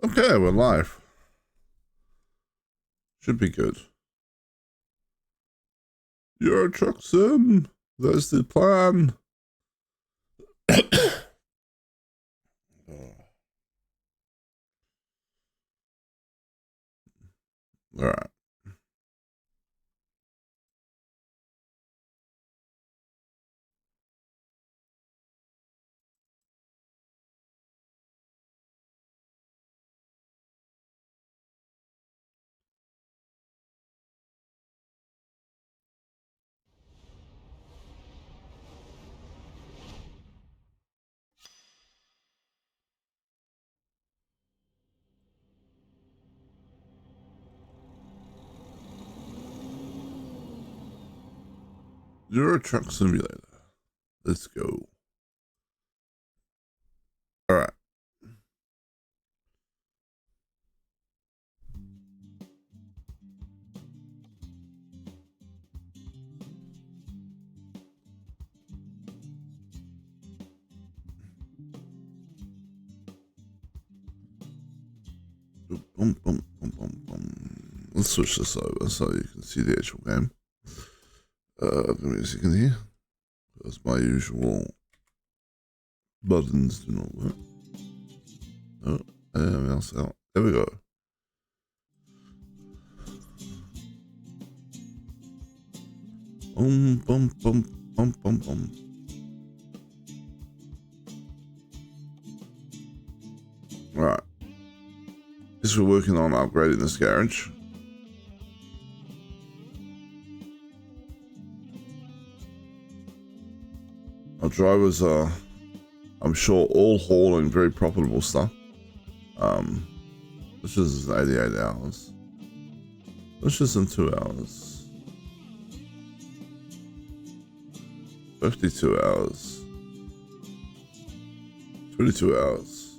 Okay, we're live. Should be good. Euro Truck Sim. That's the plan. All right. Euro Truck Simulator. Let's go. All right. Boom, boom, boom, boom, boom. Let's switch this over so you can see the actual game. Give me a second here. That's my usual buttons do not work. Oh, and mouse out. There we go. Boom, boom, boom, boom, boom, boom. All right. Guess we're working on upgrading this garage. Our drivers are, I'm sure, all hauling very profitable stuff. This is 88 hours. This is in 2 hours. 52 hours. 22 hours.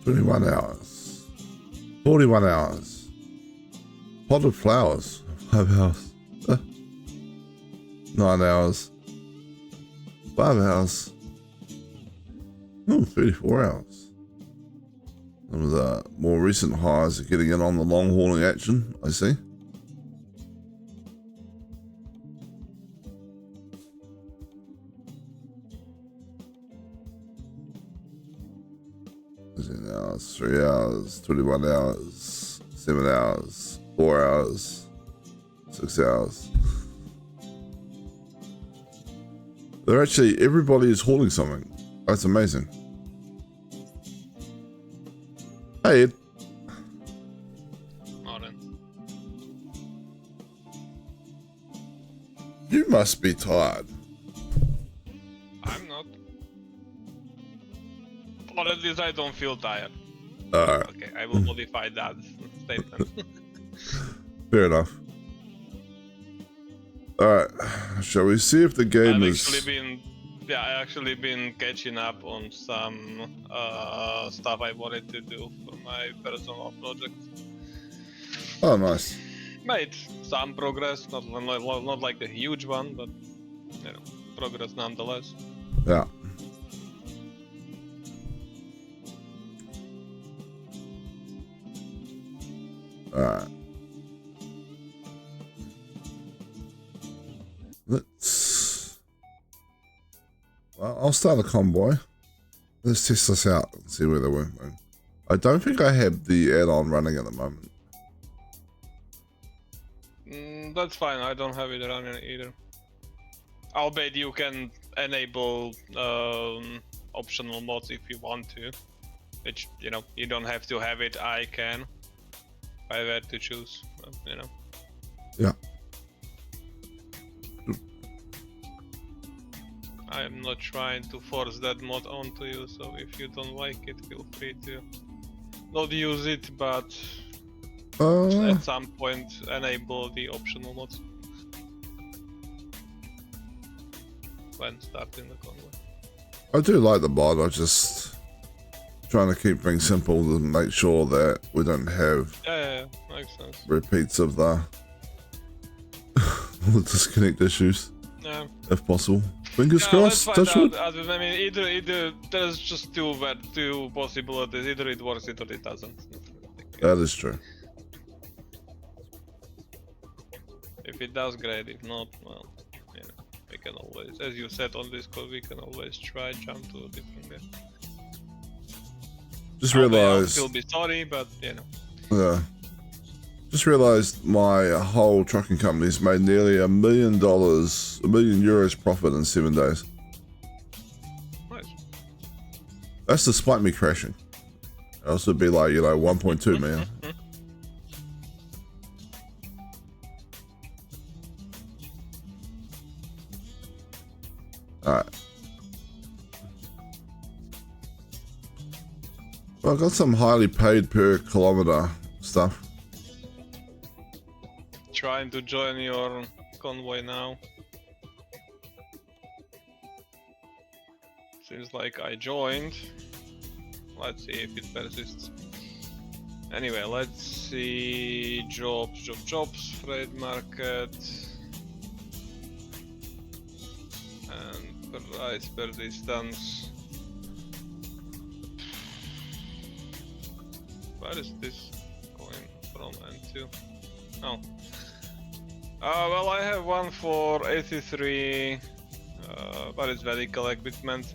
21 hours. 41 hours. Potted flowers. 5 hours. 9 hours. 5 hours. Oh, 34 hours. Some of the more recent hires are getting in on the long hauling action, I see. Hours, 3 hours, 21 hours, 7 hours, 4 hours, 6 hours. They're actually, everybody is hauling something. That's amazing. Hey, Ed. Morning. You must be tired. I'm not. Or at least I don't feel tired. Alright. Okay, I will modify that statement. Fair enough. Alright, shall we see if the game I actually been catching up on some stuff I wanted to do for my personal project. Oh, nice. Made some progress, not like a huge one, but you know, progress nonetheless. Yeah. Alright. Well, I'll start a convoy. Let's test this out and see where they work. I don't think I have the add-on running at the moment. That's fine, I don't have it running either. I'll bet you can enable optional mods if you want to. Which, you know, you don't have to have it, I can. If I were to choose, you know. Yeah. I am not trying to force that mod onto you, so if you don't like it, feel free to not use it, but at some point enable the optional mods when starting the convoy. I do like the mod, I just trying to keep things simple to make sure that we don't have Makes sense. repeats of the disconnect issues, Yeah. if possible. Fingers Yeah, let's crossed. find Touch wood. out. I mean, either there's just two possibilities. Either it works, either it doesn't. That is true. If it does, great. If not, well, you know, we can always, as you said on Discord, we can always try jump to a different game. Just I'll realized. still be sorry, but you know. Yeah. Just realized my whole trucking company's made nearly $1 million, €1 million profit in 7 days. Nice. That's despite me crashing. Else it'd be like, 1.2 million. Alright. Well, I got some highly paid per kilometer stuff. Trying to join your convoy now. Seems like I joined. Let's see if it persists. Anyway, let's see jobs, freight market, and price per distance. Where is this going from and to? Oh. Well, I have one for 83, but it's vehicle equipment.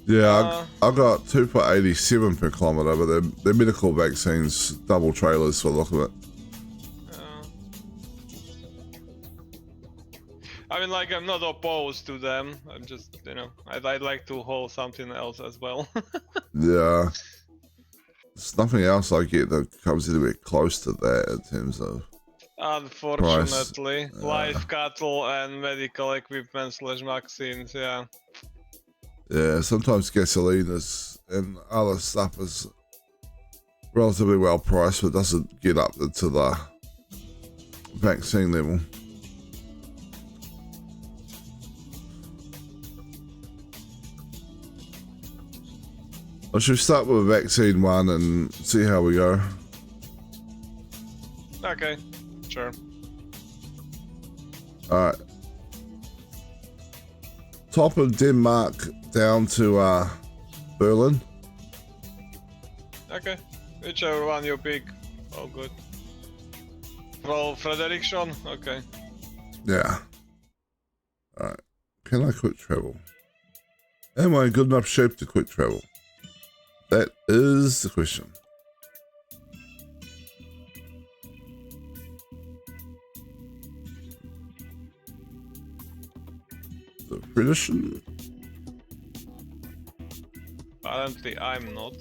Yeah, I got 2 for 87 per kilometer, but they're medical vaccines, double trailers for the look of it. I mean, like, I'm not opposed to them. I'm just, I'd like to haul something else as well. Yeah. There's nothing else I get that comes in a bit close to that in terms of Unfortunately, price. live cattle and medical equipment / vaccines, yeah. Yeah, sometimes gasoline and other stuff is relatively well priced, but doesn't get up to the vaccine level. I should start with a vaccine one and see how we go. Okay, sure. Alright. Top of Denmark down to Berlin. Okay, whichever one you pick. Oh, good. Well, Frederiksson? Okay. Yeah. Alright. Can I quick travel? Am I in good enough shape to quick travel? That is the question. The tradition. Apparently, I'm not.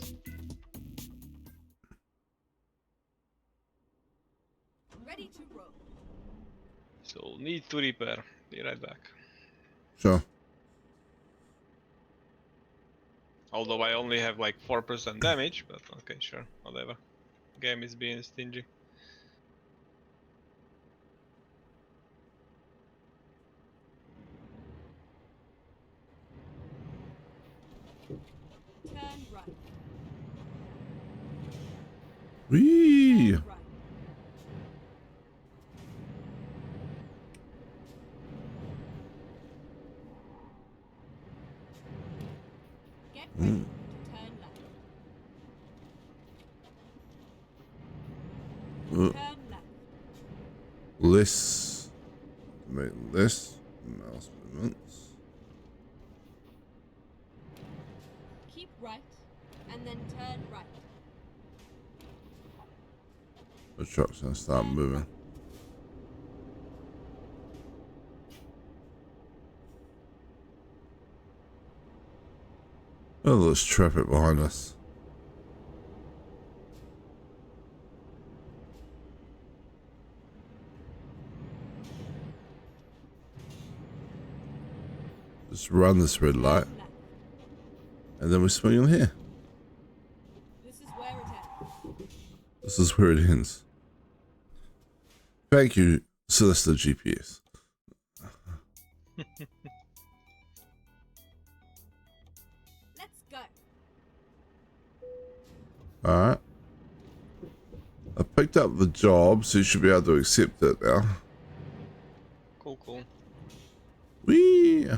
Ready to roll. So, need to repair. Be right back. Sure. Although I only have like 4% damage, but okay, sure, whatever. Game is being stingy. Turn right. Whee! Turn right. Get ready to turn left. Turn left. Less. Less mouse movements. Keep right, and then turn right. The truck's gonna start moving. Oh, there's traffic behind us. Just run this red light, Turn left. and then we swing in here. This is where it ends. This is where it ends. Thank you, Sinister GPS. Let's go. Alright. I picked up the job, so you should be able to accept it now. Cool, cool. Whee!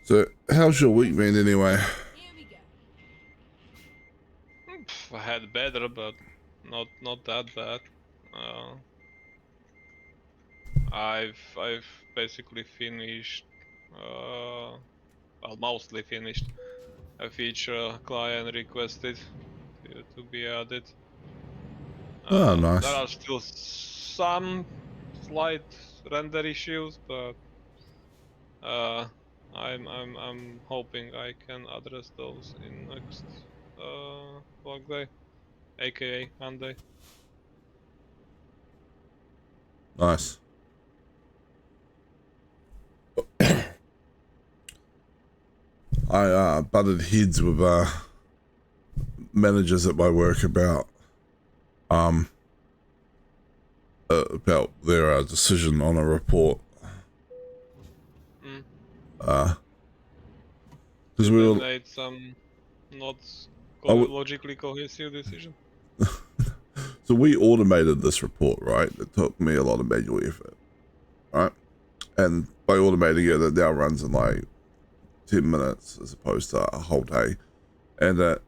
So, how's your week been anyway? Here we go. I had better, but not that bad. I've basically finished, well, mostly finished a feature client requested to be added. Oh, nice. There are still some slight render issues, but I'm hoping I can address those in next work day, aka Monday. Nice. I butted heads with managers at my work about their decision on a report. Because we They were made some not logically cohesive decision. so we automated this report, right? It took me a lot of manual effort, right? And by automating it, it now runs in like 10 minutes as opposed to a whole day, and it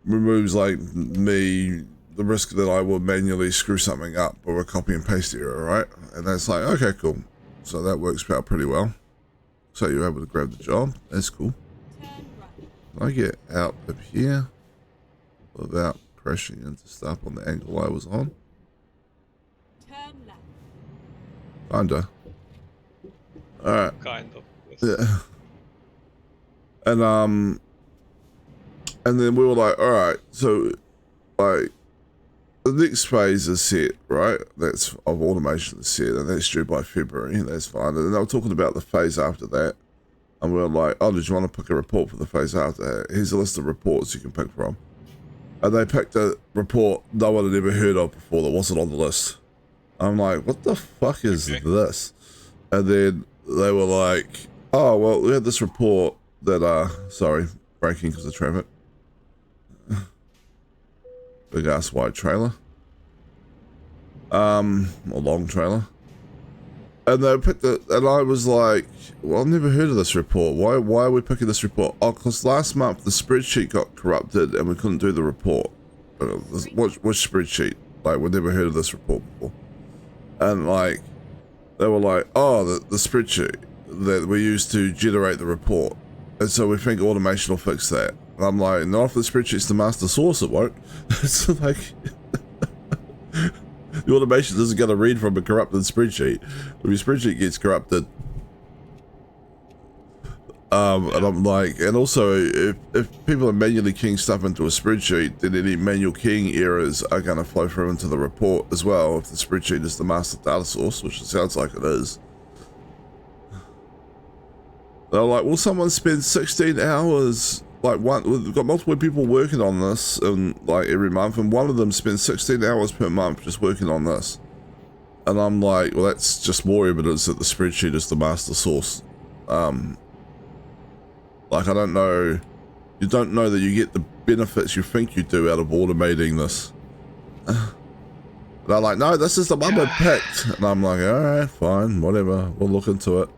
removes like the risk that I will manually screw something up or a copy and paste error, right? And that's like, okay, cool. So that works out pretty well. So you're able to grab the job. That's cool. Turn right. I get out of here without crashing into stuff on the angle I was on. Turn left. Kinda. Alright. Kind of. Yes. Yeah. And then we were like, alright, so like the next phase is set, right? That's of automation is set, and that's due by February, and that's fine. And then they were talking about the phase after that. And we were like, oh, did you want to pick a report for the phase after that? Here's a list of reports you can pick from. And they picked a report no one had ever heard of before that wasn't on the list. I'm like, what the fuck is this? And then they were like, oh, well, we had this report that, sorry, braking because of traffic. Big ass white trailer. A long trailer. And they picked it, and I was like, well, I've never heard of this report. Why are we picking this report? Oh, because last month the spreadsheet got corrupted and we couldn't do the report. Which spreadsheet? Like, we'd never heard of this report before. And like, they were like, oh, the spreadsheet that we used to generate the report. And so we think automation will fix that. And I'm like, not if the spreadsheet's the master source, it won't. It's like, the automation isn't going to read from a corrupted spreadsheet. If your spreadsheet gets corrupted, and I'm like, and also if people are manually keying stuff into a spreadsheet, then any manual keying errors are going to flow through into the report as well. If the spreadsheet is the master data source, which it sounds like it is. They're like, will someone spend 16 hours? Like we've got multiple people working on this, and like every month, and one of them spends 16 hours per month just working on this. And I'm like, well, that's just more evidence that the spreadsheet is the master source. Like, I don't know, you don't know that you get the benefits you think you do out of automating this. They're like, no, this is the one we picked. And I'm like, all right, fine, whatever, we'll look into it.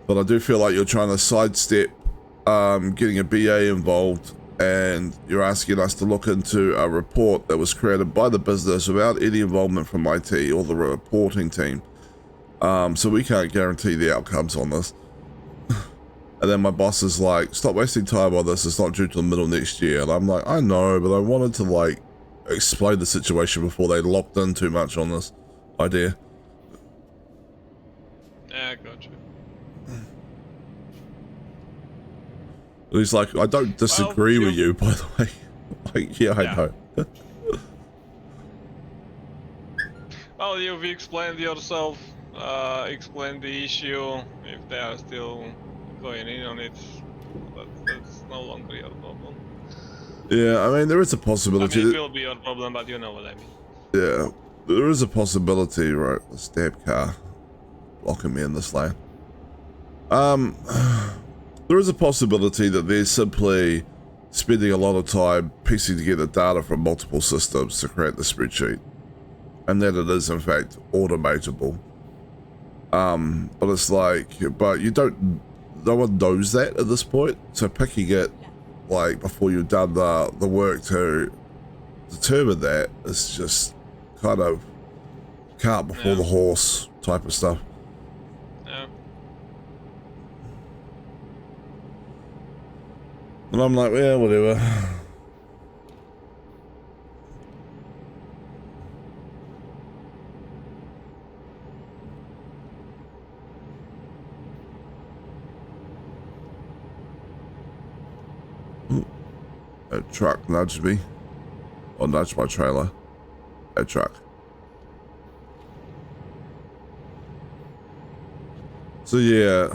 But I do feel like you're trying to sidestep getting a BA involved, and you're asking us to look into a report that was created by the business without any involvement from IT or the reporting team. So we can't guarantee the outcomes on this. And then my boss is like, stop wasting time on this, it's not due till the middle of next year. And I'm like, I know, but I wanted to like explain the situation before they locked in too much on this idea. Yeah, gotcha. He's like, I don't disagree with you, by the way. Like, yeah, I know. Well, you've explained yourself, explained the issue. If they are still going in on it, that's no longer your problem. Yeah, I mean, there is a possibility. I mean, it will be your problem, but you know what I mean. Yeah, there is a possibility, right? A stab car blocking me in this lane. There is a possibility that they're simply spending a lot of time piecing together data from multiple systems to create the spreadsheet, and that it is in fact automatable. But it's like, but you don't no one knows that at this point. So picking it like before you've done the work to determine that is just kind of cart before the horse type of stuff. Yeah. And I'm like, yeah, whatever. A truck nudged me. Or nudged my trailer. A truck. So yeah.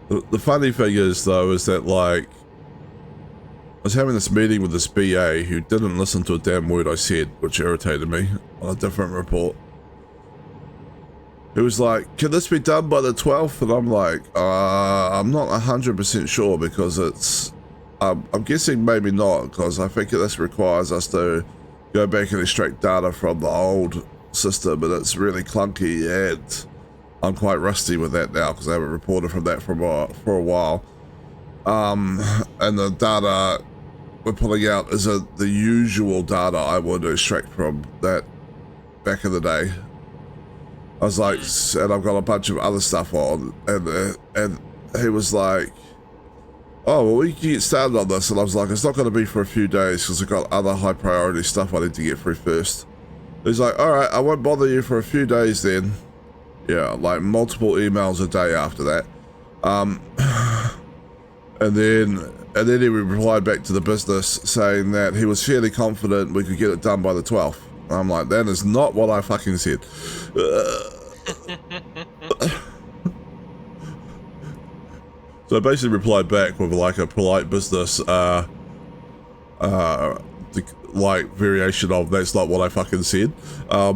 The funny thing is though, is that like, I was having this meeting with this BA who didn't listen to a damn word I said, which irritated me on a different report. He was like, can this be done by the 12th? And I'm like, I'm not 100% sure because it's, I'm guessing maybe not, because I think this requires us to go back and extract data from the old system, and it's really clunky, and I'm quite rusty with that now because I haven't reported from that for a while. And the data we're pulling out is the usual data I would extract from that back in the day. I was like, and I've got a bunch of other stuff on, and he was like, oh, well, we can get started on this. And I was like, it's not going to be for a few days because I've got other high priority stuff I need to get through first. He's like, all right, I won't bother you for a few days then. Yeah, like multiple emails a day after that. And then he replied back to the business saying that he was fairly confident we could get it done by the 12th. I'm like, that is not what I fucking said. So I basically replied back with like a polite business, like variation of that's not what I fucking said. Yeah.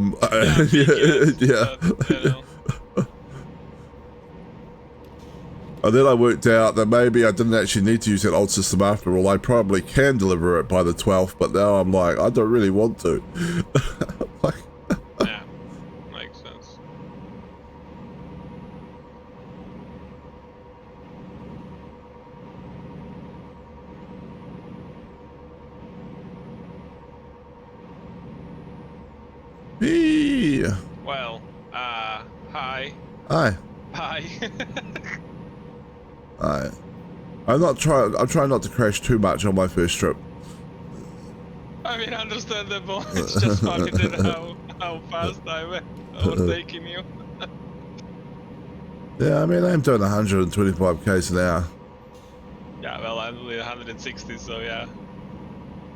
And then I worked out that maybe I didn't actually need to use that old system after all. I probably can deliver it by the 12th, but now I'm like, I don't really want to. Like, Yeah, makes sense. hey. Well, hi. Hi. Hi. Hi. I'm trying not to crash too much on my first trip. I mean, understandable. It's just funny that how fast I was taking you. Yeah, I mean, I'm doing 125 k's an hour. Yeah, well, I'm doing 160, so yeah.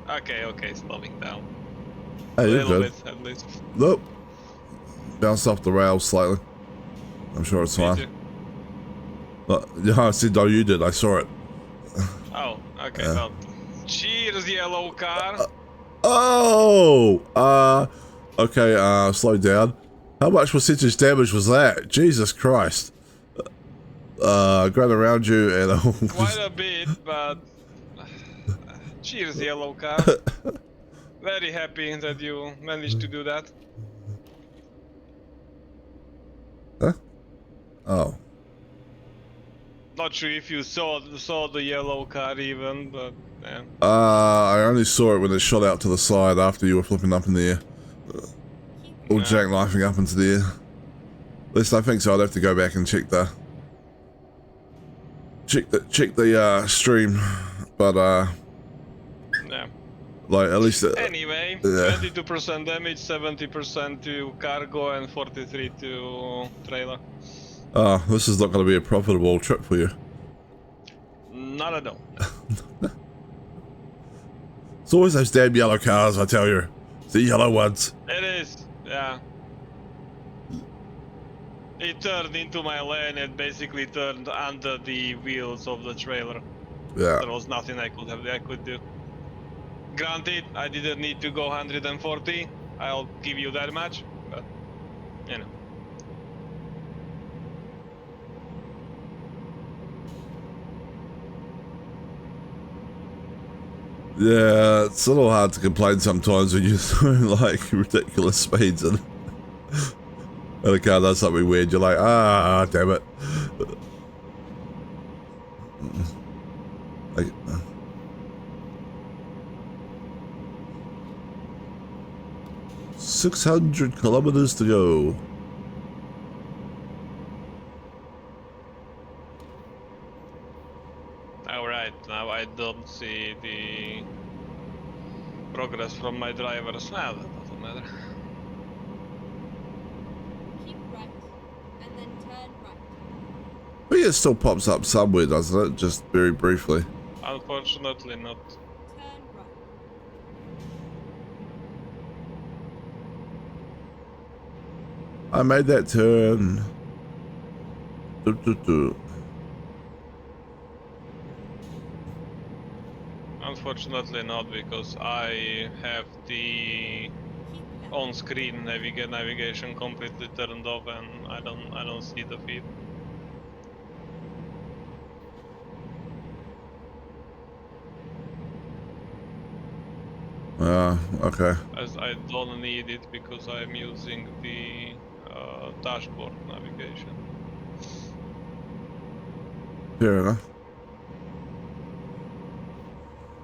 Okay, slowing down. Hey, A you're little good. bit, at least. Nope. Bounced off the rails slightly. I'm sure it's Me fine. too. Yeah, I said, no, you did. I saw it. Oh, okay, well. Cheers, yellow car. Okay, slow down. How much percentage damage was that? Jesus Christ. Going around you and Quite a bit, but cheers, yellow car. Very happy that you managed to do that. Huh? Oh. Not sure if you saw the yellow car even, but yeah. I only saw it when it shot out to the side after you were flipping up in the air. Or jackknifing up into the air. At least I think so. I'd have to go back and check the stream, but Yeah. like at least Anyway, 22% damage, 70% to cargo, and 43 to trailer. this is not going to be a profitable trip for you. Not at all. It's always those damn yellow cars, I tell you. It's the yellow ones. It is, yeah. It turned into my lane and basically turned under the wheels of the trailer. Yeah. There was nothing I could do. Granted, I didn't need to go 140. I'll give you that much, but you know. Yeah, it's a little hard to complain sometimes when you're throwing like ridiculous speeds and When the car does something weird, you're like, ah, damn it. Like, 600 kilometers to go. Alright, now I don't see the progress from my drivers. Well, that doesn't matter. Keep right, and then turn right. But it still pops up somewhere, doesn't it? Just very briefly. Unfortunately not. Turn right. I made that turn. Do, do, do. Unfortunately not, because I have the Keep left. on-screen navigation completely turned off, and I don't see the feed. Okay. As I don't need it because I'm using the dashboard navigation. Fair enough.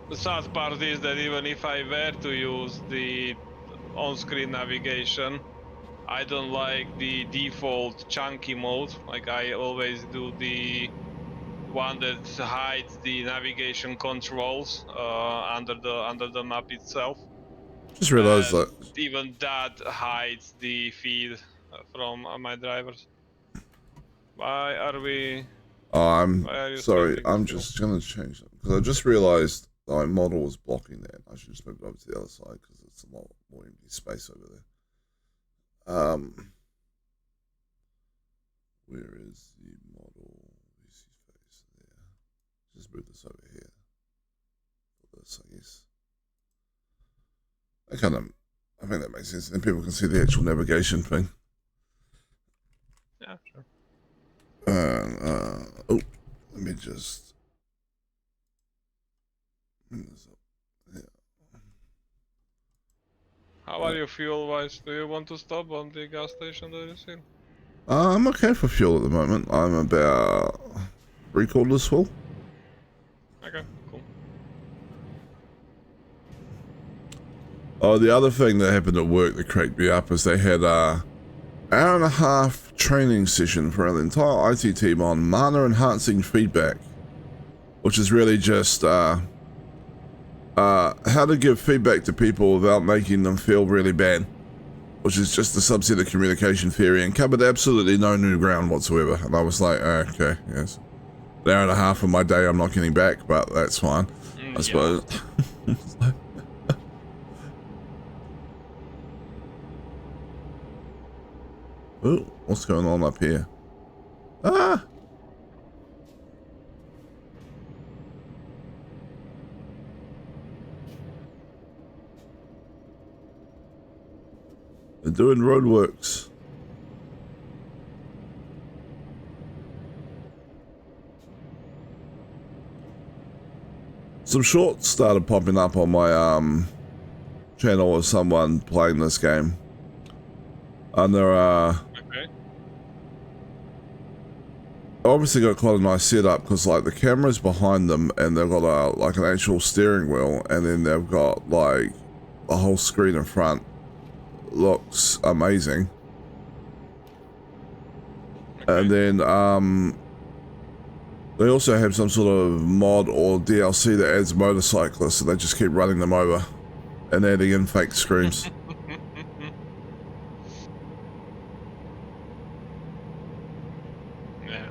The sad part is that even if I were to use the on-screen navigation, I don't like the default chunky mode. Like I always do the one that hides the navigation controls under the map itself. Just realized And that. even that hides the feed from my drivers. Why are we? Oh, I'm Why are you sorry. standing I'm still? just gonna change that because I just realized my model was blocking that. I should just move it over to the other side because it's a lot more empty space over there. Where is the model? VC face there. Just move this over here. This, I guess. I think that makes sense. Then people can see the actual navigation thing. Yeah, sure. Oh, let me just. Bring this up. Yeah. How are you fuel-wise? Do you want to stop on the gas station that is here? I'm okay for fuel at the moment. I'm about 3/4 full. Okay, cool. Oh, the other thing that happened at work that cracked me up is they had a hour and a half training session for the entire IT team on mana enhancing feedback, which is really just how to give feedback to people without making them feel really bad, which is just a subset of communication theory and covered absolutely no new ground whatsoever. And I was like, okay, yes, an hour and a half of my day I'm not getting back, but that's fine, I suppose. Oh, what's going on up here? Ah! They're doing roadworks. Some shorts started popping up on my channel of someone playing this game. And they're Okay. obviously got quite a nice setup because like the camera's behind them and they've got a like an actual steering wheel and then they've got like the whole screen in front. Looks amazing. Okay. And then they also have some sort of mod or DLC that adds motorcyclists and they just keep running them over and adding in fake screams. Yeah.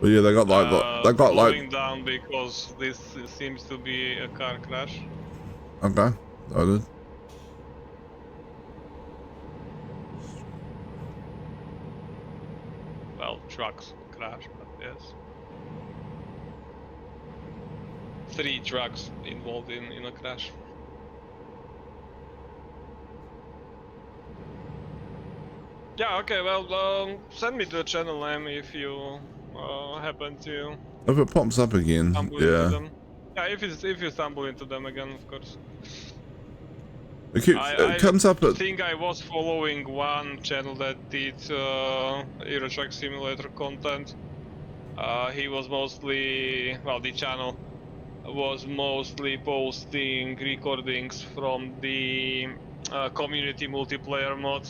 But yeah, they got like slowing down because this seems to be a car crash. okay, I did. Well, trucks crash, but yes. 3 trucks involved in a crash. Yeah, okay, well, send me the channel name if you happen to If it pops up again, stumble into yeah. them. Yeah, if you stumble into them again, of course. It comes up I at think I was following one channel that did Euro Truck Simulator content. He was mostly, well, the channel was mostly posting recordings from the community multiplayer mod,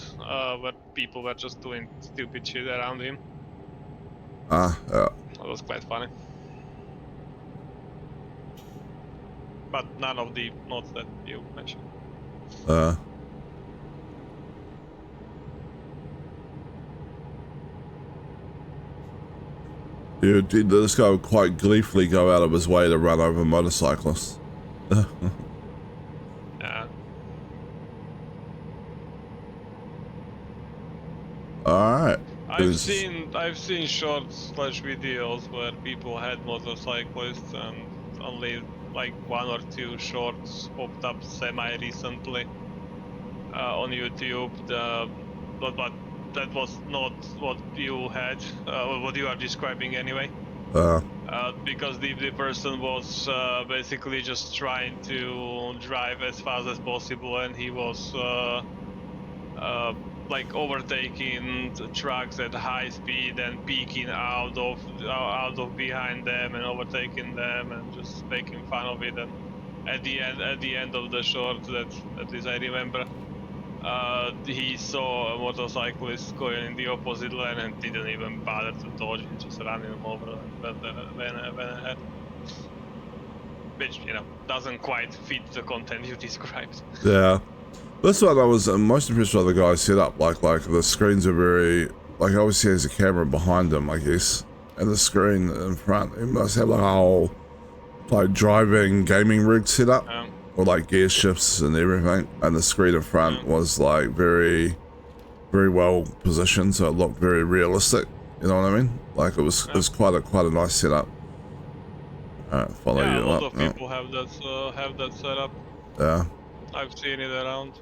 where people were just doing stupid shit around him. yeah. That was quite funny. But none of the mods that you mentioned. Dude, this guy would quite gleefully go out of his way to run over motorcyclists. Yeah. Alright. I've seen shorts / videos where people had motorcyclists, and only like 1 or 2 shorts popped up semi recently on YouTube. But that was not what you had, or what you are describing anyway. Because the person was basically just trying to drive as fast as possible, and he was like overtaking the trucks at high speed and peeking out of behind them and overtaking them and just making fun of it. And at the end of the short, that at least I remember, he saw a motorcyclist going in the opposite lane and didn't even bother to dodge it, just running him over and went ahead. Which, doesn't quite fit the content you described. Yeah. This one I was most impressed with the guy's setup. Like the screens are very, like obviously there's a camera behind him, I guess, and the screen in front. He must have like a whole like driving gaming rig setup, or like gear shifts and everything. And the screen in front was like very, very well positioned, so it looked very realistic. You know what I mean? Like it was quite a nice setup. Alright, follow you a lot up. of people have that setup. Yeah. I've seen it around.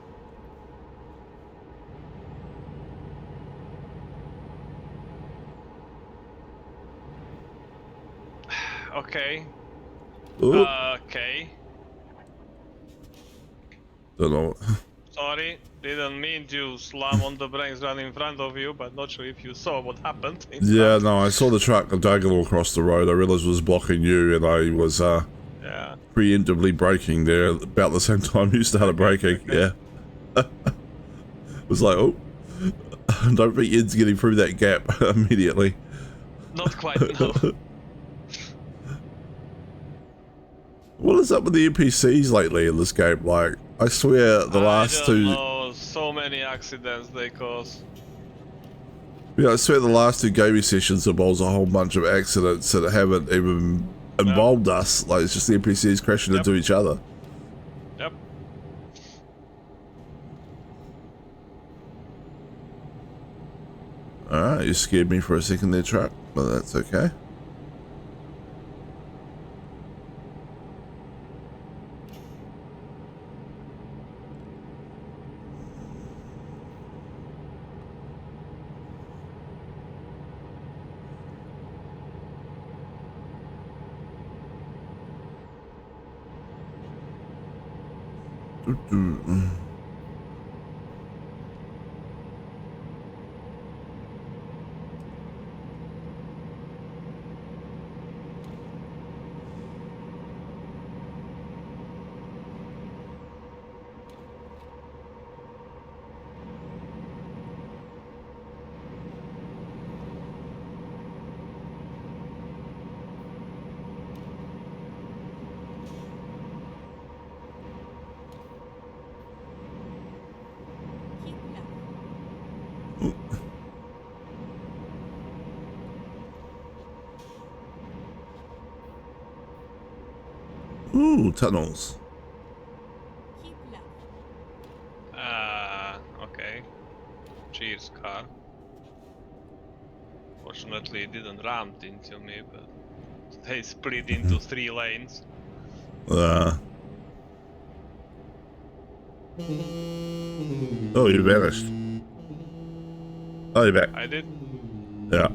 Okay. Okay. Don't know. Sorry, didn't mean to slam on the brakes right in front of you, but not sure if you saw what happened. Yeah, no, I saw the truck diagonal across the road. I realized it was blocking you, and I was preemptively braking there about the same time you started braking. Okay. Yeah. It was like, oh, don't think Ed's getting through that gap immediately. Not quite, no. What is up with the NPCs lately in this game? Like, I swear the last two... know, so many accidents they cause. Yeah, I swear the last 2 gaming sessions involves a whole bunch of accidents that haven't even involved us. Like, it's just the NPCs crashing into each other. Yep. Alright, you scared me for a second there, truck, but that's okay. Ooh, tunnels. Keep left. Okay. Cheers, car. Fortunately, it didn't ram into me, but they split into 3 lanes. Oh, you vanished. Oh, you're back. I did? Yeah.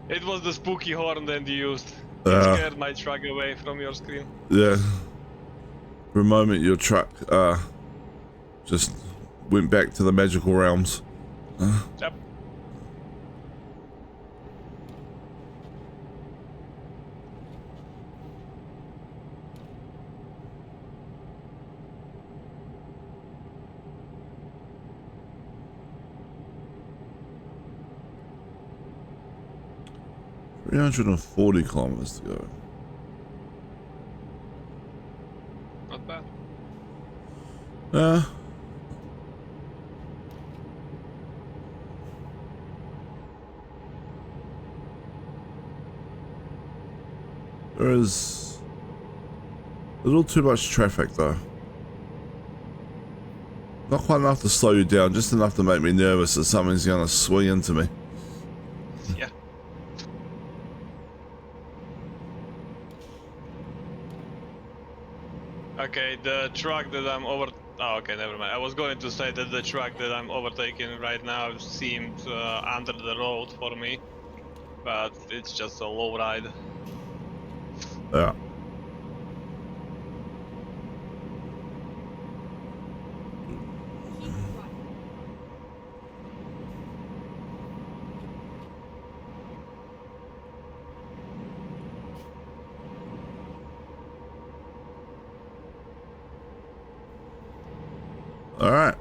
It was the spooky horn that you used. scared my truck away from your screen. Yeah. For a moment, your truck just went back to the magical realms. Yep. $340 kilometers to go. Not bad. There is a little too much traffic though. Not quite enough to slow you down, just enough to make me nervous that something's gonna swing into me. Yeah. Okay, the truck that I'm over. Oh, okay, never mind. I was going to say that the truck that I'm overtaking right now seemed under the road for me, but it's just a low ride. Yeah. Keep right. All right.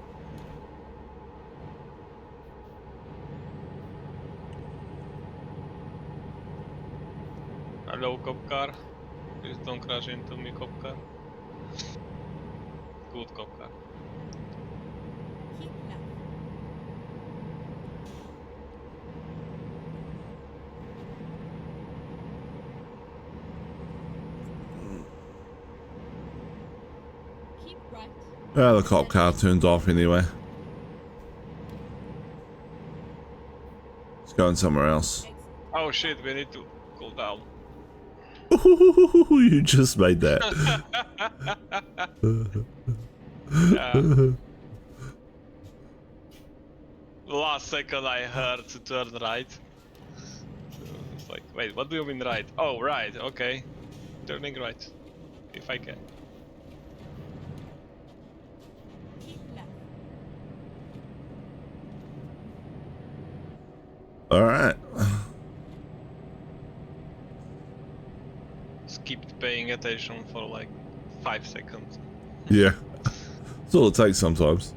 Hello, cop car. Please don't crash into me, cop car. Good cop car. Keep left. Keep right. Yeah, the cop car turned off anyway. It's going somewhere else. Exit. Oh shit, we need to cool down. You just made that. Yeah. Last second I heard to turn right. So it's like, wait, what do you mean right? Oh, right, okay. Turning right. If I can. Keep left. All right. Skipped paying attention for like 5 seconds. Yeah. That's all it takes sometimes.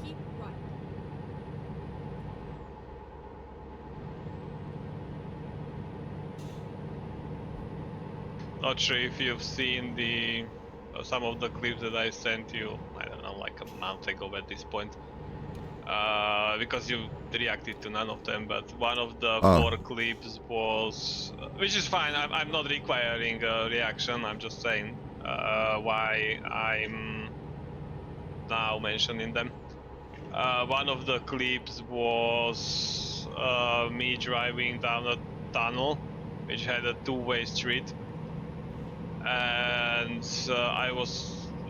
Keep right. Not sure if you've seen the some of the clips that I sent you. I don't know, like a month ago at this point. Because you reacted to none of them, but one of the Oh. 4 clips was, which is fine. I'm not requiring a reaction. I'm just saying why I'm now mentioning them. One of the clips was me driving down a tunnel, which had a 2-way street. And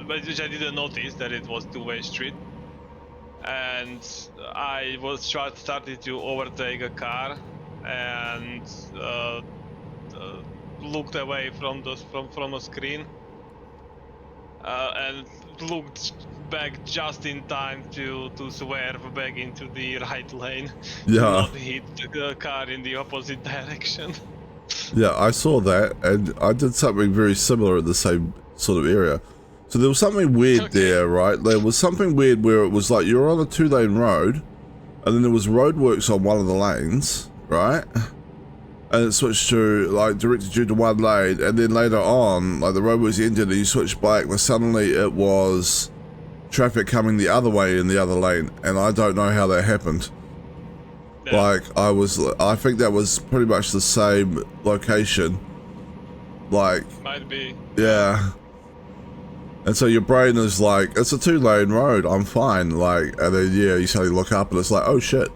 which I didn't notice that it was 2-way street, and I was started to overtake a car, and looked away from a screen, and looked back just in time to swerve back into the right lane, to Yeah. not hit the car in the opposite direction. Yeah, I saw that, and I did something very similar in the same sort of area. So there was something weird Okay. there, right? There was something weird where it was like you were on a 2-lane road, and then there was roadworks on one of the lanes, right? And it switched to, like, directed you to one lane, and then later on, like, the roadworks ended and you switched back, but suddenly it was traffic coming the other way in the other lane, and I don't know how that happened. Yeah. Like, I think that was pretty much the same location. Like, Might be. yeah. And so your brain is like, it's a 2-lane road, I'm fine. Like, and then yeah, you suddenly look up and it's like, oh shit.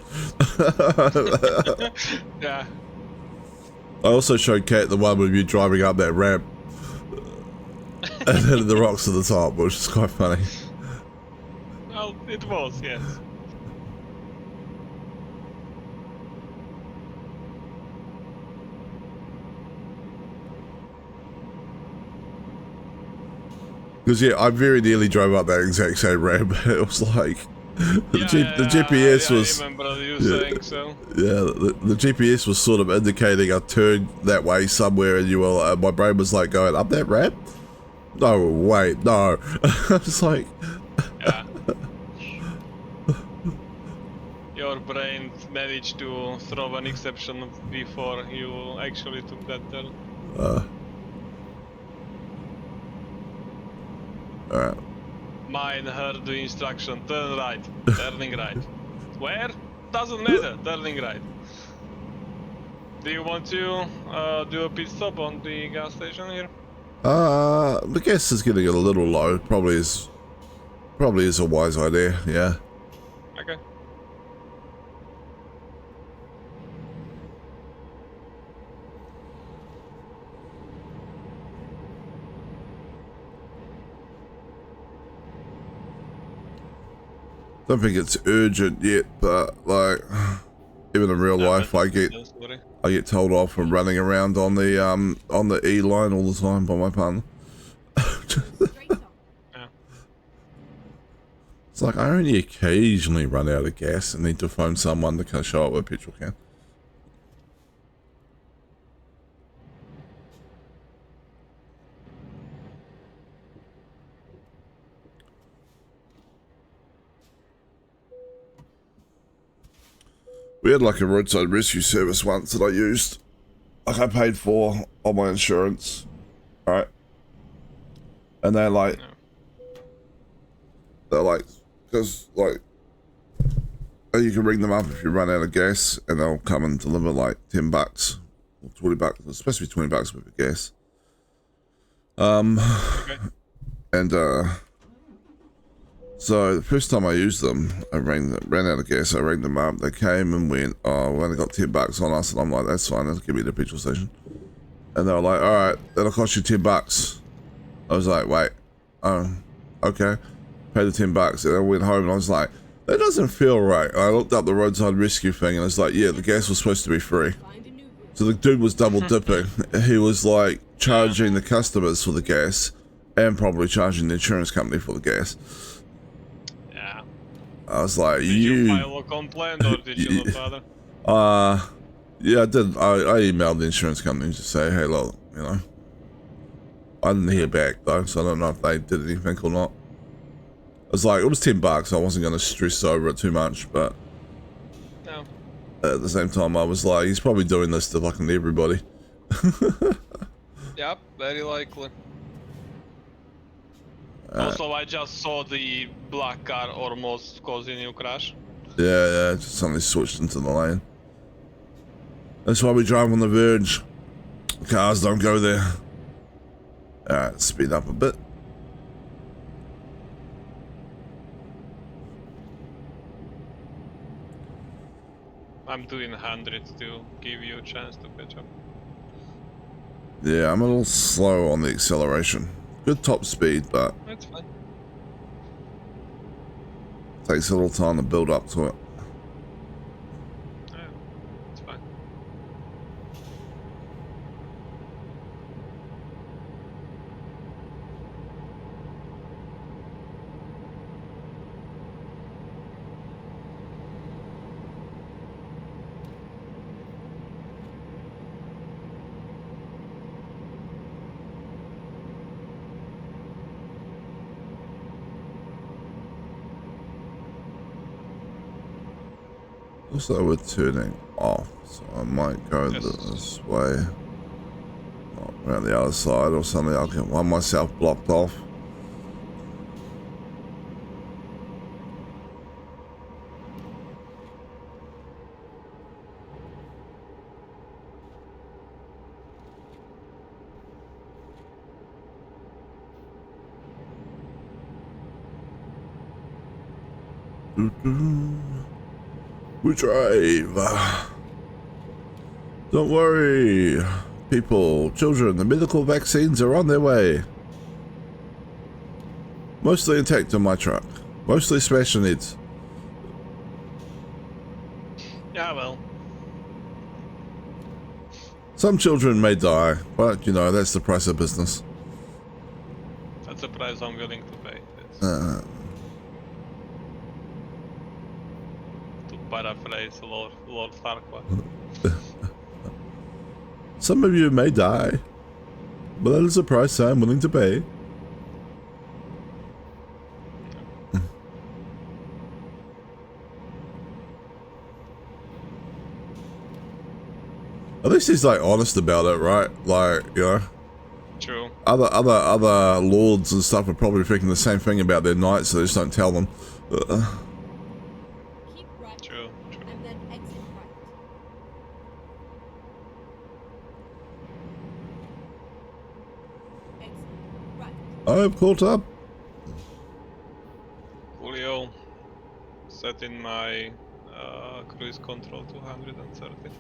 Yeah. I also showed Kat the one with you driving up that ramp and hitting the rocks at the top, which is quite funny. Well, it was, yes. Because yeah, I very nearly drove up that exact same ramp. It was like the GPS was. I remember you yeah, saying so. Yeah, the GPS was sort of indicating a turn that way somewhere, and you were. My brain was like going up that ramp. No, wait, no. It's like. Yeah. Your brain managed to throw an exception before you actually took that turn. Alright. Mine heard the instruction, turn right, turning right. Where? Doesn't matter, turning right. Do you want to do a pit stop on the gas station here? The gas is getting a little low. Probably is a wise idea, yeah. Okay. Don't think it's urgent yet, but like even in real life I get told off from running around on the E line all the time by my partner. Straight on. Yeah. It's like I only occasionally run out of gas and need to phone someone to come show up with a petrol can. We had like a roadside rescue service once that I used. Like I paid for on my insurance. Alright. And they're like, because like, you can ring them up if you run out of gas and they'll come and deliver like $10 or $20. It's supposed to be $20 worth of gas. Okay. And so the first time I used them, I ran out of gas. I rang them up. They came and went, "Oh, we only got $10 on us," and I'm like, "That's fine. They'll give me the petrol station." And they were like, "All right, that'll cost you $10." I was like, "Wait, oh, okay." Paid the $10, and I went home and I was like, "That doesn't feel right." And I looked up the roadside rescue thing, and it's like, yeah, the gas was supposed to be free. Find a new route. So the dude was double dipping. He was like charging the customers for the gas, and probably charging the insurance company for the gas. Yeah. I was like, Did you file a complaint or did you not bother? Yeah, I did. I emailed the insurance company to say, hey, look, you know. I didn't hear back though, so I don't know if they did anything or not. It was like, it was $10. I wasn't going to stress over it too much, but No. at the same time, I was like, he's probably doing this to fucking everybody. Yep, very likely. Also, I just saw the black car almost causing you crash. Yeah, just suddenly switched into the lane. That's why we drive on the verge. Cars don't go there. Alright, speed up a bit. I'm doing 100 to give you a chance to catch up. Yeah, I'm a little slow on the acceleration. Good top speed, but That's fine. takes a little time to build up to it. Yeah, it's fine. Also, we're turning off, so I might go Yes. this way. Or around the other side or something. I'll get one myself blocked off. We drive. Don't worry, people, children, the medical vaccines are on their way. Mostly intact on my truck. Mostly smashing heads. Yeah, well, Some children may die, but you know, that's the price of business. that's the price I'm willing to pay. Yes. To paraphrase Lord Farquaad. Some of you may die, but that is a price I'm willing to pay. At least he's like honest about it, right? Like, you know, True. other lords and stuff are probably thinking the same thing about their knights, so they just don't tell them. Keep right. True. And then exit right. Exit right. I've caught up. Julio, setting my cruise control to 130.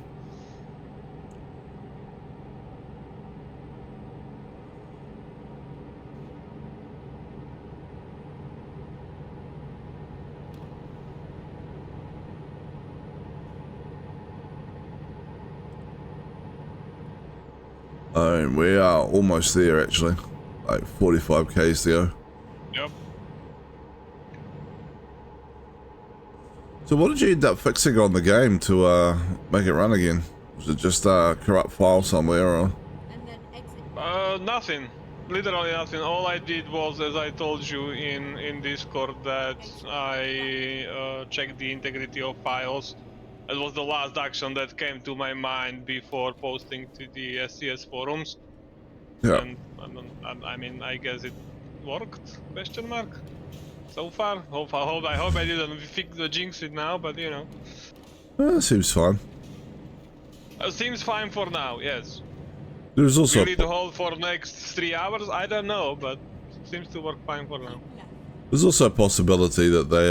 We are almost there, actually. Like 45 k's to go. Yep. So what did you end up fixing on the game to make it run again? Was it just a corrupt file somewhere, or? And then exit. Nothing. Literally nothing. All I did was, as I told you in Discord, that I checked the integrity of files. It was the last action that came to my mind before posting to the SCS forums. Yeah. And I mean, I guess it worked? Question mark. So far, I hope I didn't fix the jinx it now, but you know. Seems fine. Seems fine for now. Yes. There's also Will it hold for next 3 hours? I don't know, but seems to work fine for now. there's also a possibility that they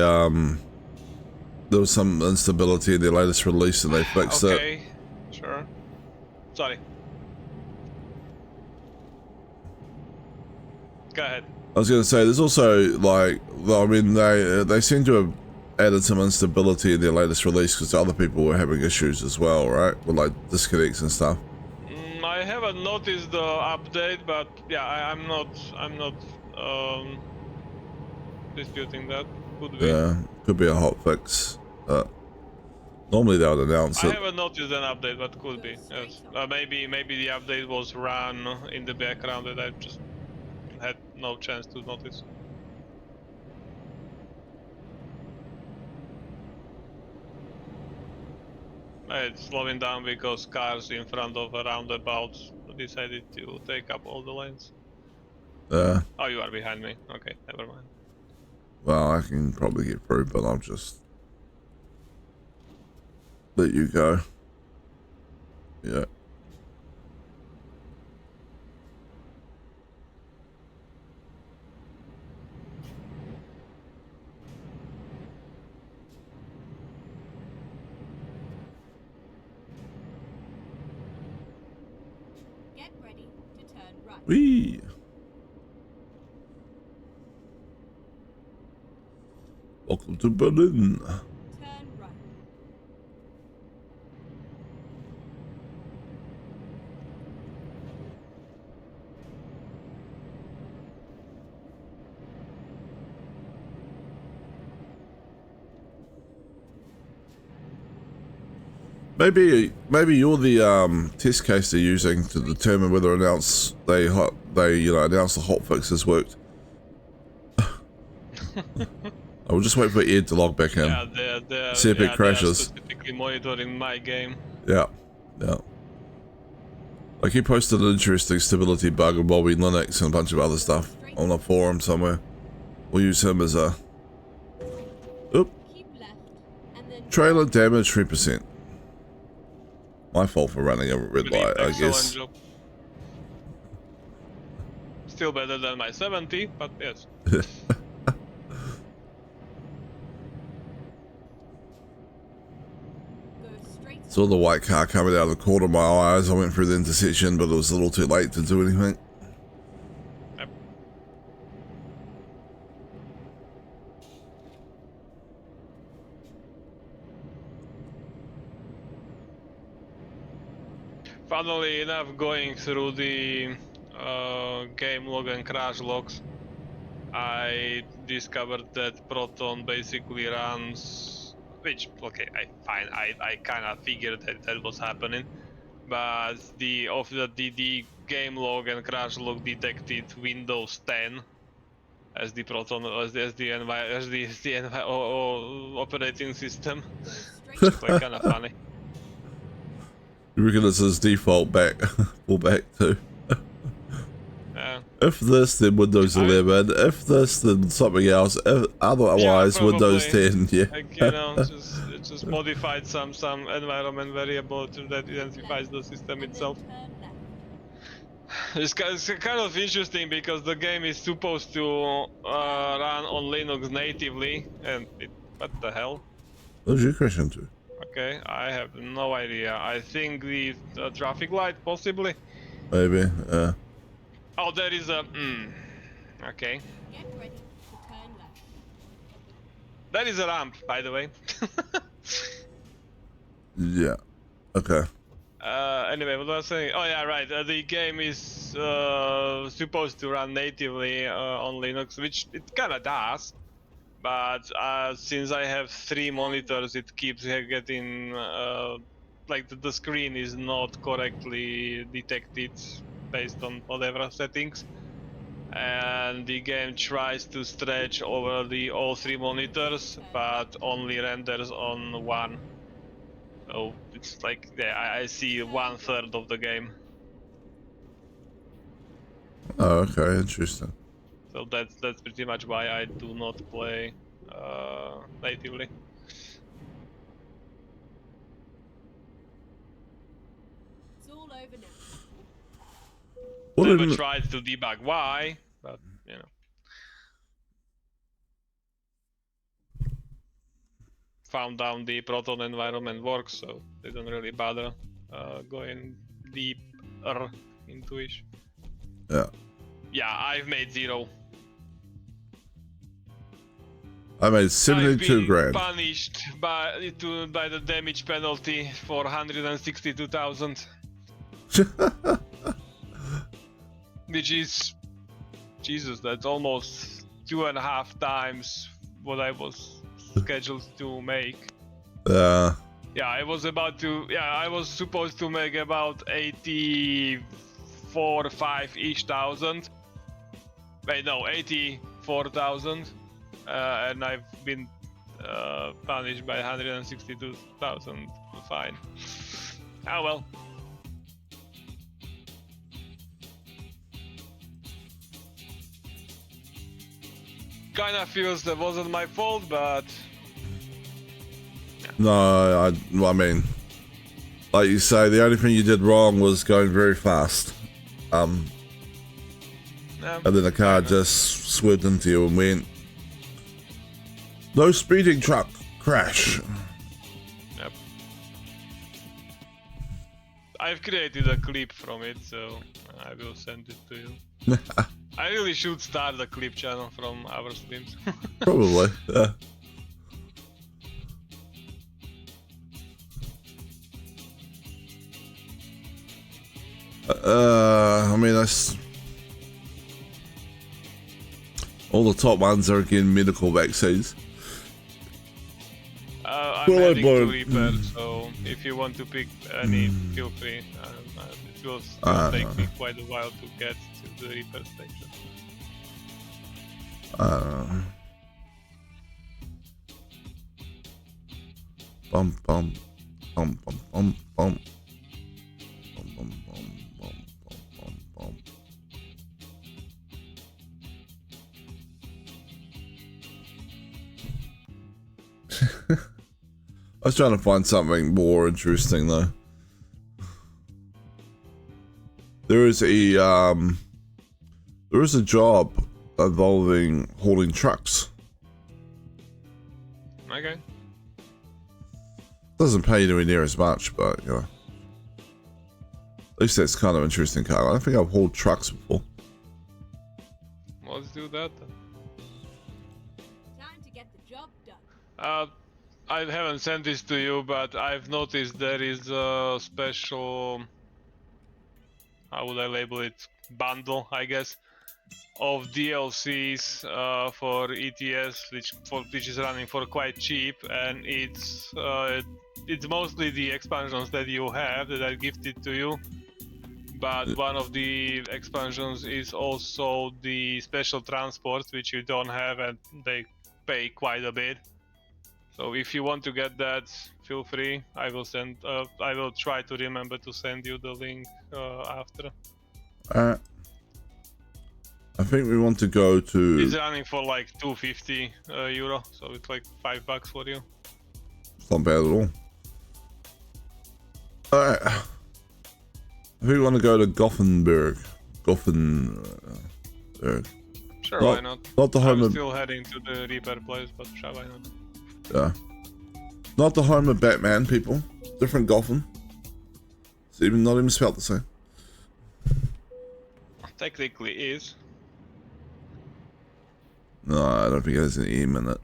there was some instability in their latest release and they fixed it. Okay, sure. Sorry. Go ahead. I was going to say there's also like, I mean, they seem to have added some instability in their latest release because other people were having issues as well, right? With like disconnects and stuff. I haven't noticed the update, but yeah, I'm not disputing that. Could be. Yeah, could be a hot fix. Normally they would announce I it. haven't noticed an update, but could be. Yes. Maybe the update was run in the background that I just had no chance to notice. It's slowing down because cars in front of a roundabout decided to take up all the lanes. Yeah. Oh, you are behind me. Okay, never mind. Well, I can probably get through, but I'll just let you go. Yeah. Get ready to turn right. Whee! Welcome to Berlin. Turn right. Maybe you're the test case they're using to determine whether announce they announce the hotfixes worked. I will just wait for Ed to log back in. Yeah, they're See if it crashes. They're specifically monitoring my game. Yeah. Like he posted an interesting stability bug on Bobby Linux and a bunch of other stuff on a forum somewhere. We'll use him as a Keep left. And then trailer damage 3%. My fault for running a red You did light, I excellent guess. job. Still better than my 70, but yes. Saw the white car coming out of the corner of my eyes. I went through the intersection, but it was a little too late to do anything. Yep. Funnily enough, going through the game log and crash logs, I discovered that Proton basically runs, which, okay, I kind of figured that was happening, but the game log and crash log detected Windows 10 as the Proton operating system. Which is like kind of funny. You reckon it's his default fallback too? If this, then Windows 11. If this, then something else. Otherwise, Yeah, Windows 10. Yeah. Like, just modified some environment variable that identifies the system and then itself. turn left. It's kind of interesting because the game is supposed to run on Linux natively, and what the hell? What's your question to? Okay, I have no idea. I think the traffic light, possibly. Maybe. Oh, there is a. Okay, Get ready to turn left. that is a ramp, by the way. Yeah. Okay. Anyway, what was I saying? Oh yeah, right. The game is supposed to run natively on Linux, which it kind of does. But since I have 3 monitors, it keeps getting like the screen is not correctly detected based on whatever settings, and the game tries to stretch over all 3 monitors, but only renders on one. So it's like, yeah, I see 1/3 of the game. Oh, okay. Interesting. So that's pretty much why I do not play natively. It's all over now. What Never in- tried to debug why, but you know. Found out the Proton environment works, so they don't really bother going deeper into it. Yeah. Yeah, I've made 0. I made I've 72 been grand. punished by the damage penalty for 162,000. Which is, Jesus, that's almost 2.5 times what I was scheduled to make. Yeah. Yeah, I was supposed to make about 84,500-ish thousand. Wait, no, 84,000. And I've been punished by 162,000 fine. Oh well. Kinda feels that wasn't my fault, but No, I mean, like you say, the only thing you did wrong was going very fast. yeah, And then the car just swerved into you and went, "No speeding, truck, crash." yep. I've created a clip from it, so I will send it to you. I really should start a clip channel from our streams. Probably. Yeah. I mean, that's all the top ones are getting medical vaccines. I'm Well, I heading to bought- Reaper, so if you want to pick any, feel free. It will still take me quite a while to get to the Reaper station. Bum bum bum bum bum bum. Bum bum bum bum bum bum. I was trying to find something more interesting though. There is a job involving hauling trucks. Okay. Doesn't pay anywhere near as much, but you know. At least that's kind of interesting car. I don't think I've hauled trucks before. Let's do that then. Time to get the job done. I haven't sent this to you, but I've noticed there is a special, how would I label it, bundle, I guess, of DLCs for ETS, which is running for quite cheap, and it's mostly the expansions that you have that are gifted to you. But one of the expansions is also the special transport, which you don't have, and they pay quite a bit. So if you want to get that, feel free. I will try to remember to send you the link after. I think we want to go to. It's running for like 250 euro, so it's like $5 for you. It's not bad at all. Alright. I think we want to go to Gothenburg. Sure, Not- why not? Not the home I'm of. still heading to the repair place, but sure, why not? Yeah. Not the home of Batman, people. Different Gotham. It's not even spelled the same. Technically is. No, I don't think it has an E in it.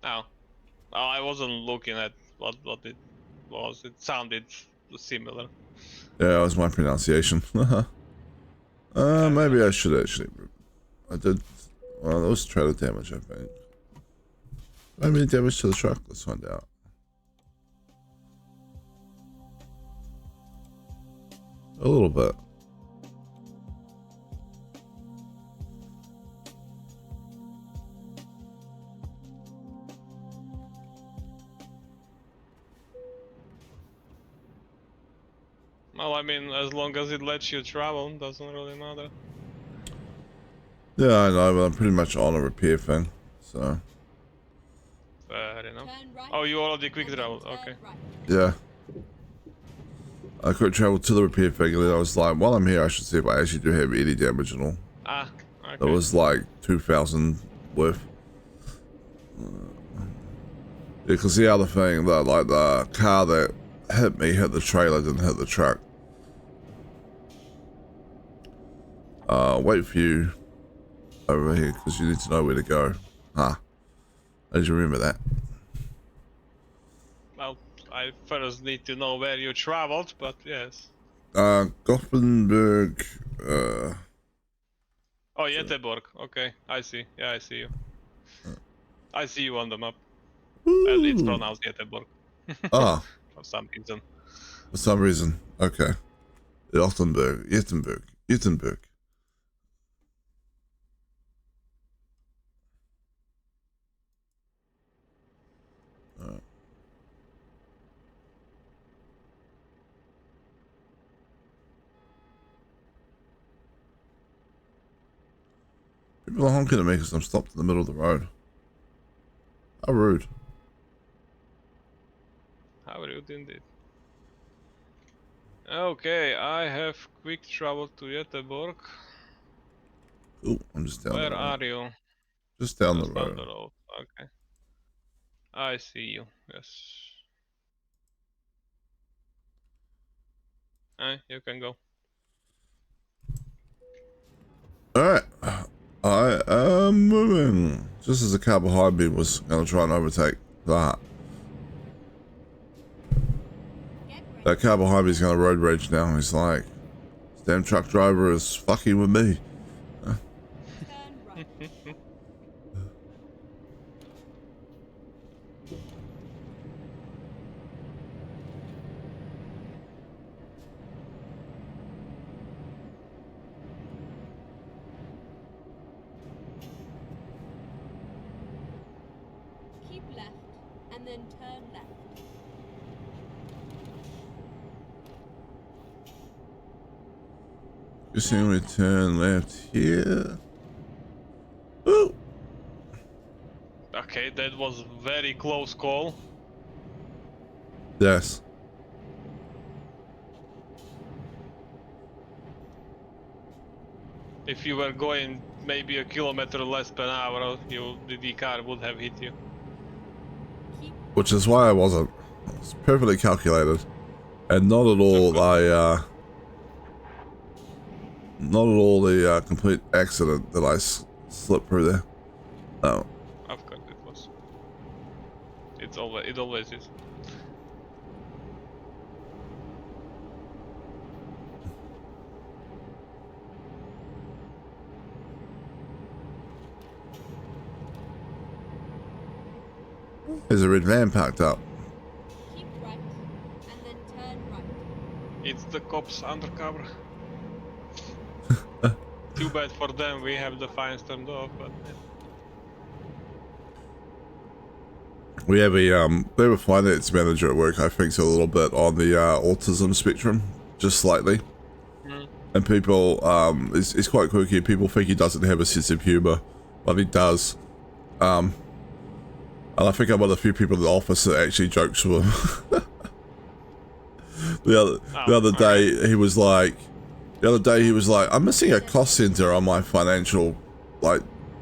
Oh, I wasn't looking at what it was. It sounded similar. Yeah, that was my pronunciation. Maybe I should actually. I did. Well, that was trailer damage, I think. How many damage to the truck? Let's find out. A little bit. Well, I mean, as long as it lets you travel, doesn't really matter. Yeah, I know, but I'm pretty much on a repair thing, so. Fair enough. Turn right. Oh, you already quick and then travel. turn Okay. right. Yeah. I quick traveled to the repair thing, and then I was like, while I'm here, I should see if I actually do have any damage and all. Ah, okay. That was like 2,000 worth. Yeah, because the other thing, that like the car that hit me hit the trailer, didn't hit the truck. Wait for you over here, because you need to know where to go. Huh. How did you remember that? Well, I first need to know where you traveled, but yes. Gothenburg, Oh, Göteborg. Okay, I see. Yeah, I see you. I see you on the map. Well, it's pronounced Göteborg Ah, for some reason. for some reason. Okay. Gothenburg. People are honking at me because I'm stopped in the middle of the road. How rude. How rude indeed. Okay, I have quick travel to Göteborg. Cool. I'm just down Where the road. are you? Just down the Just down road. the road. Okay. I see you. Yes. You can go. Alright. I am moving. Just as the car behind me was going to try and overtake that. Get ready. That car behind me is going to road rage now. He's like, this damn truck driver is fucking with me. Turn right. Keep left and then turn left. You see me turn left here. Ooh. Okay, that was very close call. Yes. If you were going maybe a kilometer less per hour, the car would have hit you. Keep which is why I wasn't. It's perfectly calculated, and not at all not at all the complete accident that I slipped through there. No. Of course it was. It always is. There's a red van parked up. Keep right, and then turn right. It's the cops undercover. Too bad for them, we have the fines turned off, but We have a they have a finance manager at work. I think's a little bit on the autism spectrum, just slightly. And people, it's quite quirky. People think he doesn't have a sense of humor, but he does. And I think I'm one of the few people in the office that actually jokes with him. The other day he was like, I'm missing a cost center on my financial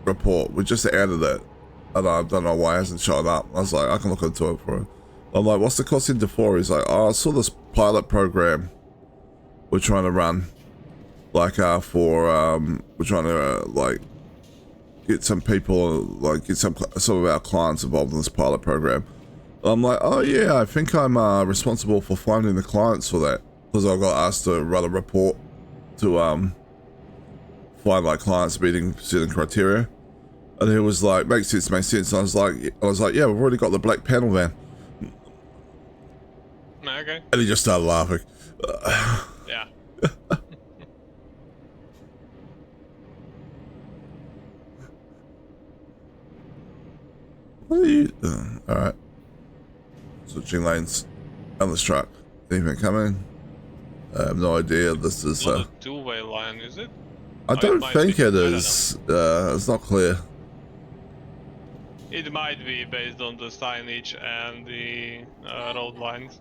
report. We just added it, and I don't know why it hasn't shown up. I was like, I can look into it for it. I'm like, what's the cost center for? He's like, oh, I saw this pilot program we're trying to run, we're trying to get some people, get some of our clients involved in this pilot program. I'm like, oh yeah, I think I'm responsible for finding the clients for that, because I got asked to run a report to find clients meeting certain criteria. And he was like, makes sense. And I was like, yeah, we've already got the black panel van. okay. And he just started laughing. Yeah. What are you doing? Alright. Switching lanes on this truck. Anything coming? I have no idea. This is Not a two-way line, is it? I don't might think be. it is. It's not clear. It might be based on the signage and the road lines.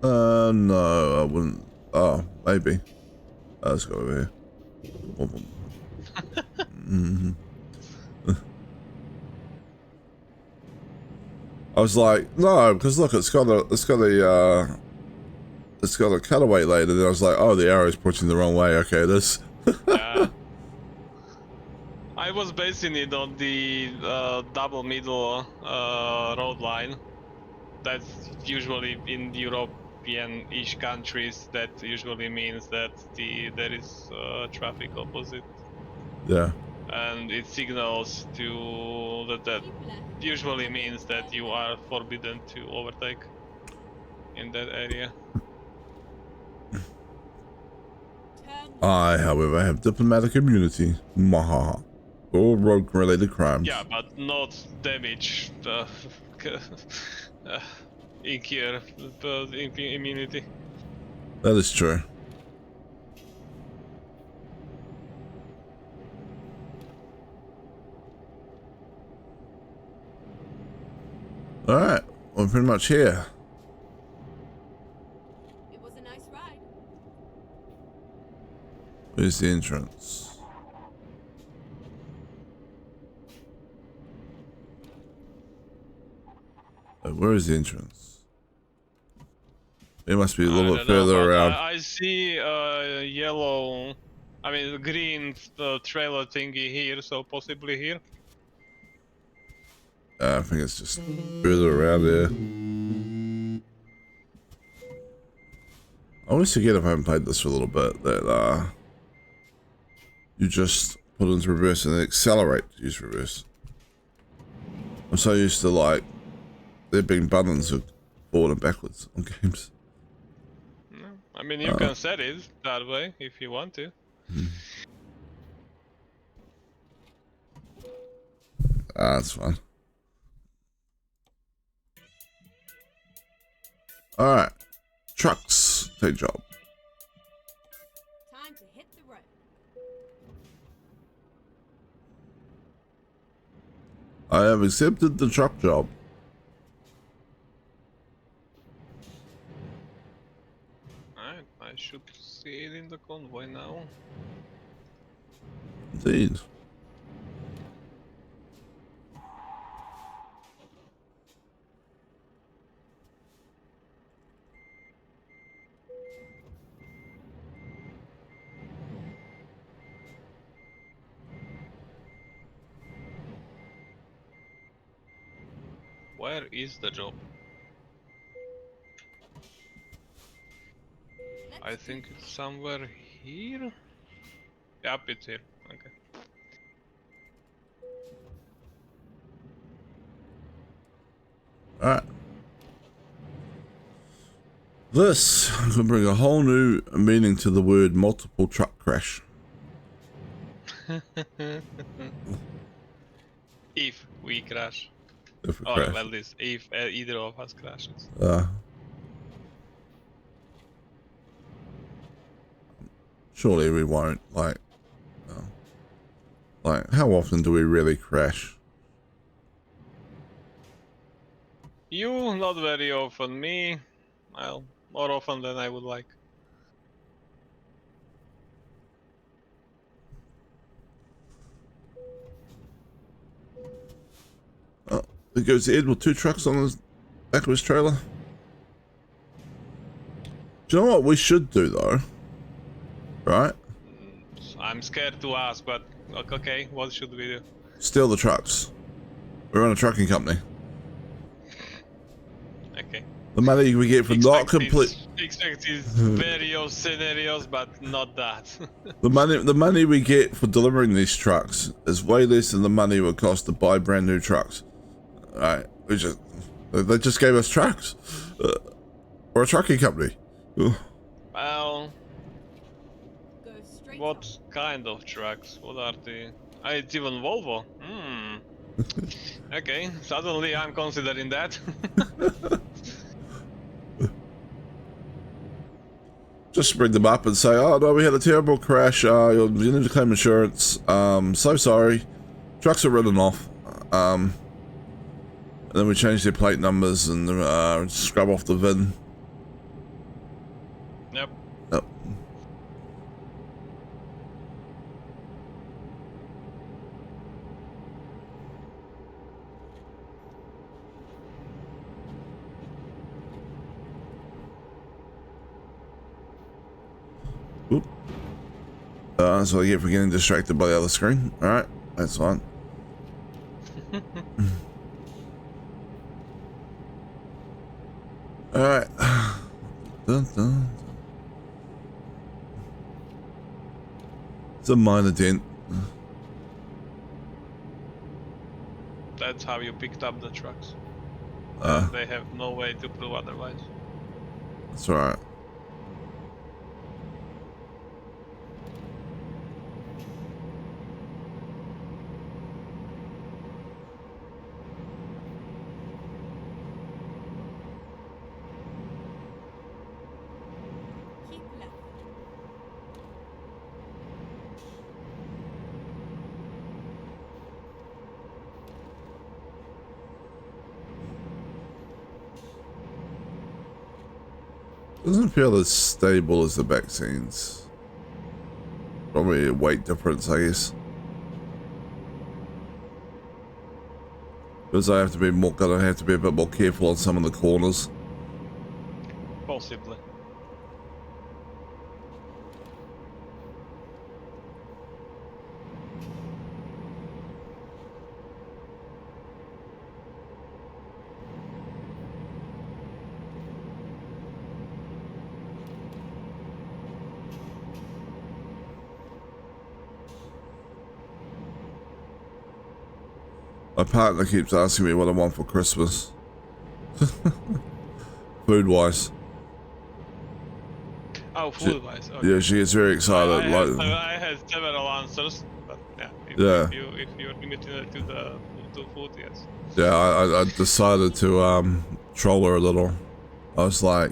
No, I wouldn't. Oh, maybe. Let's go over here. I was like, no, because look, it's got a cutaway lane, and then I was like, oh, the arrow's pointing the wrong way. Okay, this. I was basing it on the double middle road line. That's usually in European-ish countries. That usually means that there is traffic opposite. Yeah. And it signals to that Keep left. usually means that you are forbidden to overtake in that area. Turn I, however, have diplomatic immunity. Maha. All road-related crimes. Yeah, but not damage incur immunity. That is true. Alright, we're pretty much here. It was a nice ride. Where's the entrance? Where is the entrance? It must be a little bit further around. I see yellow, green trailer thingy here, so possibly here. I think it's just further around there. I always forget if I haven't played this for a little bit that you just put it into reverse and then accelerate to use reverse. I'm so used to there being buttons of forward and backwards on games. You can set it that way if you want to. That's fine. Alright. Trucks. Take job. Time to hit the road. I have accepted the truck job. Alright, I should see it in the convoy now. Indeed. Where is the job? I think it's somewhere here. Yep, it's here. Okay. Alright. This can bring a whole new meaning to the word multiple truck crash. If we crash. If we Or crash. well, this if either of us crashes. Surely we won't. Like, how often do we really crash? You not very often. Me, well, more often than I would like. It goes Ed with 2 trucks on the back of his trailer. Do you know what we should do though? Right? I'm scared to ask, but okay, what should we do? Steal the trucks. We run a trucking company. Okay. The money we get for not complete. Expect these various scenarios, but not that. The money we get for delivering these trucks is way less than the money it would cost to buy brand new trucks. Right? They just gave us trucks. We're a trucking company. Well, Go straight what up. kind of trucks? What are the? It's even Volvo. Okay, suddenly I'm considering that. Just bring them up and say, oh no, we had a terrible crash. You need to claim insurance. So sorry. Trucks are written off. And then we change their plate numbers and scrub off the VIN. Yep. Yep. Oop. That's what I get for getting distracted by the other screen. Alright, that's fine. Alright. Dun, dun. It's a minor dent. That's how you picked up the trucks. They have no way to prove otherwise. That's alright. Keep left. Doesn't feel as stable as the vaccines. Probably a weight difference, I guess. Because I have to be more, gonna have to be a bit more careful on some of the corners. Possibly. My partner keeps asking me what I want for Christmas. Food-wise. Oh, food-wise. Okay. Yeah, she gets very excited. I had several answers, but yeah. If you're limited to food, yes. Yeah, I decided to troll her a little. I was like,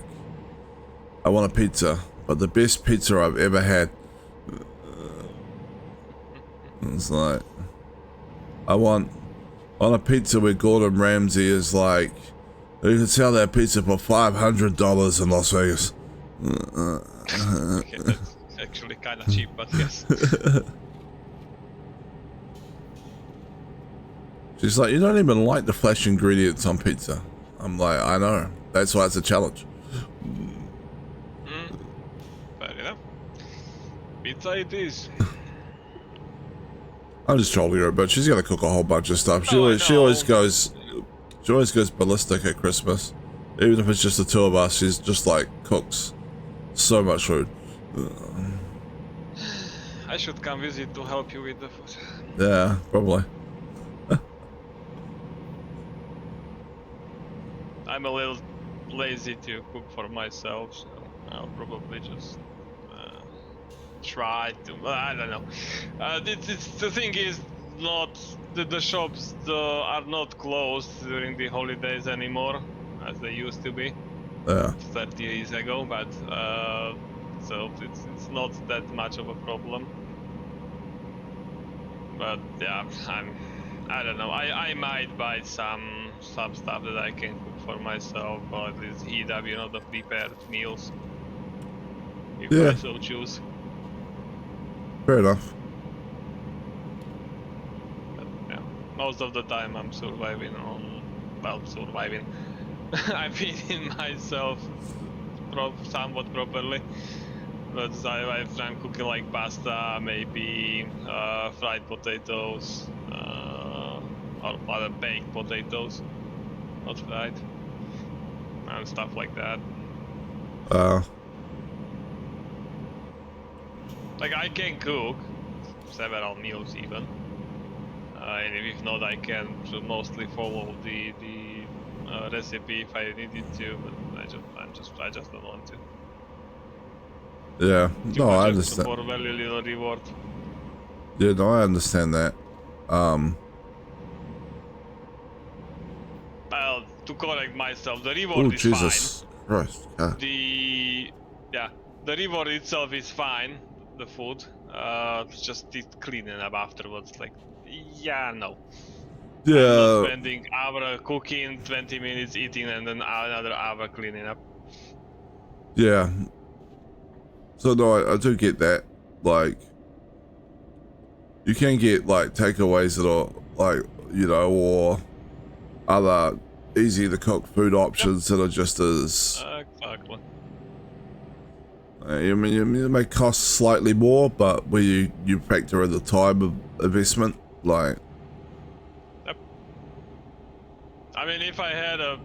I want a pizza, but the best pizza I've ever had. It's like, I want a pizza where Gordon Ramsay is like, you can sell that pizza for $500 in Las Vegas. Okay, that's actually kind of cheap, but yes. She's like, you don't even like the flash ingredients on pizza. I'm like, I know. That's why it's a challenge. Fair enough. Pizza it is. I'm just trolling her, but she's gonna cook a whole bunch of stuff. She Oh, I always know. goes, She always goes ballistic at Christmas. Even if it's just the two of us, she's just like cooks so much food. I should come visit to help you with the food. Yeah, probably. I'm a little lazy to cook for myself, so I'll probably just try to. I don't know. The thing is, not the shops are not closed during the holidays anymore, as they used to be Yeah. 30 years ago. But so it's not that much of a problem. But yeah, I don't know. I might buy some stuff that I can cook for myself, or at least heat up, the prepared meals, if Yeah. I so choose. Fair enough. But yeah, most of the time I'm surviving surviving. I'm feeding myself somewhat properly. But if I'm cooking like pasta, maybe fried potatoes, or rather baked potatoes, not fried, and stuff like that. Like I can cook several meals even, and if not, I can mostly follow the recipe if I needed to. But I just don't want to. Yeah. Too No, much I effort understand. for very little reward. Yeah, no, I understand that. Well, to correct myself, the reward Oh, is Jesus Christ. fine. The reward itself is fine. The food, it's just the cleaning up afterwards. Like, yeah, no. I'm not Yeah. spending hour cooking, 20 minutes eating, and then another hour cleaning up. Yeah. So no, I do get that. Like, you can get like takeaways that are like, or other easy to cook food options that are just as. Exactly. I mean, it may cost slightly more, but where you factor in the time of investment, like. Yep. I mean, if I had a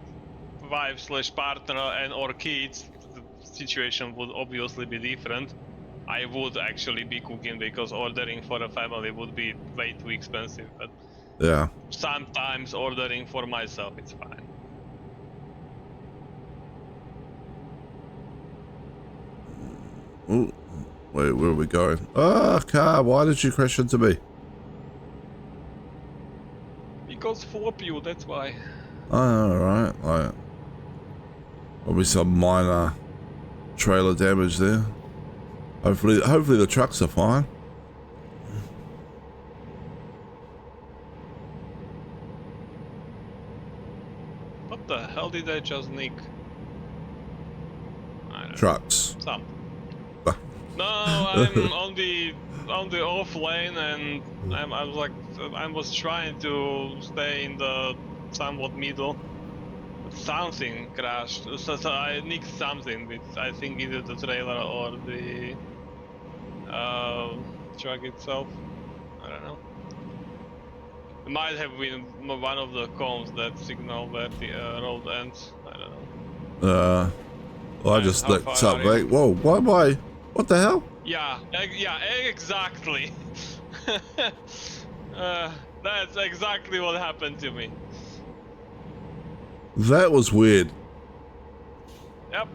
wife/partner and or kids, the situation would obviously be different. I would actually be cooking because ordering for a family would be way too expensive. But Yeah. sometimes ordering for myself, it's fine. Ooh, wait, where are we going? Oh, car, why did you crash into me? Because full of you, that's why. Oh, alright, like. Probably some minor trailer damage there. Hopefully the trucks are fine. What the hell did I just nick? I don't know. Trucks. Some. No, I'm on the off lane, and I was trying to stay in the somewhat middle. Something crashed, so I nicked something with, I think, either the trailer or the truck itself. I don't know. It might have been one of the cones that signal where the road ends. I don't know. Well, I And just how looked far are something. you? Whoa, why am I? What the hell? Yeah, exactly. That's exactly what happened to me. That was weird. Yep.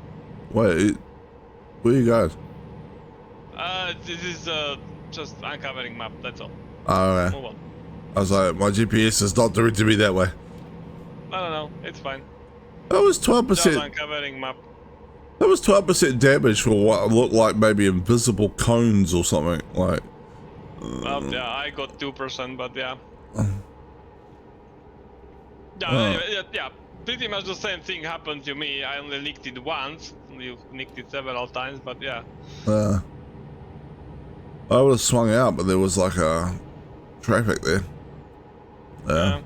Wait, where you going? This is just uncovering map. That's all. Oh, okay. Move on. I was like, my GPS is not doing to me that way. No, it's fine. That was Just 12%. uncovering map. That was 12% damage for what looked like maybe invisible cones or something. Like. Yeah, I got 2%, but yeah. Yeah, pretty much the same thing happened to me. I only nicked it once. You've nicked it several times, but yeah. I would have swung out, but there was like a traffic there. Yeah.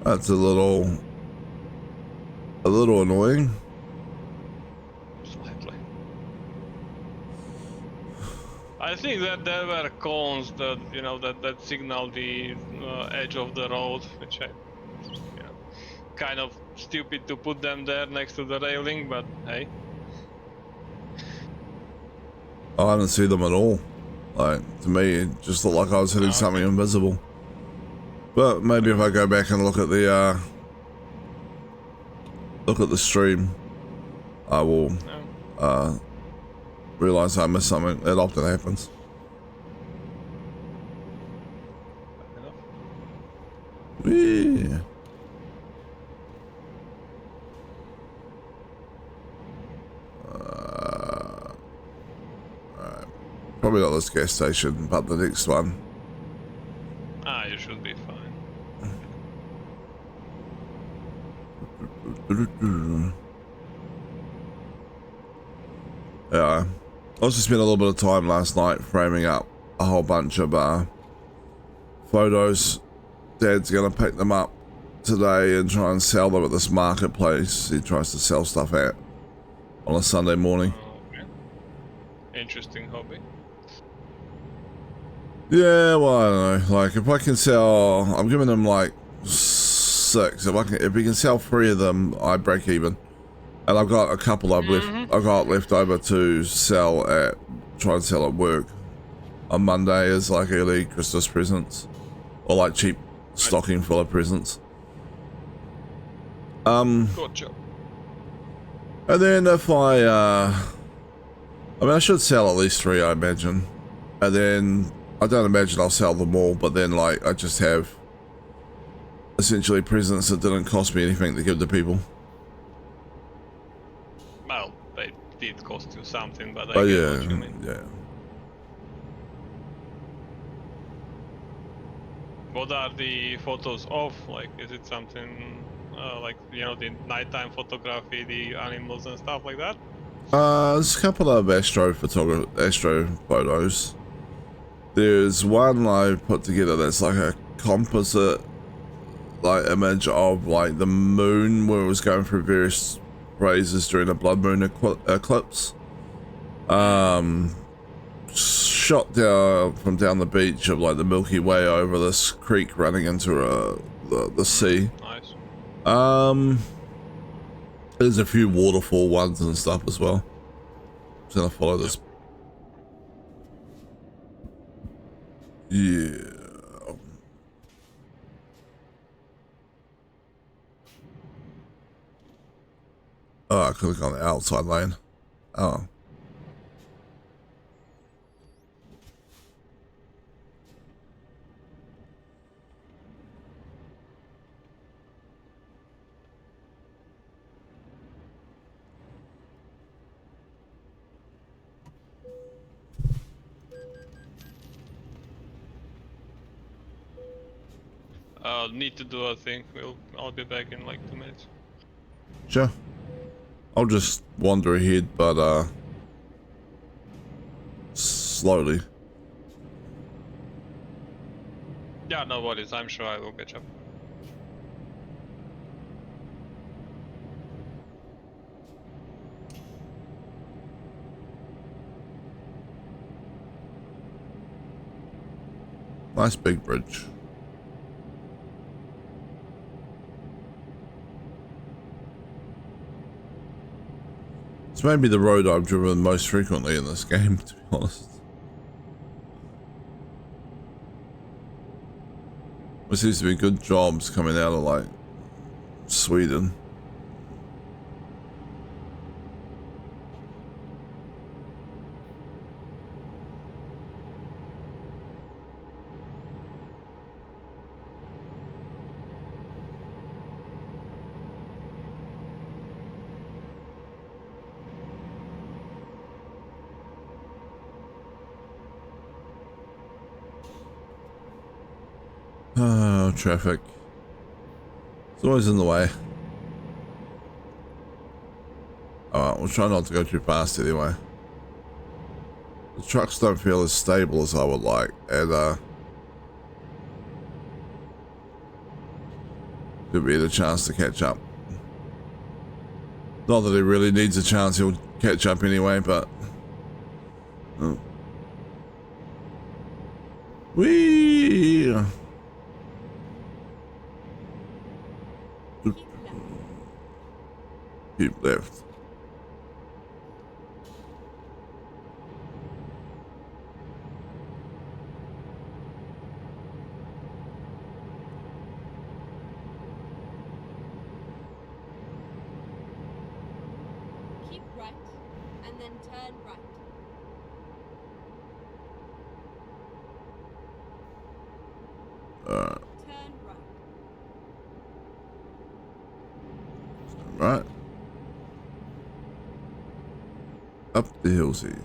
That's a little annoying. I think that there were cones that that signal the edge of the road, which I, kind of stupid to put them there next to the railing, but hey. I didn't see them at all. Like, to me, it just looked like I was hitting something invisible. But maybe if I go back and look at the stream, I will realize I missed something. It often happens. Yeah. Probably not this gas station, but the next one. You should be fine. Yeah, I also spent a little bit of time last night framing up a whole bunch of photos. Dad's gonna pick them up today and try and sell them at this marketplace he tries to sell stuff at on a Sunday morning. Okay. Interesting hobby. Yeah, well, I don't know. Like, if I can sell, I'm giving him like 6. If we can sell 3 of them, I break even. And I've got a couple I've got left over to try and sell at work on Monday as like early Christmas presents, or like cheap stocking full of presents. Good job. And then if I mean, I should sell at least 3, I imagine. And then I don't imagine I'll sell them all, but then like I just have essentially presents that didn't cost me anything to give to people. Well, they did cost you something, but I Oh get yeah, what you mean. yeah. What are the photos of? Like, is it something like the nighttime photography, the animals and stuff like that? There's a couple of astro photos. There's one I put together that's like a composite like image of like the moon where it was going through various phases during a blood moon eclipse. Shot down from down the beach of like the Milky Way over this creek running into the sea. Nice. There's a few waterfall ones and stuff as well. Just gonna follow this. Yeah. Oh, I could have gone the outside lane. Oh. Need to do a thing. I'll be back in like 2 minutes. Sure. I'll just wander ahead, but slowly. Yeah, no worries. I'm sure I will catch up. Nice big bridge. It's maybe the road I've driven most frequently in this game, to be honest. There seems to be good jobs coming out of like Sweden. Oh, traffic. It's always in the way. Alright, we'll try not to go too fast anyway. The trucks don't feel as stable as I would like, and could be the chance to catch up. Not that he really needs a chance, he'll catch up anyway, but Whee! Keep left. Keep left. Keep right, and then turn right. Turn right. Right. Up the hillside.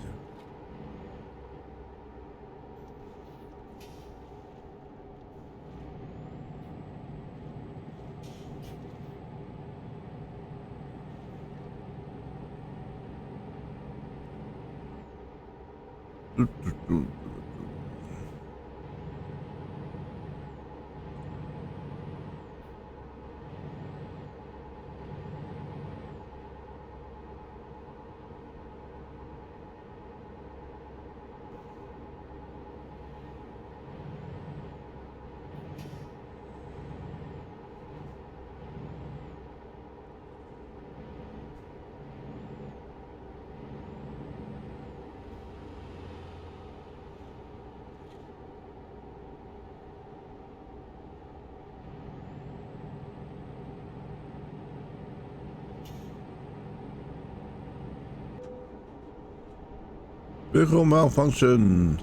Vehicle malfunction.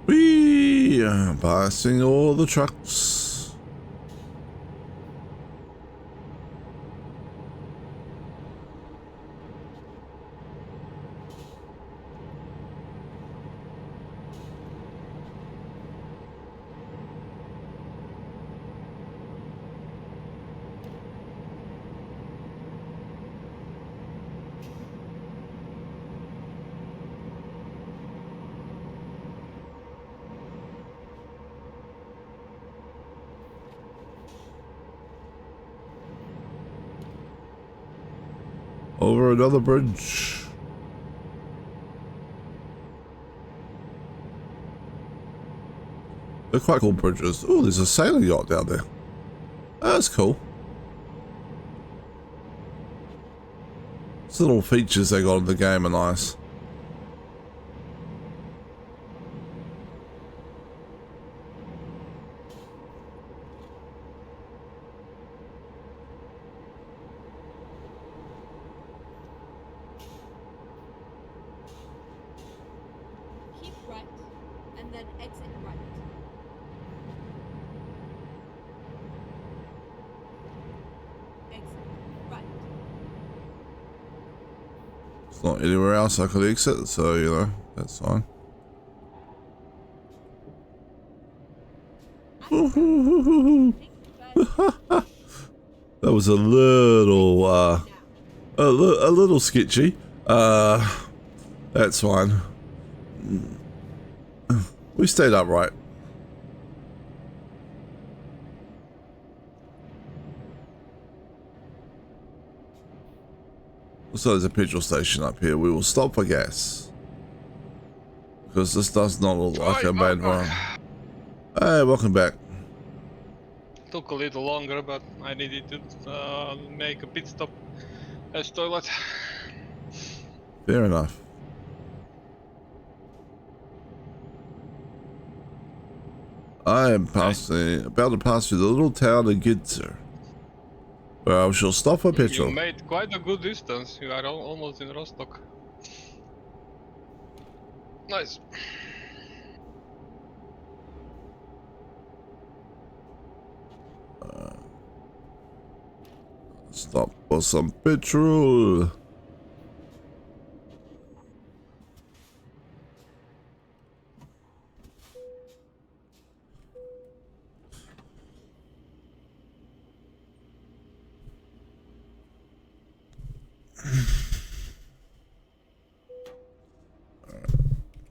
Whee! Passing all the trucks. Over another bridge. They're quite cool bridges. Oh, there's a sailing yacht down there. That's cool. These little features they got in the game are nice. Keep right, and then exit right. Exit right. It's not anywhere else I could exit, so you know, that's fine. That was a little, a little sketchy. That's fine. We stayed upright. So there's a petrol station up here. We will stop for gas. Because this does not look like a bad run. Hey, welcome back. Took a little longer, but I needed to make a pit stop as toilet. Fair enough. I am passing, about to pass through the little town of Gitzer, where I shall stop for petrol. You made quite a good distance. You are almost in Rostock. Nice. Stop for some petrol.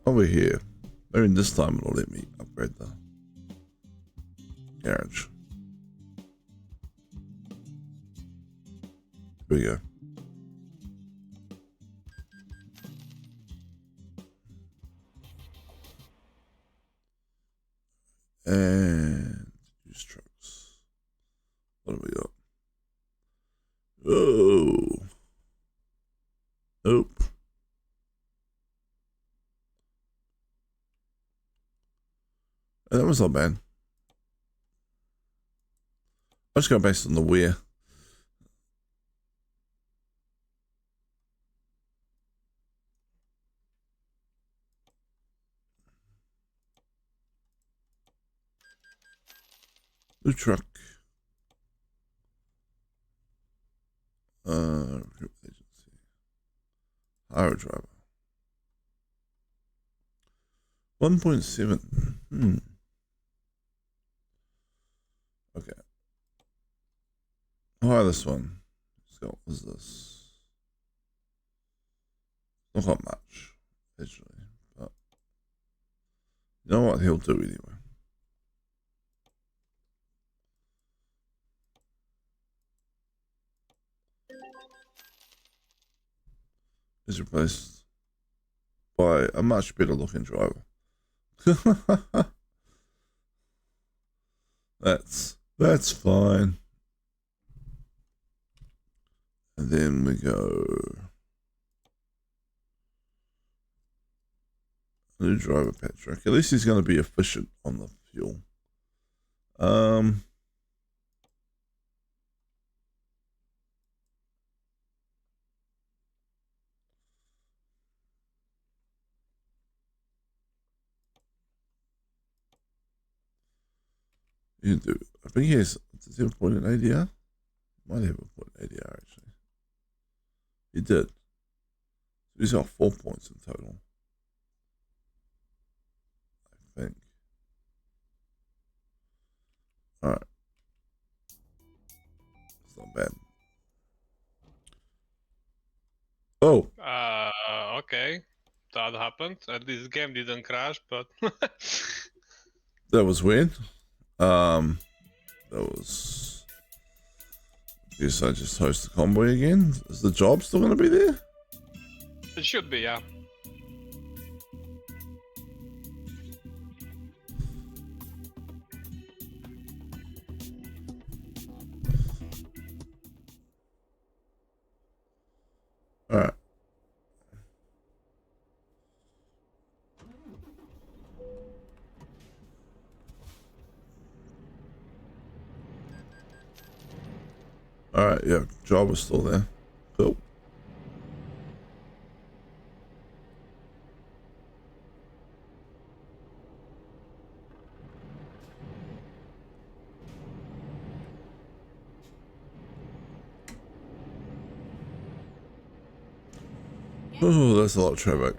Over here. Maybe this time it'll let me upgrade the garage. Here we go. What have we got? Oh. Nope. That was not bad. I'll just go based on the where. New truck. Recruitment agency. Hire driver. 1.7. Okay. Hire this one. So what was this? Not got much, actually. But you know what he'll do anyway. Is replaced by a much better looking driver. That's fine. And then we go new driver Patrick. At least he's going to be efficient on the fuel. You do. I think he has. Does he have a point in ADR? Might have a point in ADR actually. He did. So he's got 4 points in total. I think. Alright. It's not bad. Oh. Okay. That happened. At least the game didn't crash, but That was weird. That was. Guess I just host the convoy again. Is the job still going to be there? it should be, yeah. All right. All right. Yeah, job is still there. Cool. Oh, that's a lot of traffic.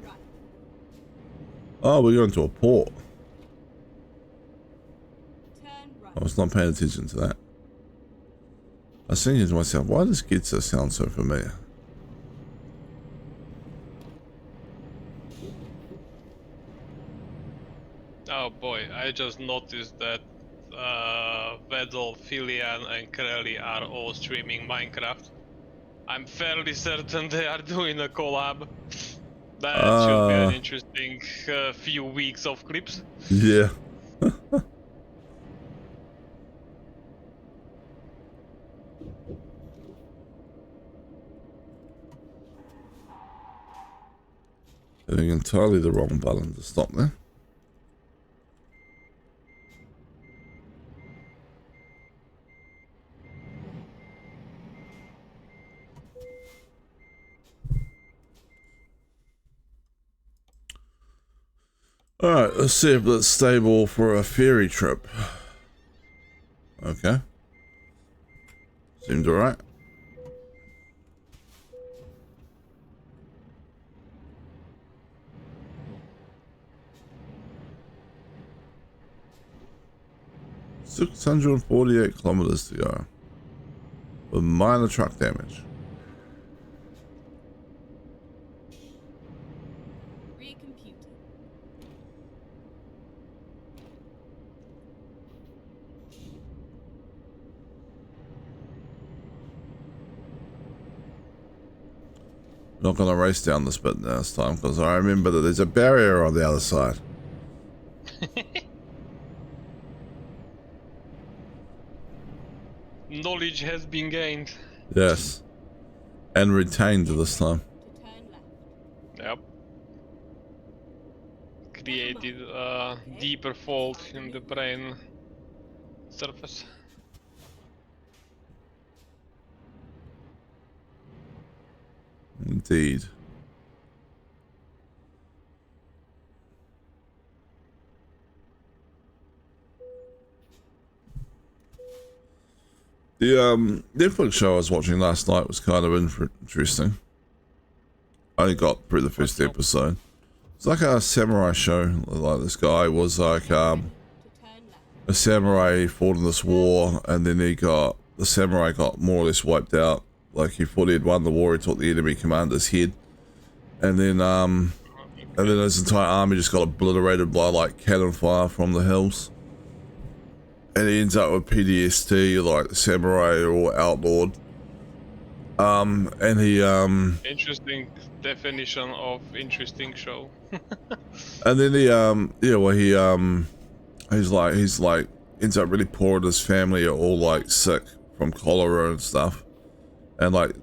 Oh, we're going to a port. Turn right. I was not paying attention to that. I was thinking to myself, why does Gitsa sound so familiar? Oh boy, I just noticed that Vedel, Filian, and Krelly are all streaming Minecraft. I'm fairly certain they are doing a collab. That should be an interesting few weeks of clips. Yeah. Hitting entirely the wrong button to stop there. Alright, let's see if that's stable for a ferry trip. Okay. Seemed alright. $648 kilometers to go. With minor truck damage. Recomputing. Not gonna race down this bit this time because I remember that there's a barrier on the other side. knowledge has been gained. Yes. And retained this time. To turn left. Yep. Created a deeper fault in the brain surface. Indeed. The Netflix show I was watching last night was kind of interesting. I only got through the first episode. It's like a samurai show. Like this guy was like To turn left. a samurai, fought in this war, and then the samurai got more or less wiped out. Like he thought he had won the war, he took the enemy commander's head, and then his entire army just got obliterated by like cannon fire from the hills. And he ends up with PTSD, like the samurai are all outlawed. And he Interesting definition of interesting show. and then he's like ends up really poor, and his family are all like sick from cholera and stuff. And like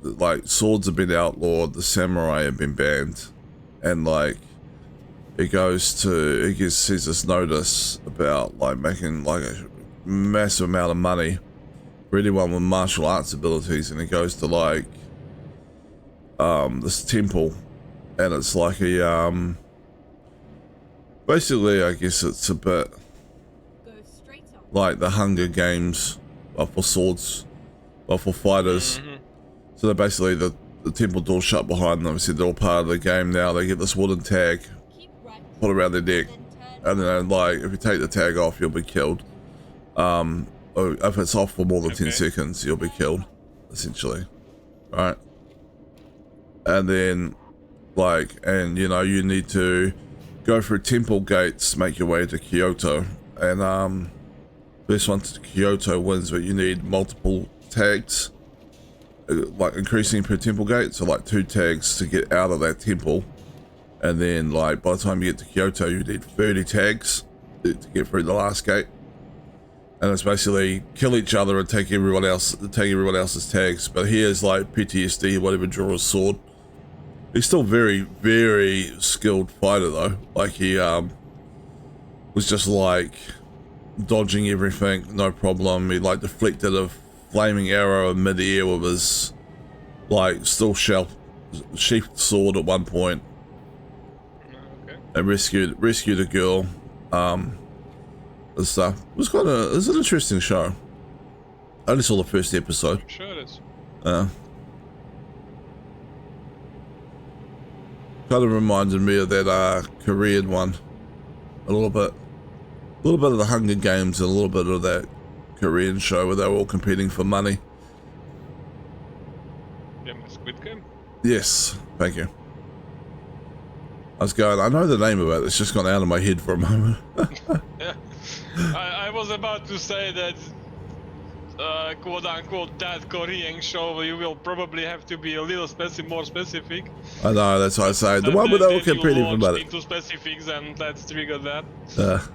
swords have been outlawed, the samurai have been banned, and like he sees this notice about like making like a massive amount of money for anyone with martial arts abilities, and he goes to like this temple, and it's like a basically I guess it's a bit Go straight on. like the Hunger Games, but for swords, but for fighters. Mhm. So they basically the temple door shut behind them. So they're all part of the game now. They get this wooden tag Keep right. put around their neck, Then turn. and then like if you take the tag off, you'll be killed. Or if it's off for more than 10 Okay. seconds, you'll be killed, essentially. Right? And then and you need to go through temple gates, make your way to Kyoto, and this one to Kyoto wins, but you need multiple tags, like increasing per temple gate, so like 2 tags to get out of that temple, and then like by the time you get to Kyoto, you need 30 tags to get through the last gate. And it's basically kill each other and take everyone else's tags. But he has like PTSD, whatever, draw a sword. He's still very, very skilled fighter though. Like he was just like dodging everything, no problem. He like deflected a flaming arrow in mid-air with his like still sheathed sword at one point, Okay. and rescued a girl. And stuff. It was an interesting show. I only saw the first episode. Sure it is. Kind of reminded me of that Korean one. A little bit of the Hunger Games and a little bit of that Korean show where they were all competing for money. Yeah, Squid Game. Yes, thank you. I know the name of it, it's just gone out of my head for a moment. Yeah. I was about to say that quote unquote that Korean show, you will probably have to be a little more specific. I know, that's what I say. The one where they were competing for money. Into specifics, and let's trigger that. Keep left.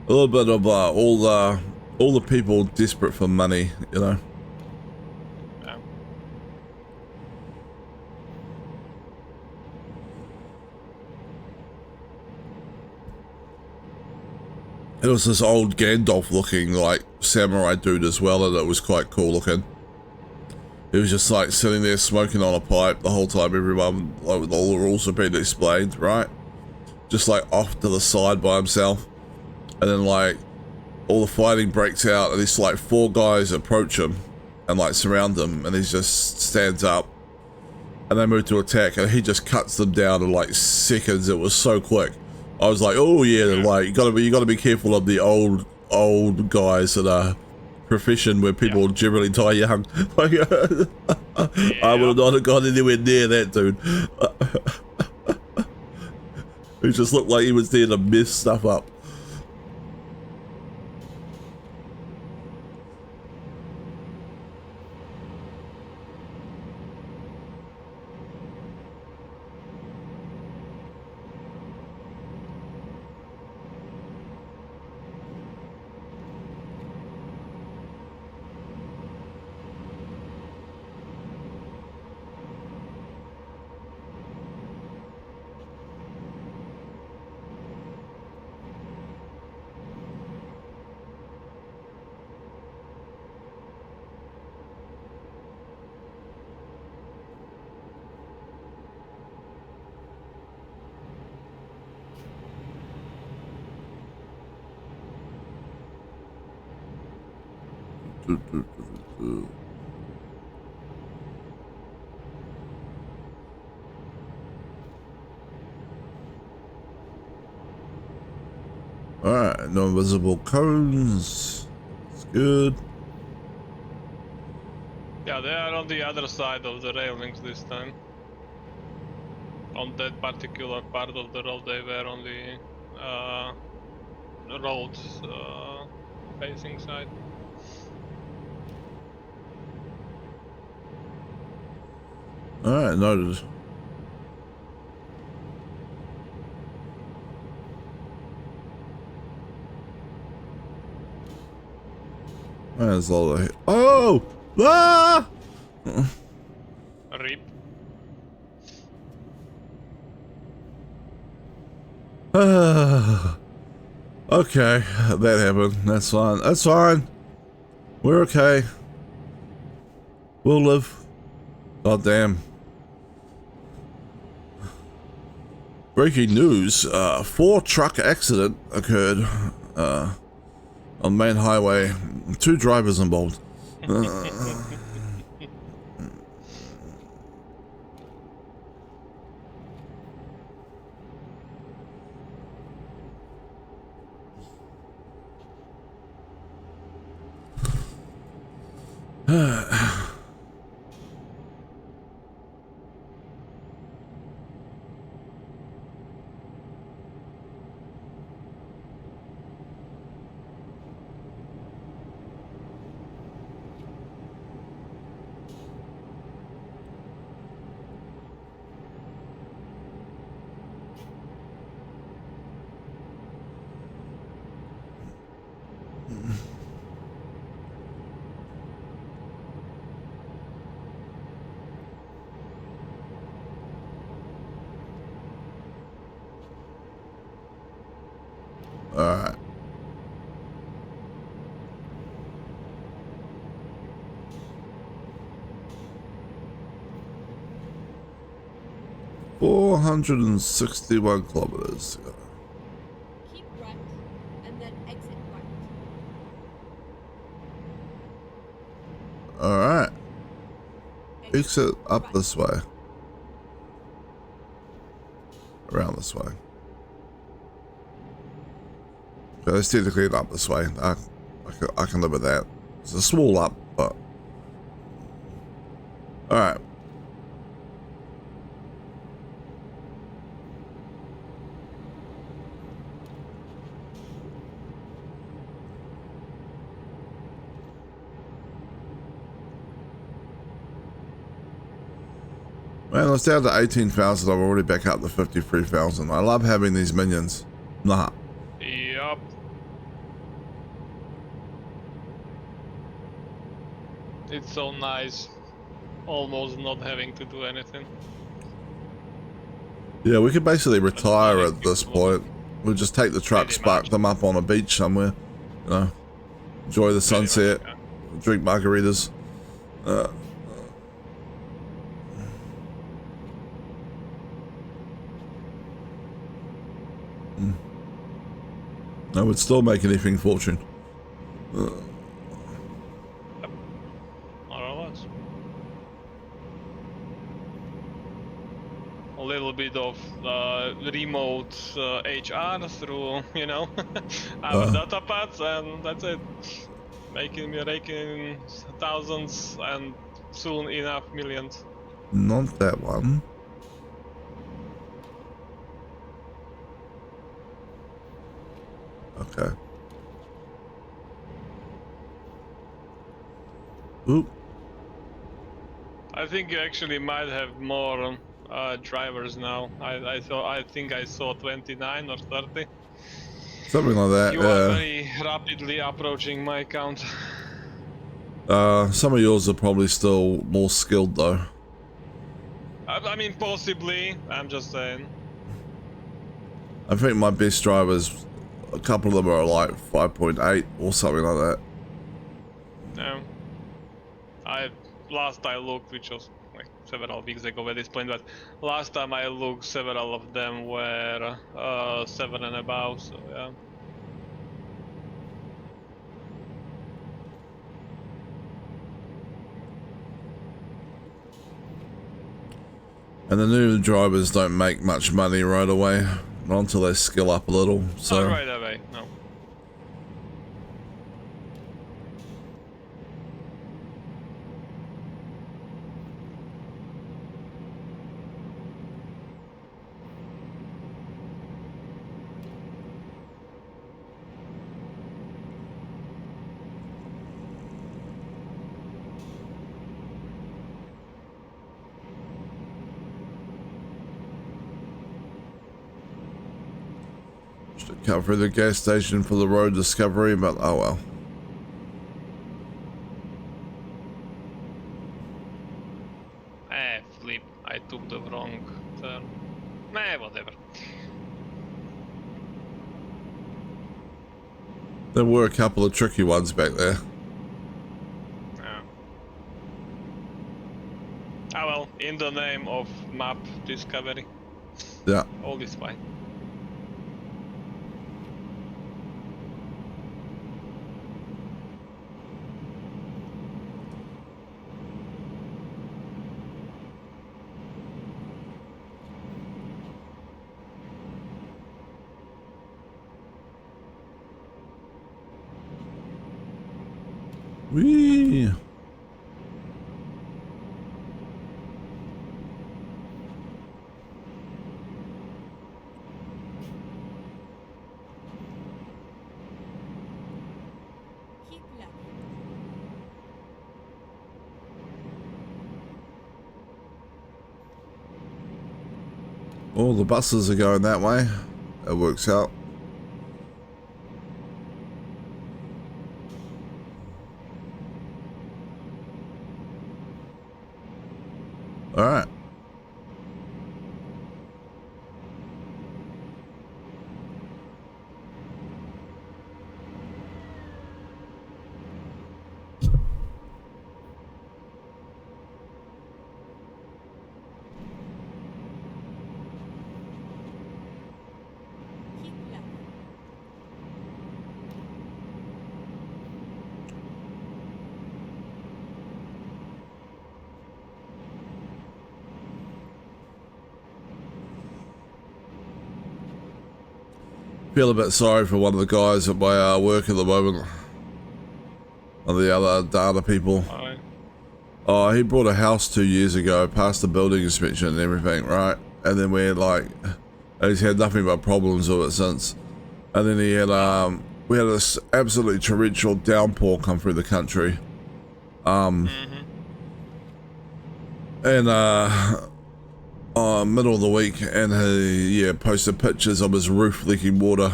A little bit of all the people desperate for money, you know. Yeah. It was this old Gandalf looking like samurai dude as well, and it was quite cool looking. He was just like sitting there smoking on a pipe the whole time everyone, like with all the rules have been explained, right? Just like off to the side by himself. And then like all the fighting breaks out, and these like 4 guys approach him and like surround him, and he just stands up and they move to attack, and he just cuts them down in like seconds. It was so quick. I was like, oh yeah, like you gotta be careful of the old guys that are profession where people generally die young. Like, I would not have gone anywhere near that dude. He just looked like he was there to mess stuff up. Alright, no visible cones. It's good. Yeah, they are on the other side of the railings this time. On that particular part of the road, they were on the road facing side. Alright, noted. There's a lot of... Oh! Ah! Rip. Okay, that happened. That's fine. That's fine. We're okay. We'll live. God damn. Breaking news. 4 truck accident occurred on main highway. 2 drivers involved. Alright. $461 to go. Keep right, and then exit right. Alright. Exit Exit up right. this way. Around this way. Okay, it's technically up this way. I can live with that. It's a small up, but... Alright. Man, it's down to 18,000. I'm already back up to 53,000. I love having these minions. Nah. Yup. It's so nice. Almost not having to do anything. Yeah, we could basically retire funny. at this point. We'll just take the trucks, Pretty much. park them up on a beach somewhere. You know, enjoy the Pretty much, sunset, yeah. drink margaritas. I would still make anything fortune. More or less. A little bit of remote HR through, you know, our data pads, and that's it. Raking thousands and soon enough millions. Not that one. Okay. Oop. I think you actually might have more drivers now. I think I saw 29 or 30. Something like that. You are very rapidly approaching my count. Some of yours are probably still more skilled though. I mean, possibly. I'm just saying. I think my best drivers, a couple of them are like 5.8 or something like that. No. Last I looked, which was like several weeks ago at this point, but last time I looked, several of them were 7 and above. So yeah. And the new drivers don't make much money right away, not until they skill up a little. So Not right away, no. should cut through the gas station for the road discovery, but oh well. Flip. I took the wrong turn. Whatever. There were a couple of tricky ones back there. Yeah. Ah well, in the name of map discovery, Yeah. all is fine. Whee! Keep left. All the buses are going that way. It works out. All right. Keep left. Feel a bit sorry for one of the guys at my work at the moment. One of the other data people. Alright. Oh, he bought a house 2 years ago, passed the building inspection and everything, right? And then we had he's had nothing but problems with it since. And then he had, we had this absolutely torrential downpour come through the country. And, middle of the week, and he, posted pictures of his roof leaking water.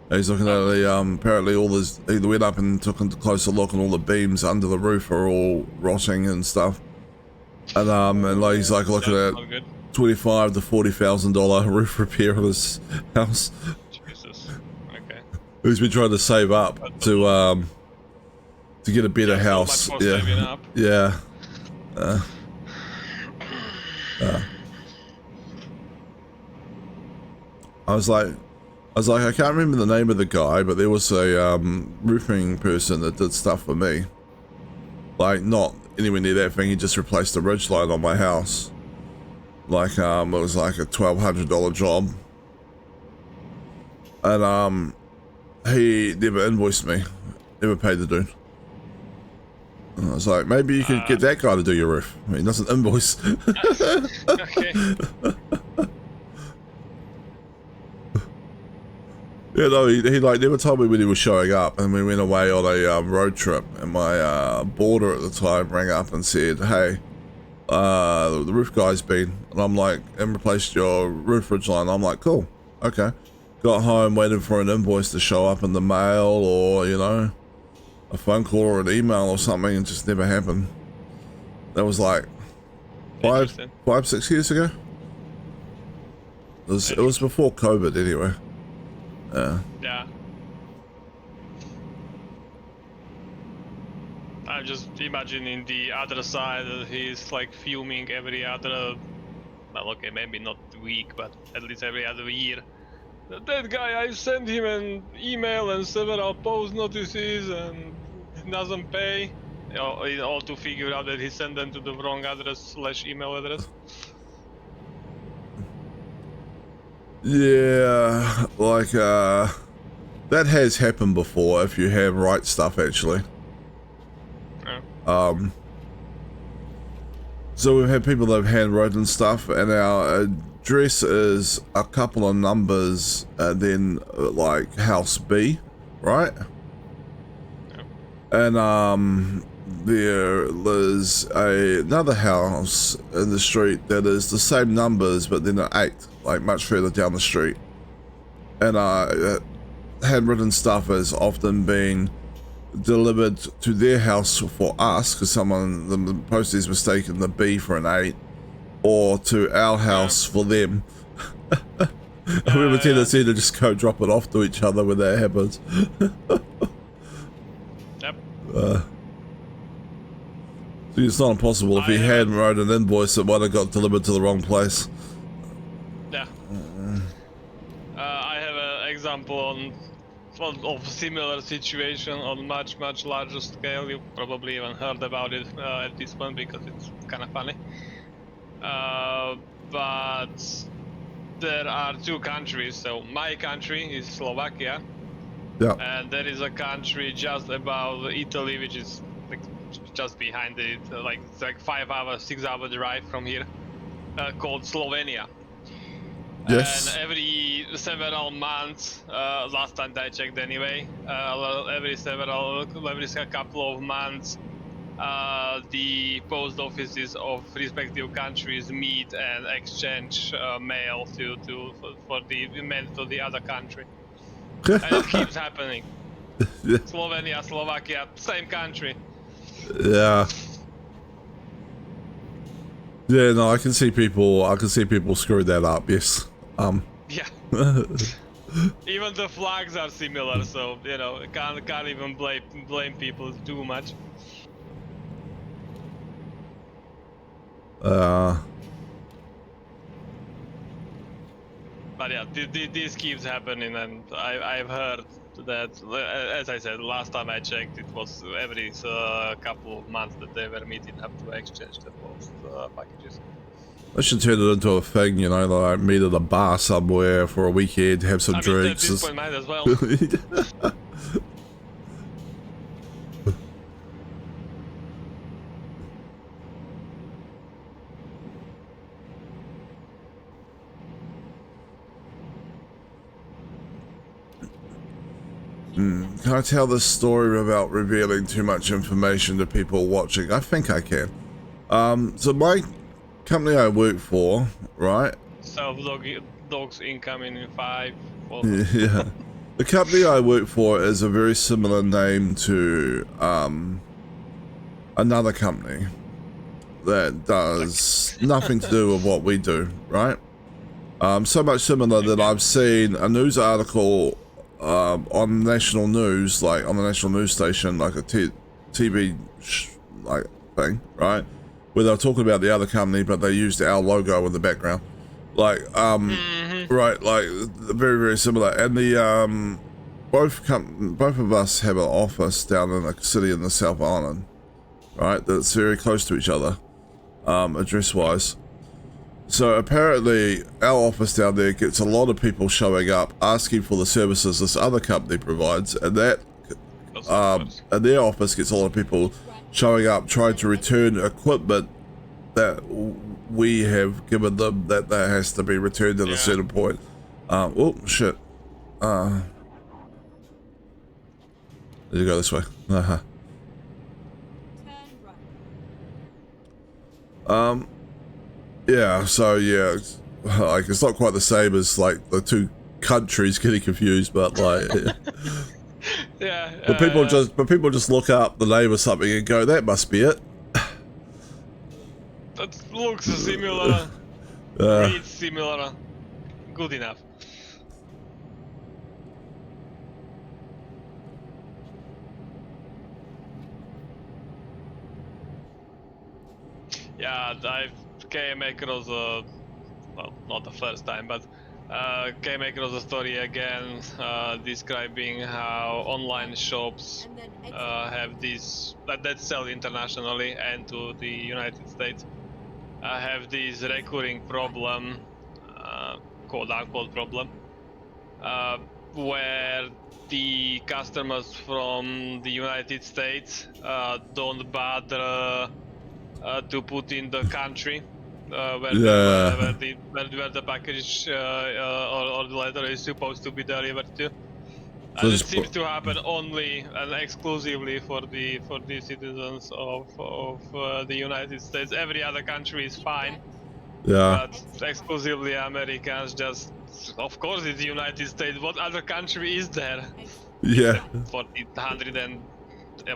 He's looking at the, apparently he went up and took a closer look, and all the beams under the roof are all rotting and stuff. And he's like looking That's at not good. $25,000 to $40,000 roof repair on his house. Jesus. Okay. He's been trying to save up to get a better Yeah, so house. much for saving up. Yeah. I was like, I can't remember the name of the guy, but there was a roofing person that did stuff for me. Like, not anywhere near that thing. He just replaced the ridge line on my house. Like, it was like a $1,200 job. And he never invoiced me, never paid the dude. And I was like, maybe you could get that guy to do your roof. I mean, he doesn't invoice. Okay. Yeah, no, he like never told me when he was showing up, and we went away on a road trip, and my boarder at the time rang up and said, hey, the roof guy's been, and I'm like, and replaced your roof ridge line. I'm like, cool, okay. Got home, waited for an invoice to show up in the mail, or, you know, a phone call or an email or something, and just never happened. That was like 6 years ago. It was before COVID anyway. Yeah. I'm just imagining the other side that he's like fuming every other, well, okay, maybe not week, but at least every other year. That guy, I sent him an email and several post notices and he doesn't pay. All to figure out that he sent them to the wrong address / email address. Yeah, like that has happened before if you have right stuff actually. Yeah. So we've had people that have handwritten stuff, and our address is a couple of numbers, and then like house B, right? Yeah. And there is another house in the street that is the same numbers, but then an 8, like much further down the street. And handwritten stuff has often been delivered to their house for us because the post is mistaken the B for an 8, or to our house for them. We have a tendency to just go drop it off to each other when that happens. Yep. See, it's not impossible if he hadn't wrote an invoice, it might have got delivered to the wrong place. Yeah. I have an example of similar situation on much larger scale. You probably even heard about it at this point because it's kind of funny. But there are two countries. So my country is Slovakia. Yeah. And there is a country just above Italy, which is like just behind it, like it's like 6-hour drive from here, called Slovenia. Yes. And every several months, last time I checked anyway, every couple of months, the post offices of respective countries meet and exchange mail for the mail to the other country. And it keeps happening. Yeah. Slovenia, Slovakia, same country. Yeah. Yeah, no, I can see people screw that up, yes. Yeah. Even the flags are similar, so you know, can't even blame people too much. But yeah, this keeps happening, and I've heard that, as I said, last time I checked, it was every couple of months that they were meeting up to exchange the post packages. I should turn it into a thing, you know, like meet at a bar somewhere for a weekend, have some drinks. At this point, might as well. Can I tell this story without revealing too much information to people watching? I think I can. So my company I work for, right? Dogs incoming in 5, 4. Yeah. The company I work for is a very similar name to another company that does nothing to do with what we do, right? So much similar that I've seen a news article on national news, like on the national news station, like a TV like thing, right? Where they're talking about the other company, but they used our logo in the background, like right, like very similar. And the both of us have an office down in a city in the South Island, right? That's very close to each other, address wise. So apparently our office down there gets a lot of people showing up asking for the services this other company provides, and that and their office gets a lot of people showing up trying to return equipment that we have given them that has to be returned at a certain point. Oh shit. Did you go this way? Turn right. Yeah, so yeah, like it's not quite the same as like the two countries getting confused, but like Yeah. but people just look up the name of something and go, that must be it. That looks similar. Reads similar. Good enough. Yeah, I came across well, not the first time, but came across a story again describing how online shops And then exit. have these that sell internationally and to the United States have this recurring problem quote-unquote problem, where the customers from the United States don't bother to put in the country where, Yeah. where the package or the letter is supposed to be delivered to. So And it just seems to happen only and exclusively for the citizens of the United States. Every other country is Keep fine, right. yeah, but Exit right. exclusively Americans. Just, of course, it's the United States. What other country is there? Exit yeah. right. 40, 100 and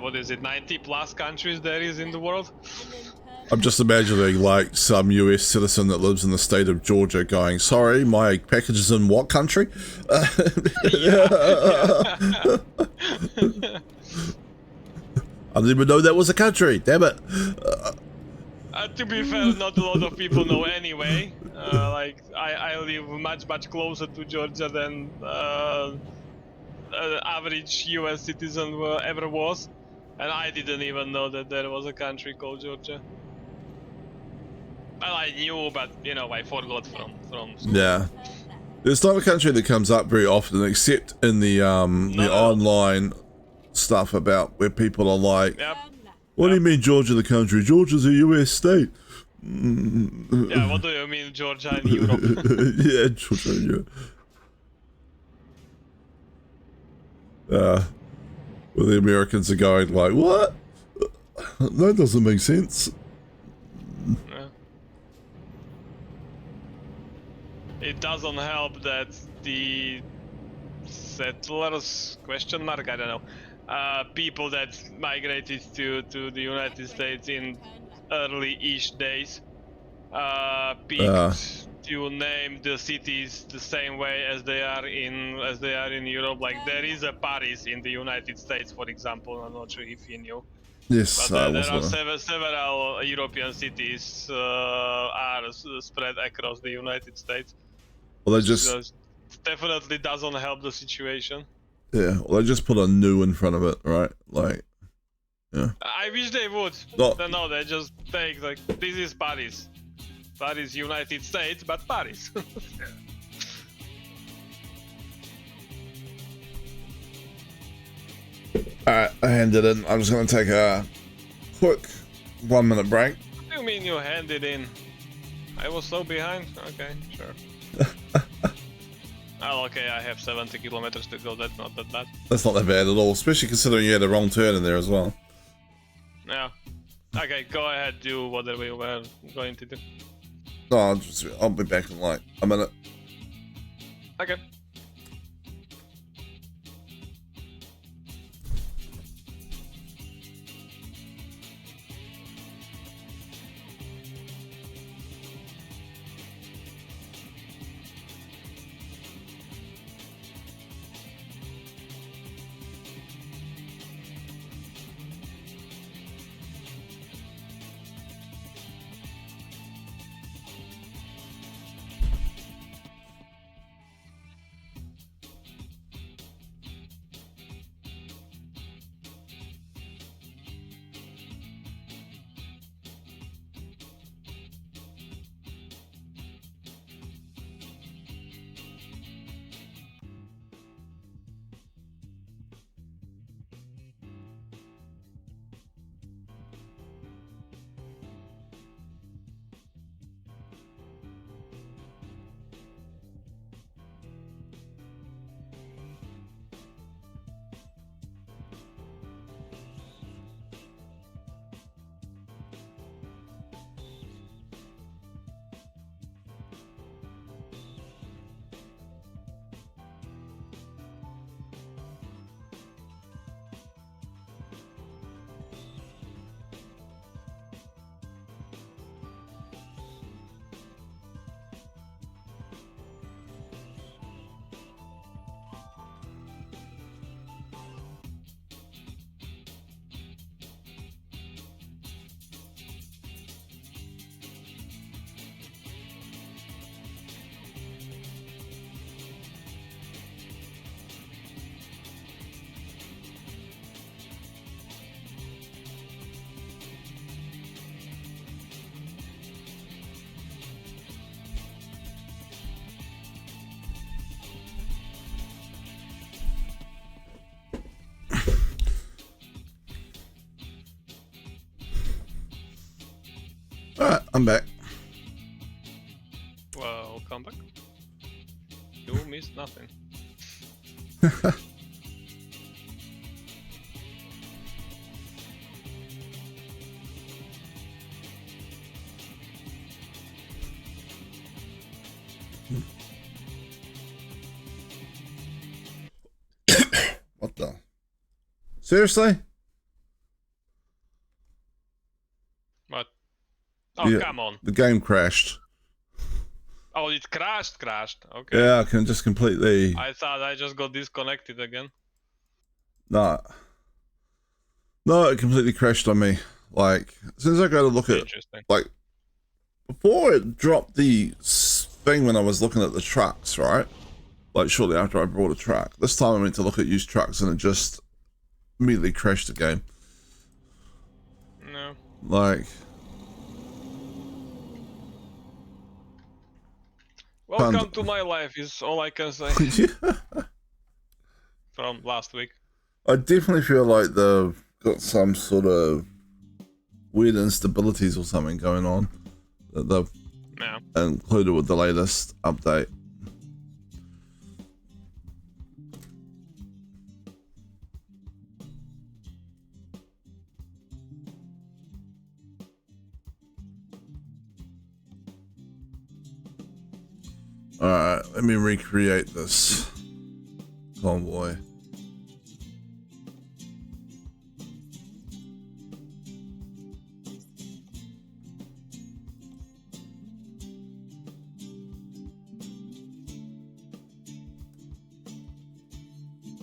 what is it? 90 plus countries there is in the world. And then turn I'm just imagining like some US citizen that lives in the state of Georgia going, "Sorry, my package is in what country?" I didn't even know that was a country. Damn it! To be fair, not a lot of people know anyway. Like I live much closer to Georgia than average US citizen ever was, and I didn't even know that there was a country called Georgia. Well, I knew, but you know, I forgot from school. Yeah, turn left. it's not a country that comes up very often, except in the No. online stuff about where people are like, Yep. Turn left. "What do you mean Georgia the country? Georgia's a US state." Mm. Yeah. What do you mean, Georgia in Europe? Yeah, Georgia. Where the Americans are going like, "What? That doesn't make sense." Yeah. It doesn't help that the settlers question mark, I don't know, people that migrated to the United States in Turn left. early-ish days picked to name the cities the same way as they are in Europe. Like there is a Paris in the United States, for example. I'm not sure if you knew. Yes, But I there are wasn't. several European cities are spread across the United States. Well, they Which just definitely doesn't help the situation. well, they just put a new in front of it, right? Like, I wish they would. not No, they just take like this is Paris. Paris, United States, but Paris. all right. I handed in. I'm just gonna take a quick 1 minute break. What do you mean you handed in? I was so behind. Okay, sure. Oh, okay, I have 70 kilometers to go. That's not that bad. That's not that bad at all, especially considering you had a wrong turn in there as well. Yeah. Okay, go ahead, do whatever you were going to do. No, I'll be back in like a minute. Okay. Alright, I'm back. Welcome back. You missed nothing. What the? Seriously? What? Oh, Yeah, come on. the game crashed. Oh, it crashed. Okay. Yeah, I can just completely... I thought I just got disconnected again. No. No, it completely crashed on me. Like, as soon as I go to look at... Interesting. Like, before it dropped the thing when I was looking at the trucks, right? Like, shortly after I bought a truck. This time I went to look at used trucks and it just immediately crashed the game. No. Like... Welcome to my life is all I can say Yeah. from last week. I definitely feel like they've got some sort of weird instabilities or something going on that they've Yeah. included with the latest update. Alright, let me recreate this convoy.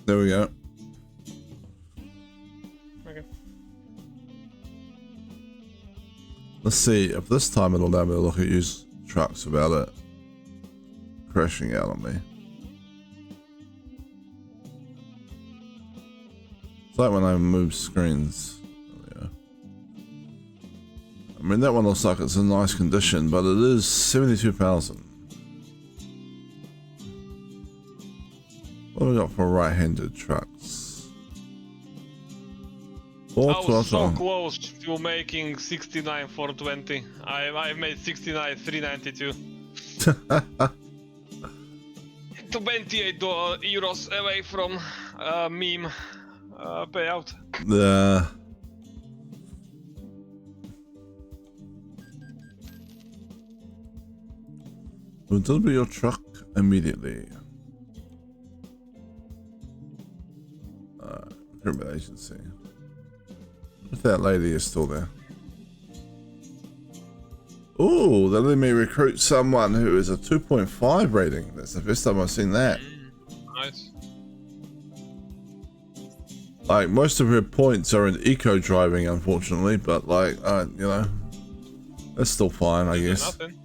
There we go. Okay. Let's see if this time it'll allow me to look at used trucks without it crashing out on me. It's like when I move screens. There we go. I mean, that one looks like it's in nice condition, but it is 72,000. What have we got for right-handed trucks? Four I was so throttle. close to making 69 420. I made 69 392. 28 euros away from meme payout. Yeah. We'll deliver your truck immediately. Recruitment agency. If that lady is still there. Ooh, they let me recruit someone who is a 2.5 rating. That's the first time I've seen that. Nice. Like, most of her points are in eco driving, unfortunately, but like, you know, that's still fine, I guess. Nothing.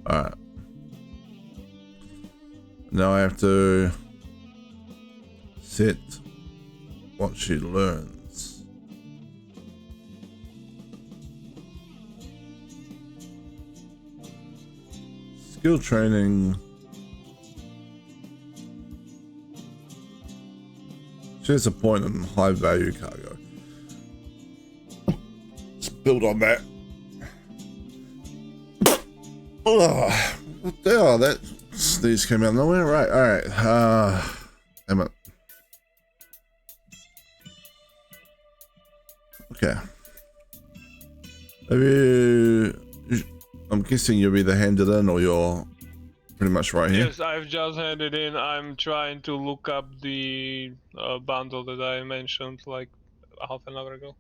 Alright. Now I have to set what she learns. Skill training. She has a point in high value cargo. Let's build on that. Oh, oh, that sneeze came out of nowhere. Right, alright. Damn it. Okay. Have you... I'm guessing you've either handed in or you're pretty much right here. Yes, I've just handed in. I'm trying to look up the bundle that I mentioned like half an hour ago.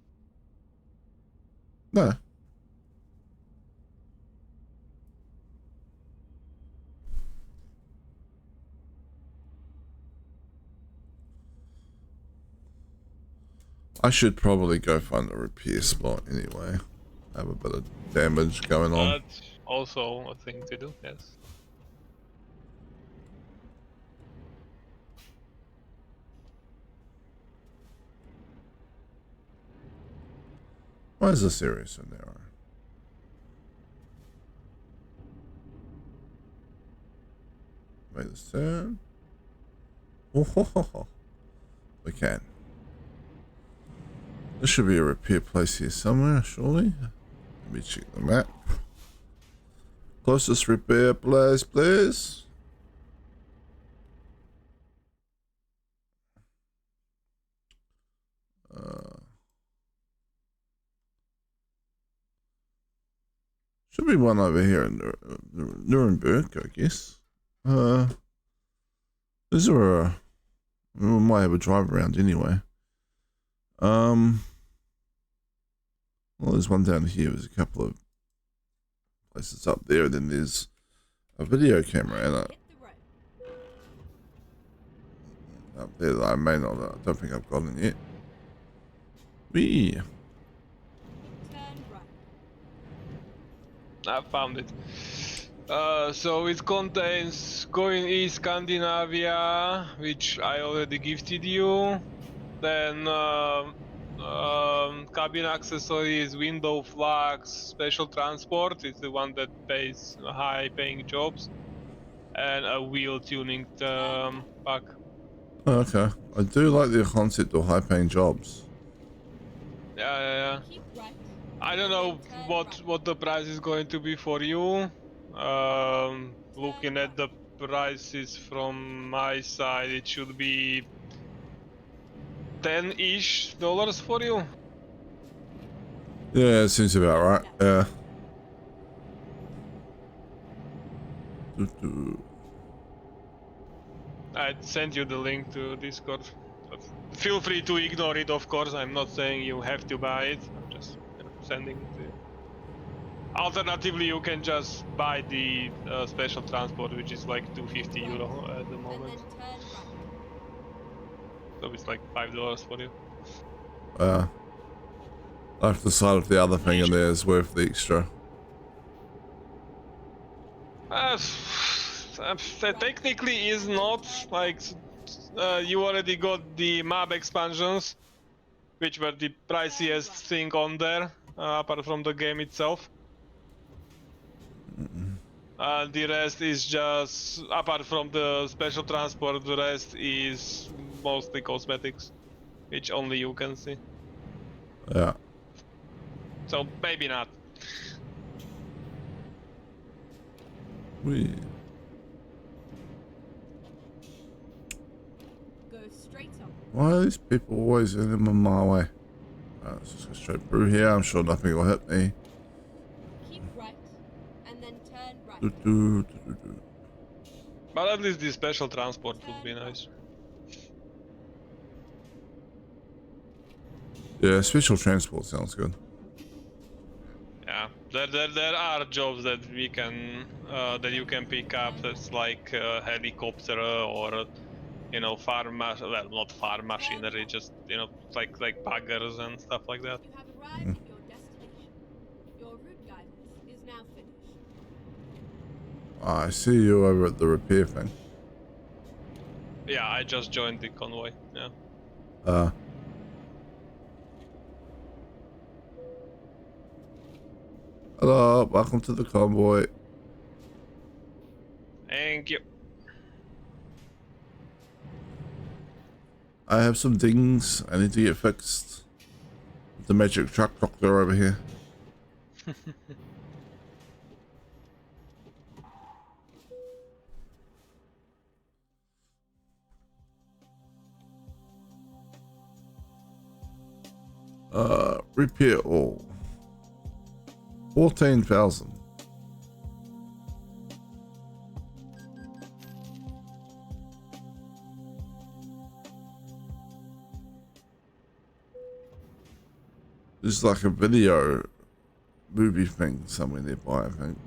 No. I should probably go find a repair spot anyway. Have a bit of damage going on. That's also a thing to do, yes. Why is this area so narrow? make this turn. Oh, ho, ho, ho. We can. There should be a repair place here somewhere, surely. Let me check the map. Closest repair place, please. Should be one over here in Nuremberg, I guess. Is there a... We might have a drive around anyway. Well, there's one down here. There's a couple of places up there. Then there's a video camera and Hit the road. up there that I may not. I don't think I've gotten yet. Wee. Turn right. I found it. So it contains going East Scandinavia, which I already gifted you. Then cabin accessories, window flags, special transport is the one that pays high-paying jobs, and a wheel tuning pack. Oh, okay. I do like the concept of high-paying jobs. Yeah. Keep right. I don't know what the price is going to be for you. Looking at the prices from my side, it should be $10-ish for you. Yeah, it seems about right. Yeah. I sent you the link to Discord. Feel free to ignore it, of course. I'm not saying you have to buy it. I'm just sending it to you. Alternatively, you can just buy the special transport, which is like €250 at the And moment. then turn right. So it's like $5 for you. I have to decide if the other thing in there is worth the extra. Technically is not, like, you already got the map expansions, which were the priciest thing on there, apart from the game itself. The rest is just, apart from the special transport, the rest is mostly cosmetics, which only you can see. Yeah. So maybe not. Wee. Go straight on. Why are these people always in my way? Let's just go straight through here. I'm sure nothing will hit me. Keep right. And then turn right. Do. But at least the special transport would be nice. Yeah, special transport sounds good. Yeah, there are jobs that we can that you can pick up. That's like helicopter or farm not farm machinery, just like baggers and stuff like that. You have arrived at your destination. Your route guidance is now finished. I see you over at the repair thing. Yeah, I just joined the convoy. Yeah. Hello, welcome to the convoy. Thank you. I have some dings I need to get fixed. The magic truck doctor over here. Repair all. 14,000. There's like a video movie thing somewhere nearby, I think.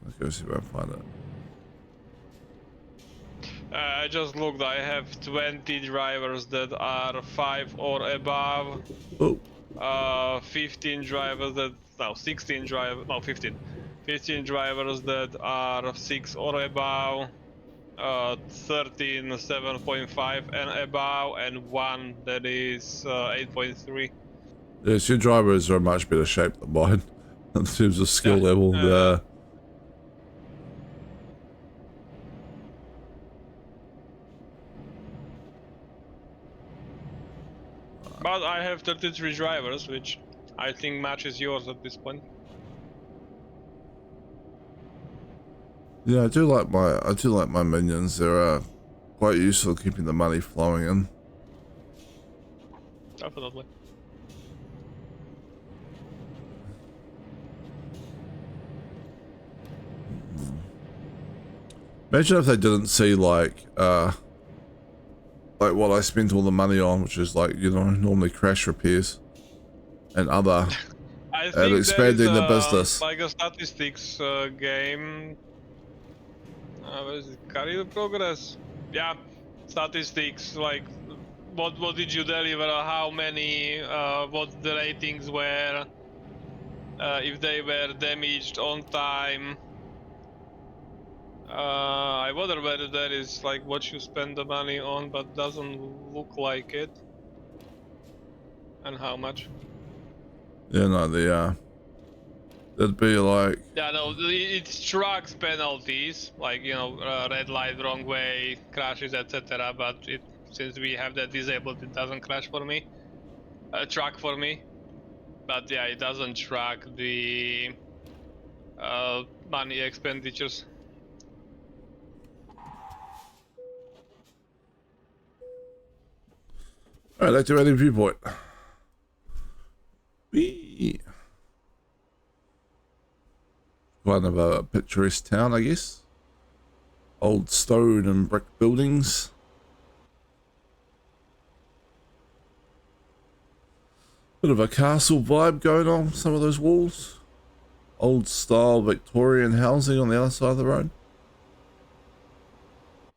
Let's go see if I can find it. I just looked. I have 20 drivers that are 5 or above. Oh, 15 drivers that 16 drivers. No, 15. 15 drivers that are 6 or above. 13 7.5 and above, and 1 that is 8.3. yes, your drivers are in much better shape than mine in terms of skill level. But I have 33 drivers, which I think matches yours at this point. Yeah, I do like my minions. They're quite useful keeping the money flowing in. Definitely. Imagine if they didn't see like what I spent all the money on, which is like, you know, normally crash repairs and other I and think there is expanding the business. like a statistics game. Where is it? Career progress? Yeah, statistics. Like, what did you deliver? How many? What the ratings were? If they were damaged on time. I wonder whether there is like what you spend the money on, but doesn't look like it. And how much? Yeah, no, that'd be like, Yeah, no, it tracks penalties, like, you know, red light, wrong way, crashes, etc. But since we have that disabled, it doesn't crash for me, track for me. But yeah, it doesn't track the money expenditures. all right, activating viewpoint. Whee. Quite of a picturesque town, I guess. Old stone and brick buildings. Bit of a castle vibe going on some of those walls. Old style Victorian housing on the other side of the road.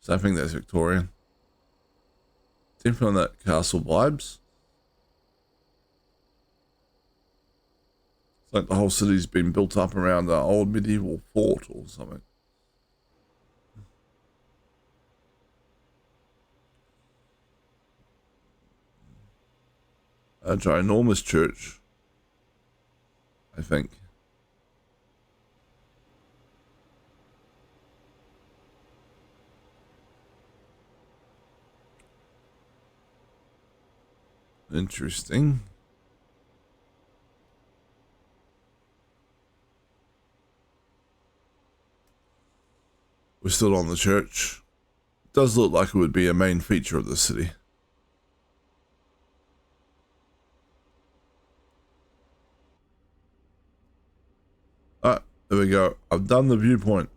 So I think that's Victorian. Definitely on that castle vibes. It's like the whole city's been built up around an old medieval fort or something. A ginormous church, I think. Interesting. We're still on the church. It does look like it would be a main feature of the city. Ah, there we go. I've done the viewpoint.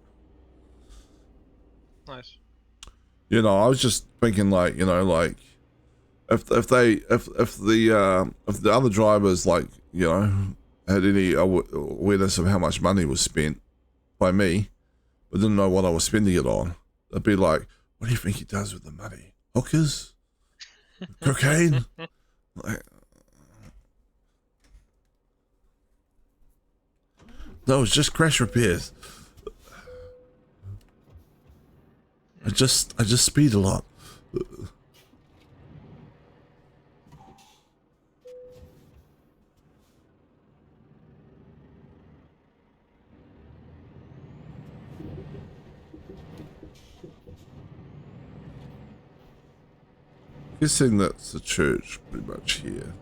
Nice. You know, I was just thinking, like, you know, like if the other drivers, like, you know, had any awareness of how much money was spent by me, but didn't know what I was spending it on, they'd be like, "What do you think he does with the money? Hookers, cocaine?" Like, no, it's just crash repairs. I just speed a lot. Guessing that's the church pretty much here.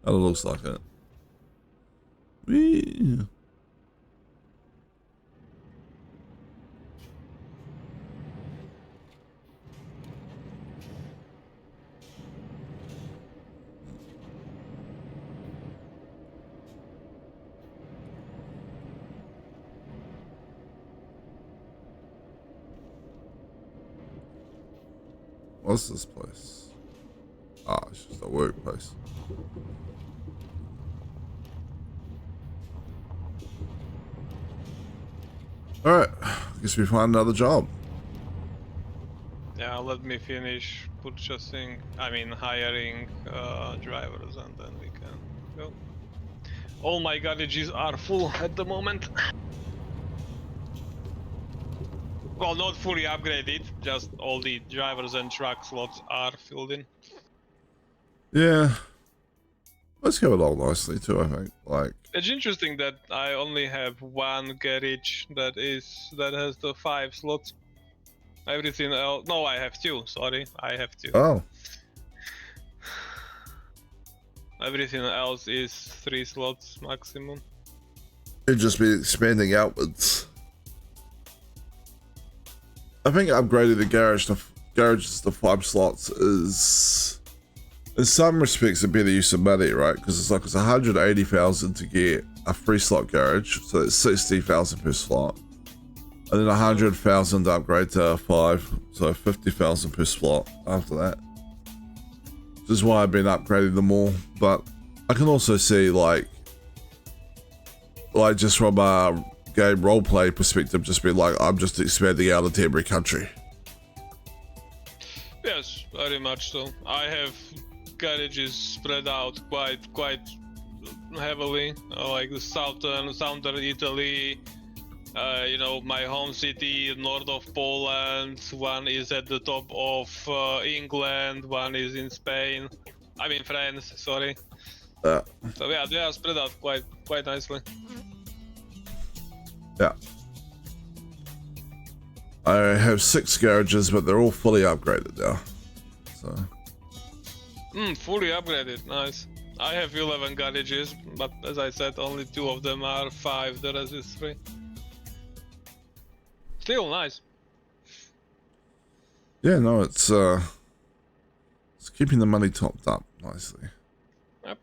That looks like it. Whee. What's this place? Ah, it's just a workplace. Alright, guess we find another job. Yeah, let me finish purchasing, hiring drivers, and then we can go. All my garages are full at the moment. Well, not fully upgraded, just all the drivers and truck slots are filled in. Yeah. Let's go along nicely too, I think. Like, It's interesting that I only have one garage that has the 5 slots. Everything else. No, I have 2. Sorry, I have 2. Oh, Everything else is 3 slots maximum. it'd just be expanding outwards. I think upgrading the garages to 5 slots is, in some respects, a better use of money, right? Because it's 180,000 to get a 3-slot garage, so it's 60,000 per slot, and then 100,000 to upgrade to 5, so 50,000 per slot after that. This is why I've been upgrading them all, but I can also see like just from a game roleplay perspective, just be like, I'm just expanding out into every country. Yes, very much so. I have garages spread out quite heavily, like the southern Italy. You know, my home city, north of Poland. One is at the top of England. One is in Spain. I mean France. Sorry. So yeah, they are spread out quite nicely. Yeah. I have 6 garages, but they're all fully upgraded now. So. Fully upgraded. Nice. I have 11 garages, but as I said, only 2 of them are 5. The rest is 3. Still nice. Yeah, no, it's keeping the money topped up nicely. Yep.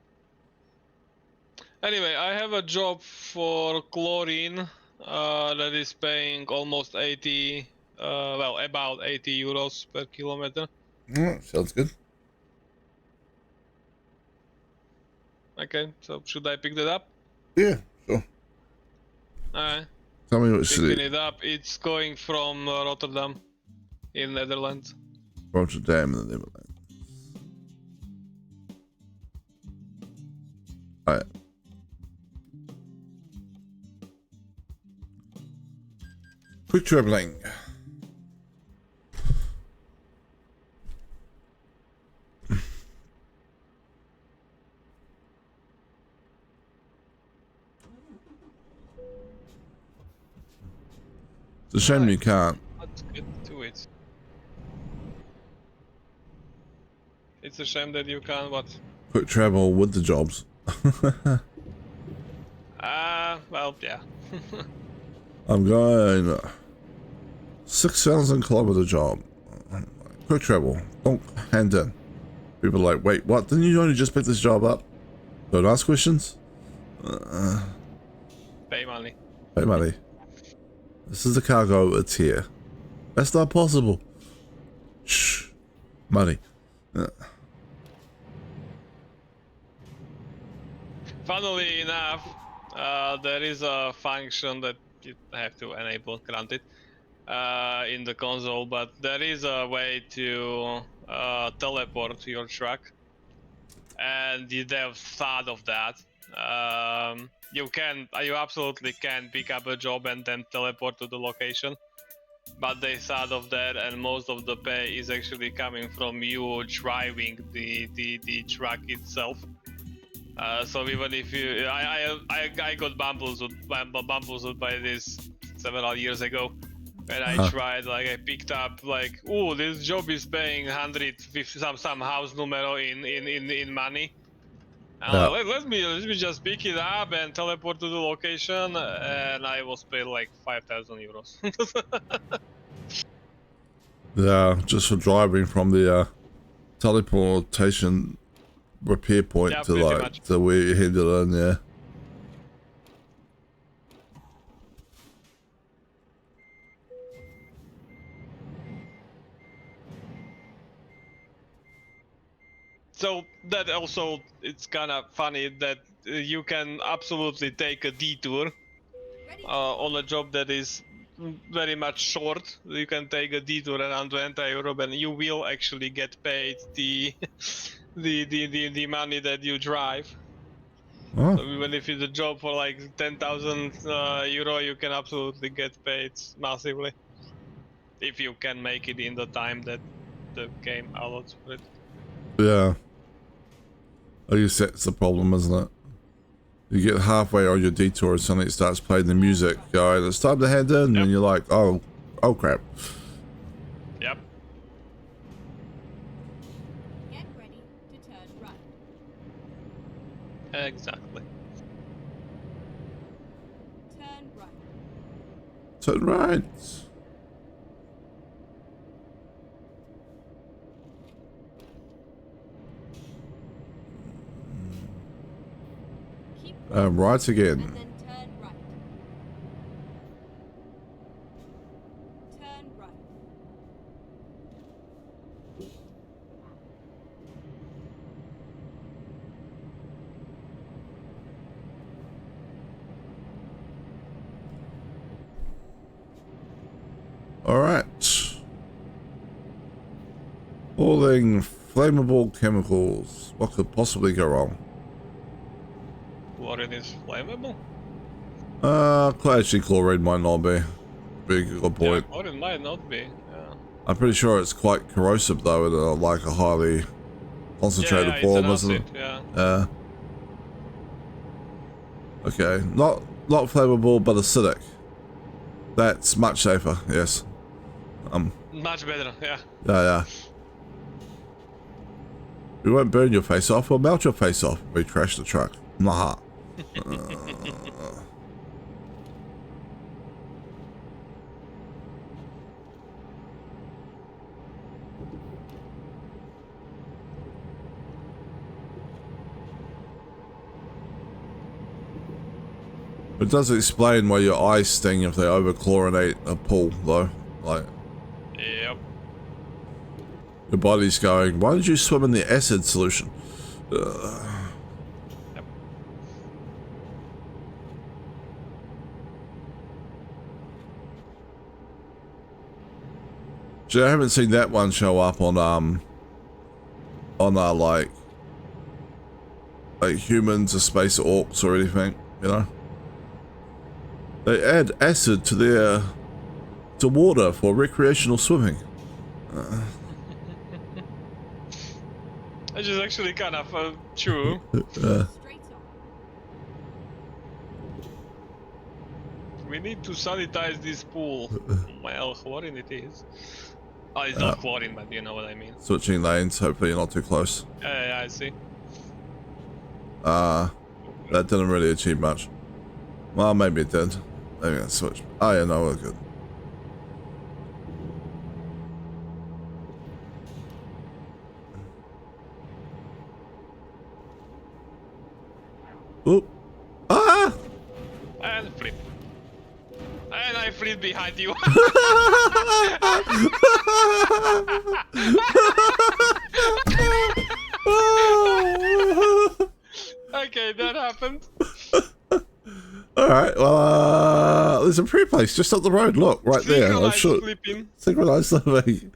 Anyway, I have a job for chlorine that is paying almost 80, about 80 euros per kilometer. Sounds good. Okay, so should I pick that up? Yeah, sure. Alright. Tell me what Picking city. it up, it's going from Rotterdam in Netherlands. Rotterdam in the Netherlands. Alright. Quick traveling. It's a shame you can't. Let's get to it. It's a shame that you can't what? Quick travel with the jobs. Well, yeah. I'm going 6,000 kilometer job. Quick travel. Don't hand in. People are like, wait, what? Didn't you only just pick this job up? Don't ask questions. Pay money. Hey, money. This is the cargo. It's here. That's not possible. Shh. Money. Funnily enough, there is a function that you have to enable, granted, in the console, but there is a way to teleport your truck, and you have thought of that. You absolutely can pick up a job and then teleport to the location, but they thought of that, and most of the pay is actually coming from you driving the truck itself. So even if you, I got bamboozled by this several years ago, and I tried, like, I picked up, like, oh, this job is paying 150 some house numero in money. Let me just pick it up and teleport to the location, and I was paid like 5,000 euros. Yeah, just for driving from the teleportation repair point Yeah, to pretty like much. to where you headed in, yeah. So that also, it's kind of funny that you can absolutely take a detour Ready? on a job that is very much short. You can take a detour around 20 Europe, and you will actually get paid the the money that you drive. Oh, So even if it's a job for like 10,000 euro, you can absolutely get paid massively if you can make it in the time that the game allows for it. yeah. I guess that's the problem, isn't it? You get halfway on your detour and suddenly it starts playing the music going, it's time to head in, and you're like, oh crap. Yep. Get ready to turn right. Exactly. Turn right. Turn right. Keep Right and again. then turn right. Turn right. All right. Hauling flammable chemicals. What could possibly go wrong? Chlorine is flammable? Actually, chlorine might not be. Big good Yeah, point. chlorine might not be. Yeah. I'm pretty sure it's quite corrosive though, in like a highly concentrated Yeah, it's form, an isn't it? acid, yeah. Okay, not flammable, but acidic. That's much safer. Yes. Much better, yeah. Yeah. We won't burn your face off. We'll melt your face off. We crash the truck. Nah. It does explain why your eyes sting if they over-chlorinate a pool, though. Like, Yep. your body's going, why did you swim in the acid solution? Yep. Gee, I haven't seen that one show up on like Humans or Space Orcs or anything, you know? They add acid to water for recreational swimming. Which is actually kind of true. Straight on. We need to sanitize this pool. Well, chlorine it is. Oh, it's not chlorine, but you know what I mean. Switching lanes, hopefully you're not too close. Yeah, I see. That didn't really achieve much. Well, maybe it did. Maybe I switched. Oh yeah, no, we're good. Oop. Ah! And flip. And I flip behind you. Okay, that happened. Alright, well, there's a free place just up the road. Look, right there. I'm Synchronized sure. flipping. Synchronized living.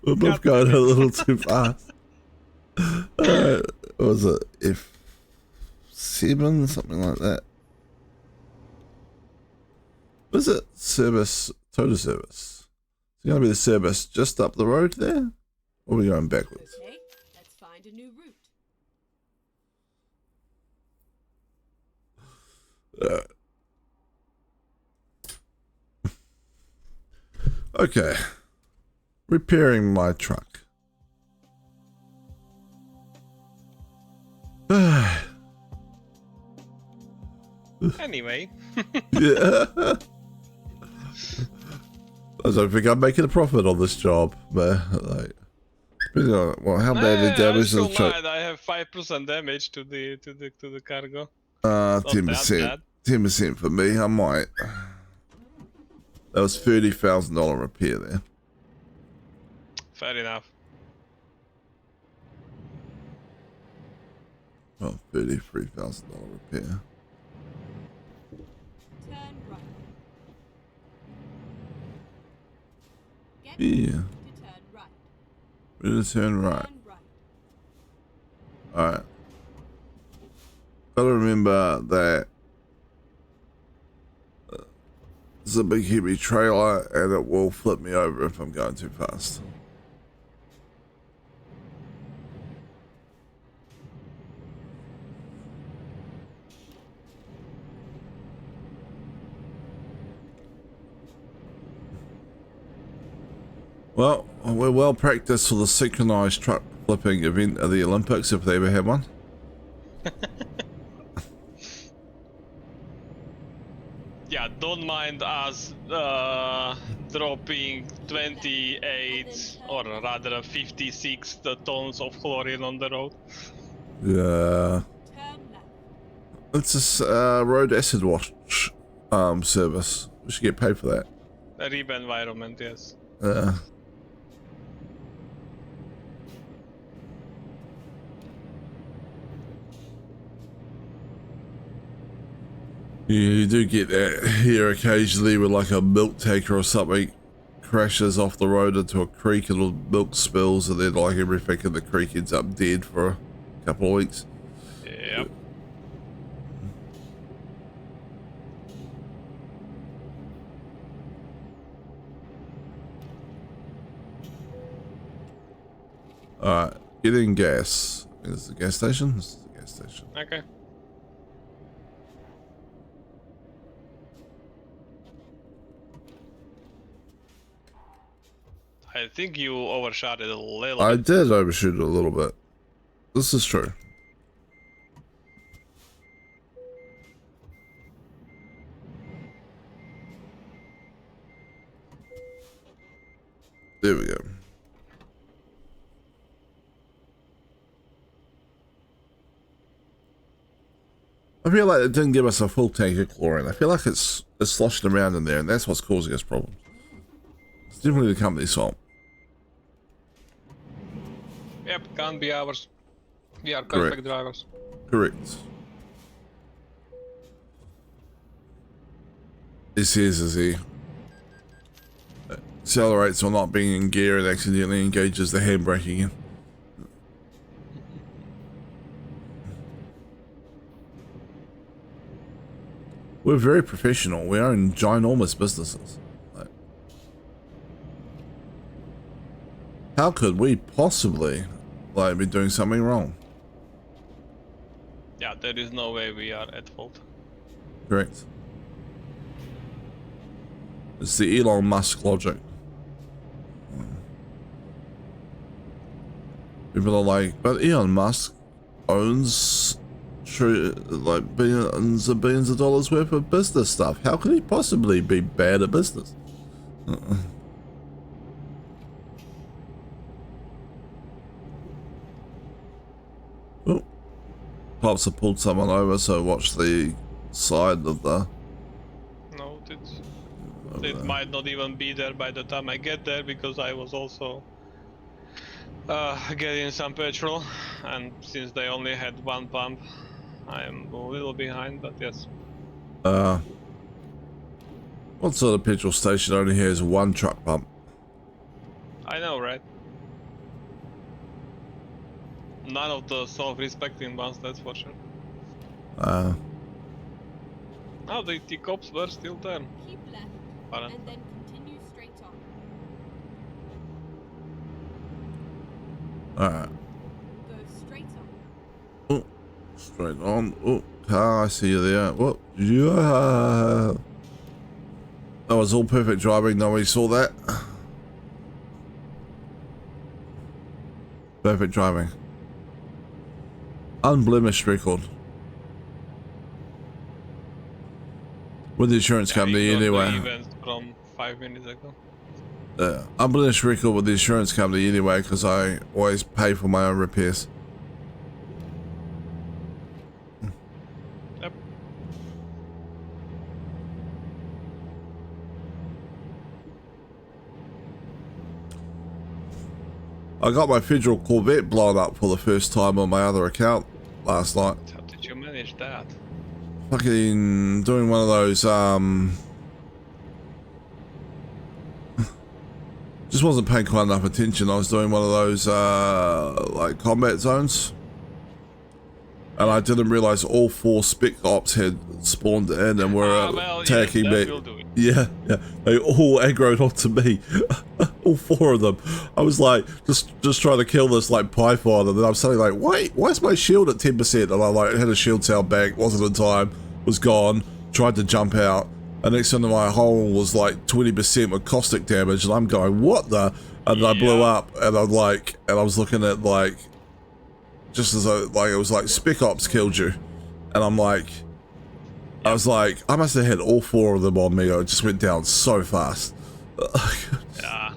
We're both going a little too fast. Alright, what was it? F7? Something like that. Was it service? Total service. It's going to be the service just up the road there? Or are we going backwards? Okay, let's find a new route. Okay. Repairing my truck. Anyway. Yeah. I don't think I'm making a profit on this job, but like, well, how badly damaged is the truck? I have 5% damage to the cargo. 10%. 10% for me. I might. That was $30,000 repair there. Fair enough. Oh, $33,000 repair. Turn right. Get Yeah. ready to turn right. We're gonna turn right. Turn right. Alright. Gotta remember that this is a big heavy trailer and it will flip me over if I'm going too fast. Well, we're well practiced for the synchronized truck flipping event at the Olympics if they ever have one. Yeah, don't mind us dropping 28 or rather 56 tons of chlorine on the road. Yeah. Turn left. It's a road acid wash service. We should get paid for that. A RIB environment, yes. You do get that here occasionally with like a milk tanker or something crashes off the road into a creek and the milk spills and then like everything in the creek ends up dead for a couple of weeks. Yep. Alright, getting gas. Is the gas station? This is the gas station. Okay. I think you overshot it a little I bit. did overshoot it a little bit. This is true. There we go. I feel like it didn't give us a full tank of chlorine. I feel like it's sloshing around in there, and that's what's causing us problems. It's definitely the company's fault. Yep, can't be ours. We are Correct. perfect drivers. Correct. It says as he accelerates while not being in gear and accidentally engages the handbrake again. We're very professional. We own ginormous businesses. Like, how could we possibly be doing something wrong? Yeah, there is no way we are at fault. Correct. It's the Elon Musk logic. People are like, but Elon Musk owns billions and billions of dollars worth of business stuff. How could he possibly be bad at business? Oh, Pops have pulled someone over, so watch the side of the. No, it might not even be there by the time I get there because I was also getting some petrol, and since they only had one pump, I am a little behind, but yes. What sort of petrol station only has one truck pump? I know, right? None of the self-respecting ones, that's for sure. Oh, the cops were still there. Keep left. Pardon? And then continue straight on. Alright. Go straight on. Oh, straight on. Oh, car, I see you there. What? Yeah. That was all perfect driving. Nobody saw that. Perfect driving. Unblemished record. With the insurance company Ignore anyway. the event from 5 minutes ago. Unblemished record with the insurance company anyway, because I always pay for my own repairs. Yep. I got my federal Corvette blown up for the first time on my other account last night. How did you manage that? Fucking doing one of those, just wasn't paying quite enough attention. I was doing one of those, like combat zones. And I didn't realize all 4 spec ops had spawned in and were attacking yes, that me. will do it. Yeah, they all aggroed onto me. All 4 of them. I was like, just trying to kill this like python, and then I'm suddenly like, wait, why is my shield at 10%? And I like had a shield cell back, wasn't in time, was gone, tried to jump out, And next thing my hull was like 20% with caustic damage, and I'm going, what the? And I blew up, and I was looking at like, just as like it was like Spec Ops killed you, and I'm like, I was like, I must have had all 4 of them on me. It just went down so fast. Yeah.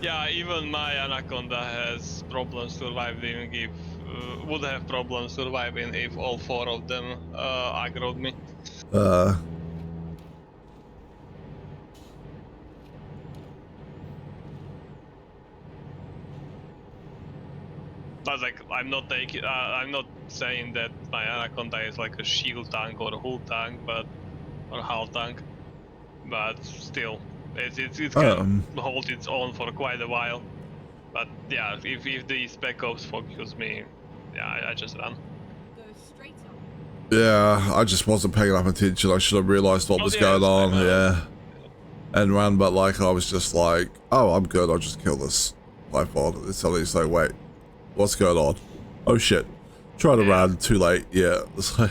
Yeah, even my Anaconda has problems surviving if would have problems surviving if all 4 of them aggroed me. But like, I'm not saying that my Anaconda is like a shield tank or a hull tank, or hull tank, but still, it can hold its own for quite a while. But yeah, if the Spec Ops focus me, yeah, I just run. Go straight on. Yeah, I just wasn't paying enough attention. I should have realised what was going on. Yeah, and run, but like I was just like, oh, I'm good. I'll just kill this Python. It's suddenly it's like, wait, what's going on? Oh shit! Try to run, too late. Yeah, it's like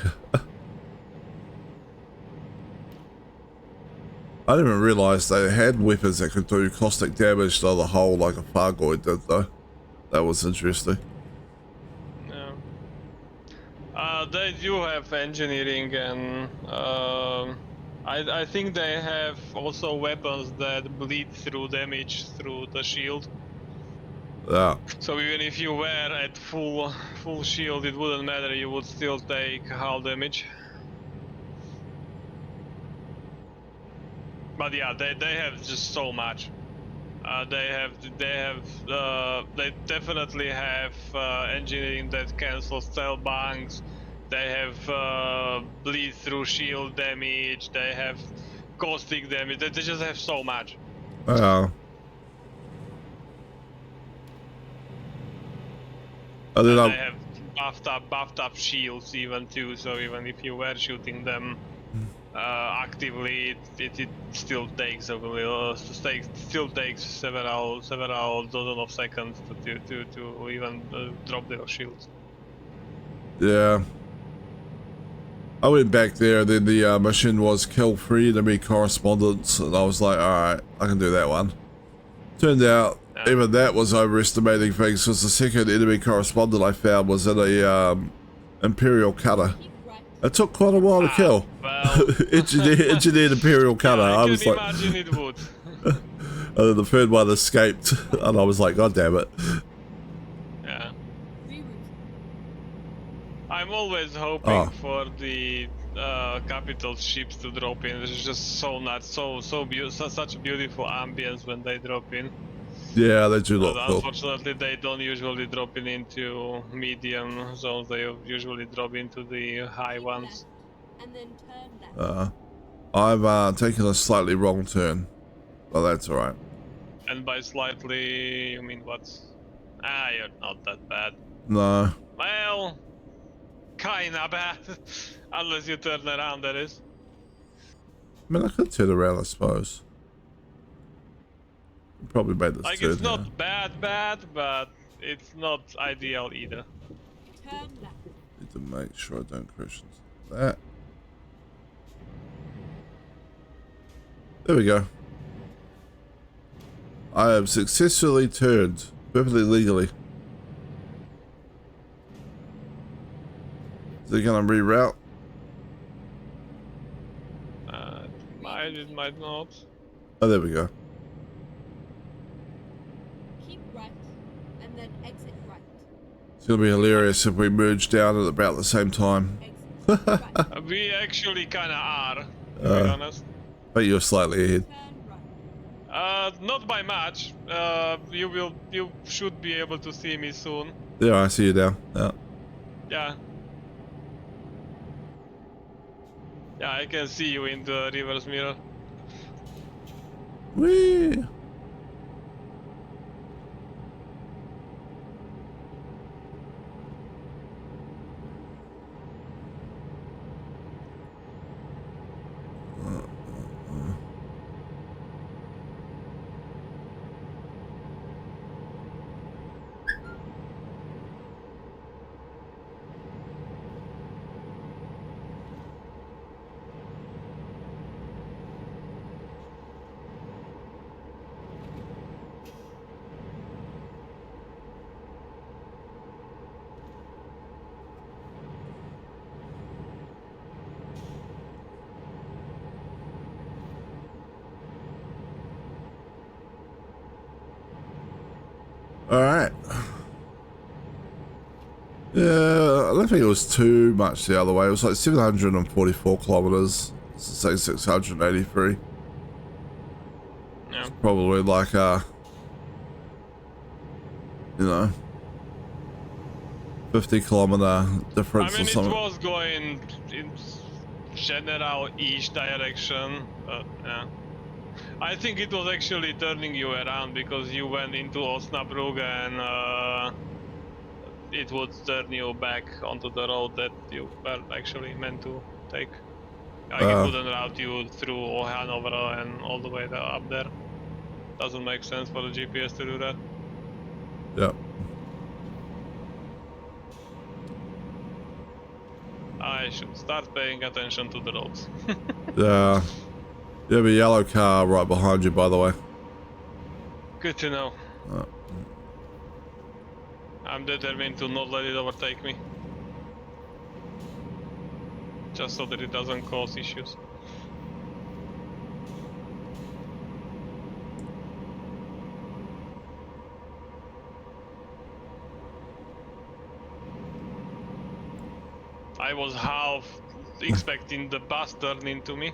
I didn't even realise they had weapons that could do caustic damage to the hull like a Fargoid did, though. That was interesting. Yeah. They do have engineering, and I think they have also weapons that bleed through damage through the shield. Yeah. So even if you were at full shield, it wouldn't matter. You would still take hull damage. But yeah, they have just so much. They definitely have engineering that cancels cell bunks. They have bleed through shield damage. They have caustic damage. They just have so much. Yeah. And then They have buffed up shields even too. So even if you were shooting them actively, it still takes several dozen of seconds to even drop their shields. Yeah. I went back there, then the mission was kill 3 enemy correspondents, and I was like, alright, I can do that one. Turned out, even that was overestimating things, because the second enemy correspondent I found was in a Imperial cutter. It took quite a while to kill. Well, engineered Imperial cutter. Yeah, I was can like, imagine it would. and then the third one escaped, and I was like, God damn it. Yeah. Reroute. I'm always hoping for the capital ships to drop in. It's just so nuts, such a beautiful ambience when they drop in. Yeah, they do look cool. Unfortunately, they don't usually drop in into medium zones. They usually drop into the high Keep ones. left, and then turn left. I've taken a slightly wrong turn, but that's alright. And by slightly, you mean what? You're not that bad. No. Well, kinda bad. Unless you turn around, that is. I mean, I could turn around, I suppose. Probably made this Like, turn it's not here. bad, but it's not ideal either. Turn left. Need to make sure I don't crash into that. There we go. I have successfully turned, perfectly legally. Is it gonna reroute? It might not. Oh, there we go. Keep right, and then exit right. It's gonna be hilarious if we merge down at about the same time. Exit right. We actually kinda are, to be honest. But you're slightly ahead. Turn right. Not by much. You should be able to see me soon. There, I see you now. Yeah. Yeah. Yeah, I can see you in the reverse mirror. Whee! Alright. Yeah, I don't think it was too much the other way. It was like 744 kilometers. Say 683. Yeah. Probably like a, you know, 50-kilometer difference I mean, or it something. was going in general east direction, but yeah. I think it was actually turning you around because you went into Osnabrück and it would turn you back onto the road that you were actually meant to take. Like it wouldn't route you through Hanover and all the way up there. Doesn't make sense for the GPS to do that. Yeah. I should start paying attention to the roads. Yeah. You have a yellow car right behind you, by the way. Good to know. Uh, I'm determined to not let it overtake me. Just so that it doesn't cause issues. I was half expecting the bus turn into me.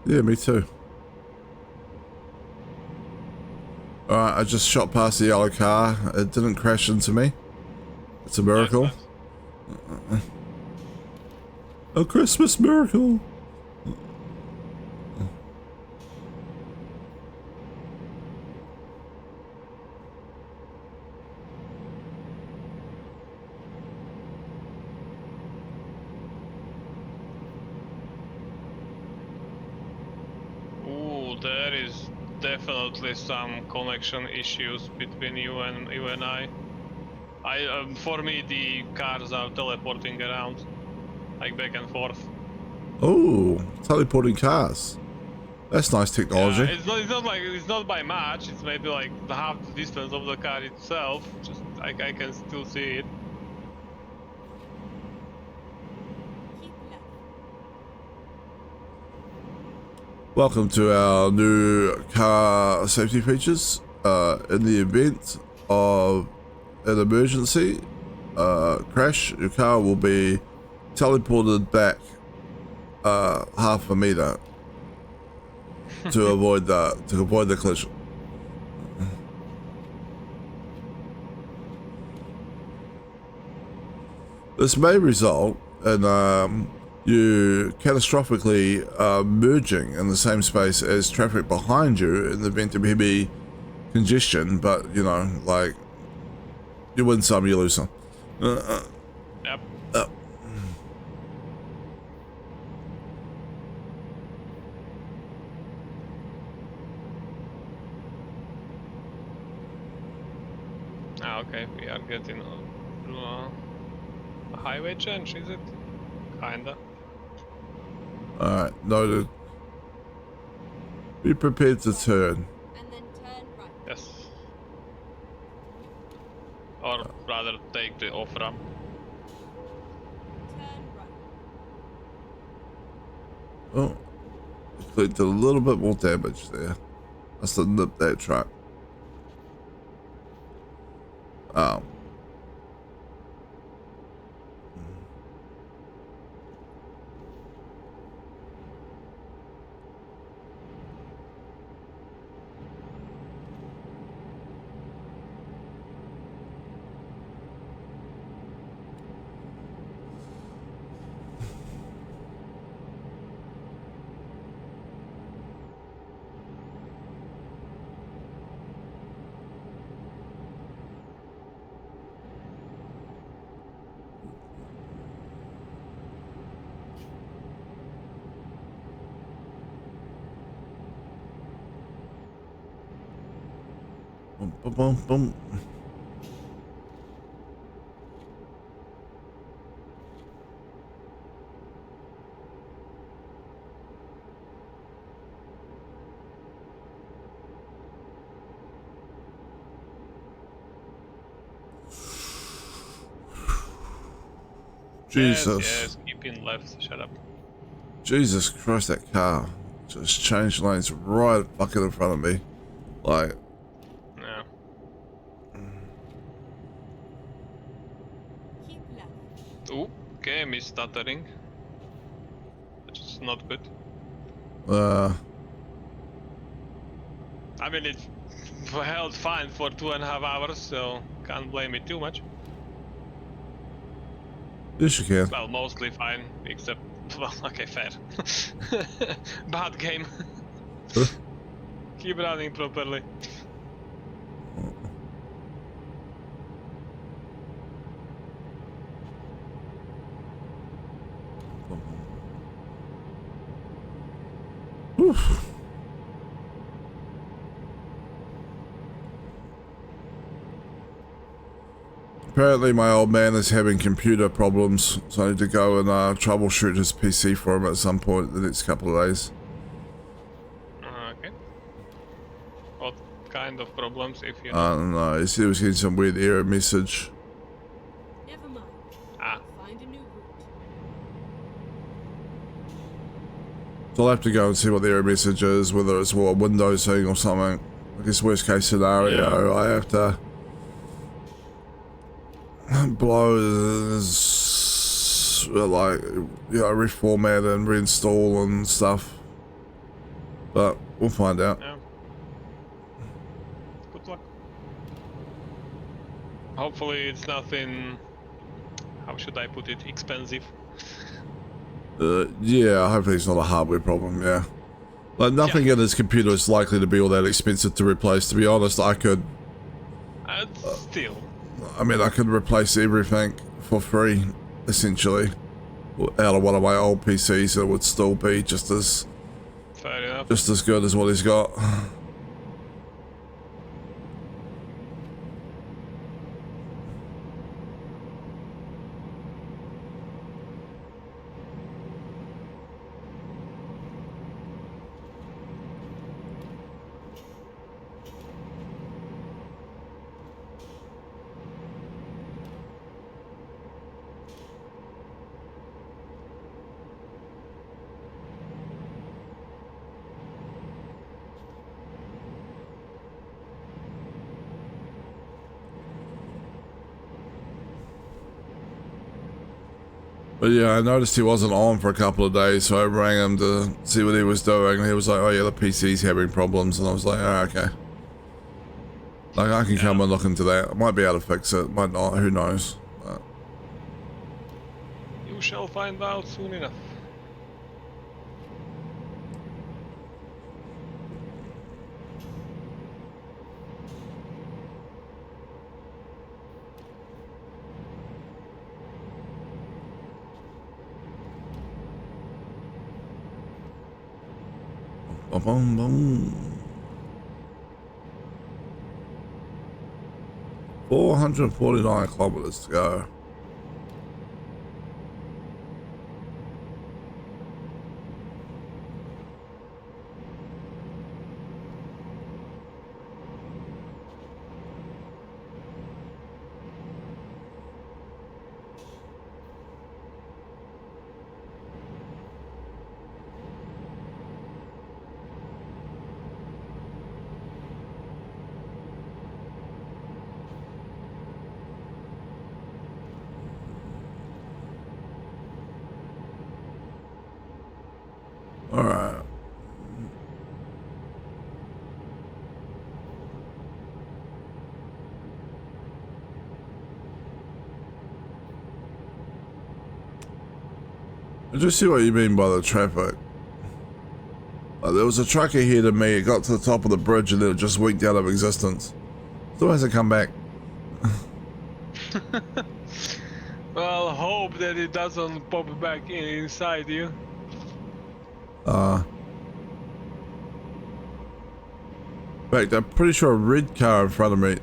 yeah, me too. Alright, I just shot past the yellow car. It didn't crash into me. It's a miracle. Nice. A Christmas miracle. Ooh, there is definitely some connection issues between you and I. For me, the cars are teleporting around, like back and forth. Oh, teleporting cars. That's nice technology. It's not by much. It's maybe like the half the distance of the car itself. Just I can still see it. Keep left. Welcome to our new car safety features. In the event of an emergency crash, your car will be teleported back half a meter to avoid the collision. This may result in you catastrophically merging in the same space as traffic behind you in the event of heavy congestion, but you know, like, you win some, you lose some. Yep. Okay, we are getting through a highway change, is it? Kinda. Alright, noted. Be prepared to turn. And then turn right. Yes. Or rather, take the off ramp. Turn right. Oh, did a little bit more damage there. Must have nipped that truck. Oh. Boom, boom, boom, boom. Jesus. Yes, keep in left. Shut up. Jesus Christ, that car just changed lanes right fucking in front of me. Like, game is stuttering, which is not good. I mean, it held fine for 2.5 hours, so can't blame it too much. Yes, you can. Well, mostly fine, except, well, okay, fair. Bad game. Huh? Keep running properly. Oof. Apparently my old man is having computer problems, so I need to go and troubleshoot his PC for him at some point the next couple of days. Okay. What kind of problems, if you know? I don't know, he said he was getting some weird error message. Never mind. Ah. I'll find a new route. So I'll have to go and see what the error message is, whether it's what, a Windows thing or something. I guess worst case scenario, I have to blow this, like, you know, reformat and reinstall and stuff. But we'll find out. Yeah. Good luck. Hopefully it's nothing, how should I put it, expensive. Yeah, hopefully it's not a hardware problem, yeah. Like, nothing in his computer is likely to be all that expensive to replace. To be honest, I could... Still. I mean, I could replace everything for free, essentially, out of one of my old PCs. It would still be just as Fair enough. good as what he's got. But yeah, I noticed he wasn't on for a couple of days, so I rang him to see what he was doing. He was like, oh yeah, the PC's having problems. And I was like, oh, okay. Like, I can come and look into that. I might be able to fix it, might not, who knows. But You shall find out soon enough. boom, boom. 449 kilometers to go. All right. I just see what you mean by the traffic. There was a truck ahead of me. It got to the top of the bridge and then it just winked out of existence. Still hasn't come back. Well, hope that it doesn't pop back inside you. In fact, I'm pretty sure a red car in front of me.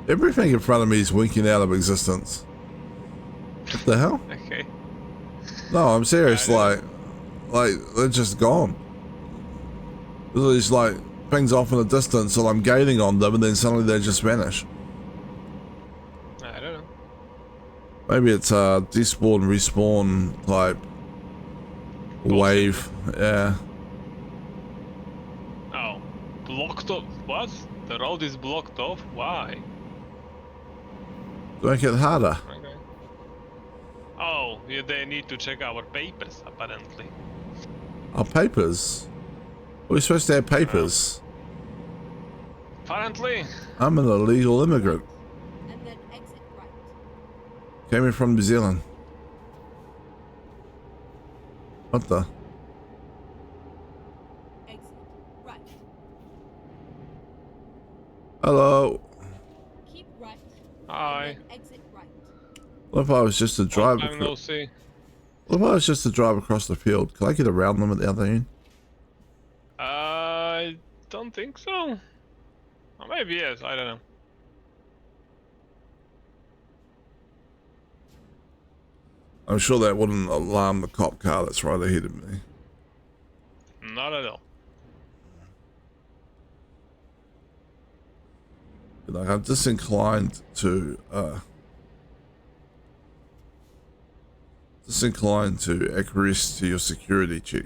Everything in front of me is winking out of existence. What the hell? Okay. No, I'm serious. Like they're just gone. There's these like things off in the distance, and I'm gaining on them, and then suddenly they just vanish. I don't know. Maybe it's a despawn respawn type wave. Yeah. Oh, blocked off. What? The road is blocked off? Why? To make it harder. Okay. Oh, yeah, they need to check our papers, apparently. Our papers? We're supposed to have papers. Apparently. I'm an illegal immigrant. And then exit right. Came here from New Zealand. What the? Exit right. Hello. Keep right. Hi. And then exit right. What if I was just to drive? Long time no see. What if I was just to drive across the field? Could I get around them at the other end? I don't think so. Or maybe yes, I don't know. I'm sure that wouldn't alarm the cop car that's right ahead of me. Not at all. Like, I'm disinclined to acquiesce to your security check.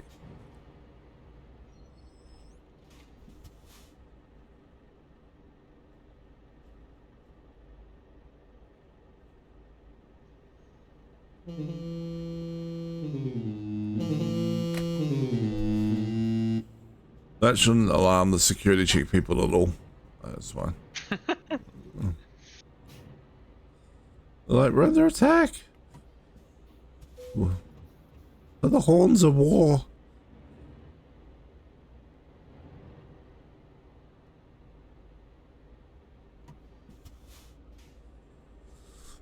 That shouldn't alarm the security check people at all. That's fine. They're like, we're under attack. They're the horns of war.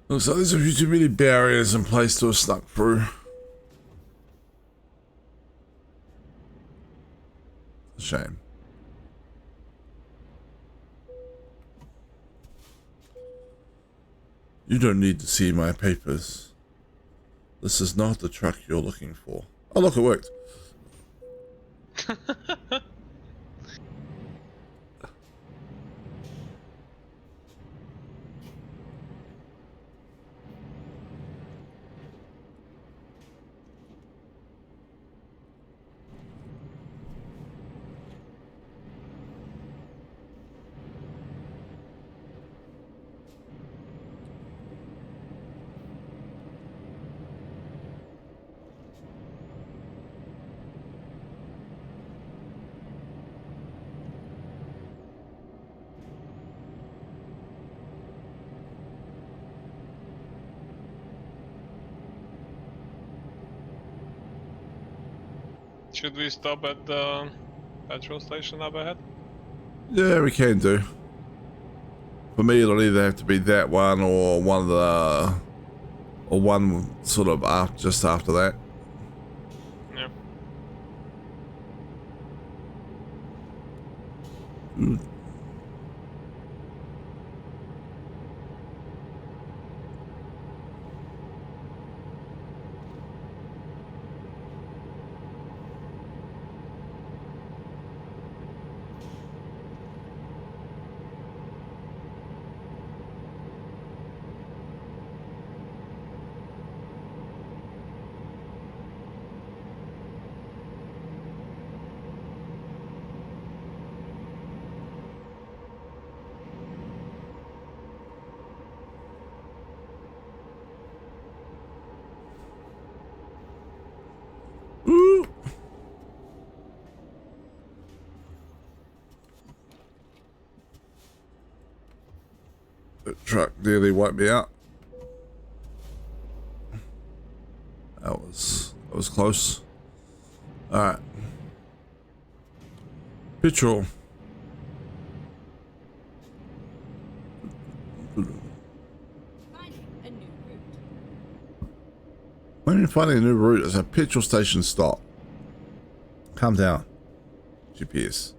Looks like there's a few too many barriers in place to have snuck through. Shame. You don't need to see my papers. This is not the truck you're looking for. Oh look, it worked. Should we stop at the petrol station up ahead? Yeah, we can do. For me, it'll either have to be that one or one of the, or one sort of after, just after that. Yeah. Ooh. The truck nearly wiped me out. That was close. All right. Petrol. Finding a new route. When you're finding a new route, there's a petrol station stop. Calm down. GPS.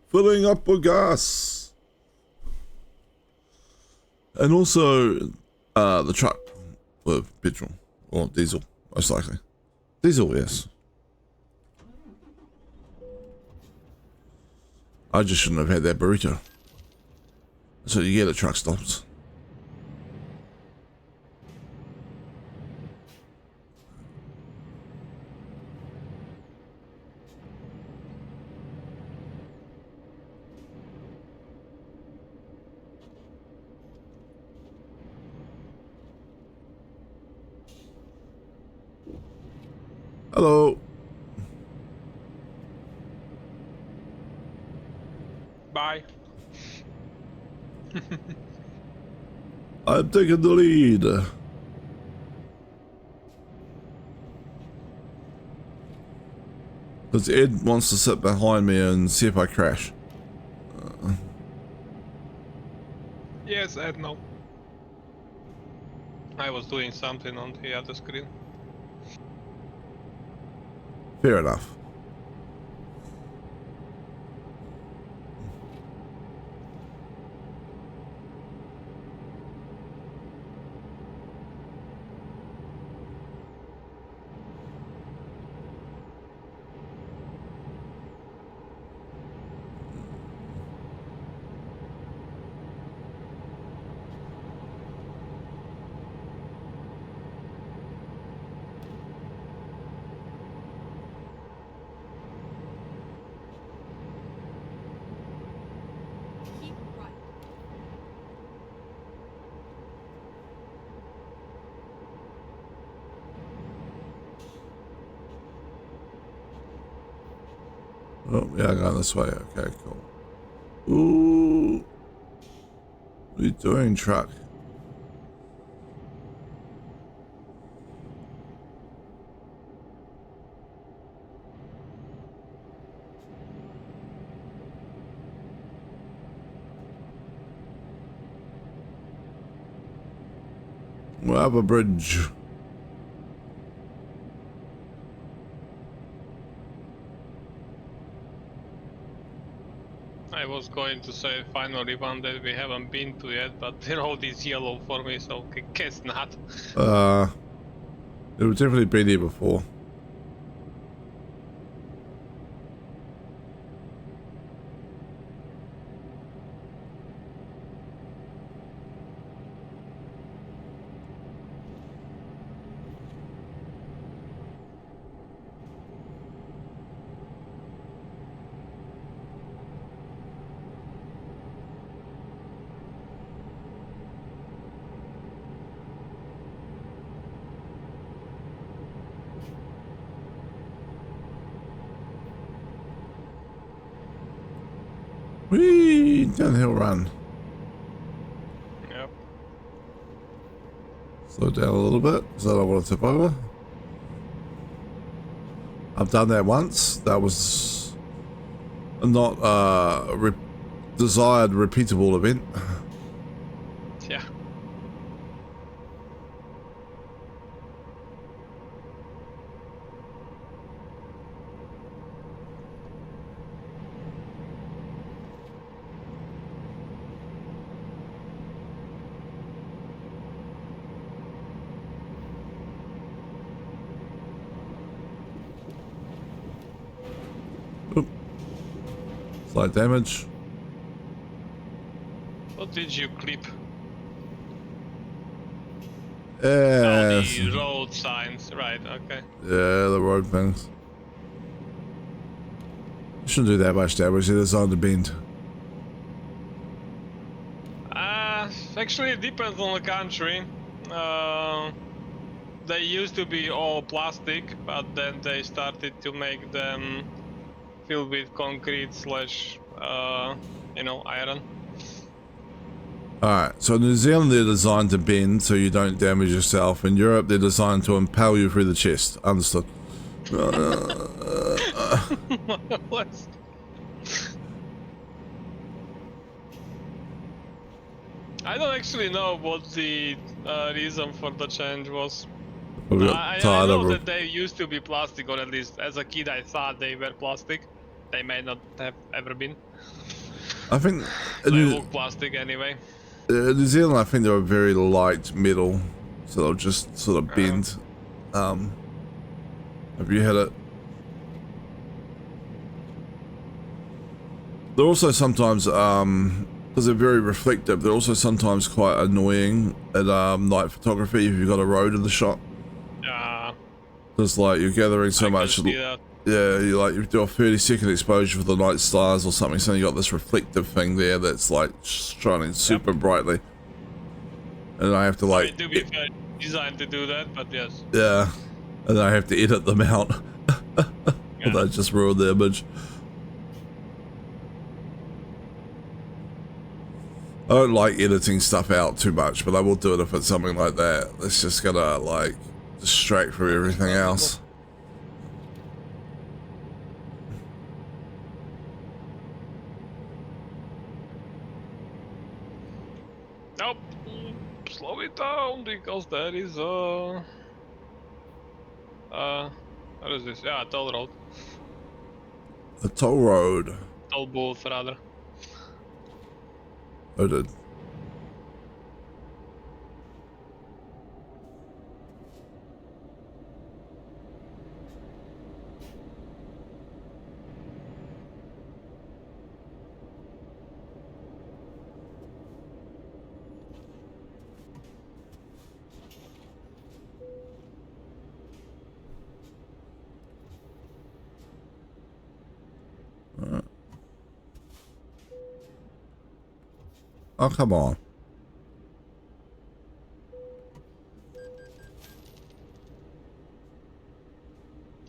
Filling up with gas. And also, the truck with petrol or diesel, most likely. Diesel, yes. I just shouldn't have had that burrito. So you get at truck stops. Hello. Bye. I'm taking the lead. Because Ed wants to sit behind me and see if I crash. Yes, Ed, no. I was doing something on the other screen. Fair enough. Keep right. Oh, yeah, I'm going this way. Okay, cool. Ooh. What are you doing, truck? We'll have a bridge. I was going to say finally one that we haven't been to yet, but the road is yellow for me, so I guess not. It would definitely been here before. Whee! Downhill run. Yep. Slow down a little bit because I don't want to tip over. I've done that once. That was not a desired repeatable event. Yeah. Oop. Slight damage. What did you clip? Yeah, Oh, the road signs, right, okay. yeah, the road things. Shouldn't do that much damage. They're designed to bend. Actually it depends on the country. They used to be all plastic, but then they started to make them filled with concrete slash, iron. Alright, so in New Zealand they're designed to bend so you don't damage yourself. In Europe they're designed to impale you through the chest. Understood. Let's- I don't actually know what the reason for the change was. We got I tired know of that they used to be plastic, or at least as a kid I thought they were plastic. They may not have ever been. I think They look plastic anyway. New Zealand, I think they're a very light metal, so they'll just sort of bend. Have you had it? They're also sometimes, because they're very reflective, they're also sometimes quite annoying at night photography if you've got a road in the shot. Because like you're gathering so much. Yeah, you do a 30-second exposure for the night stars or something, so you got this reflective thing there that's like shining super brightly. And I have to like... It do be designed to do that, but yes. Yeah. And I have to edit them out. Yeah. Or they just ruin the image. I don't like editing stuff out too much, but I will do it if it's something like that. It's just gonna, like, distract from everything else. Nope. Slow it down because there is what is this? Yeah, toll road. A toll road. Toll booth rather. Loaded. Oh, come on.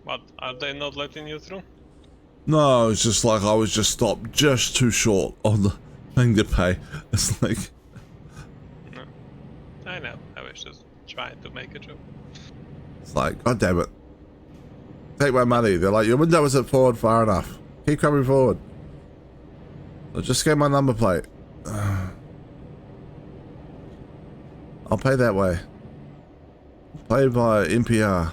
What, are they not letting you through? No, it's just like I was just stopped just too short on the thing to pay. It's like, No. I know. I was just trying to make a joke. it's like, God damn it. Take my money. They're like, your window isn't forward far enough. Keep coming forward. So just get my number plate. I'll pay that way. Pay by NPR.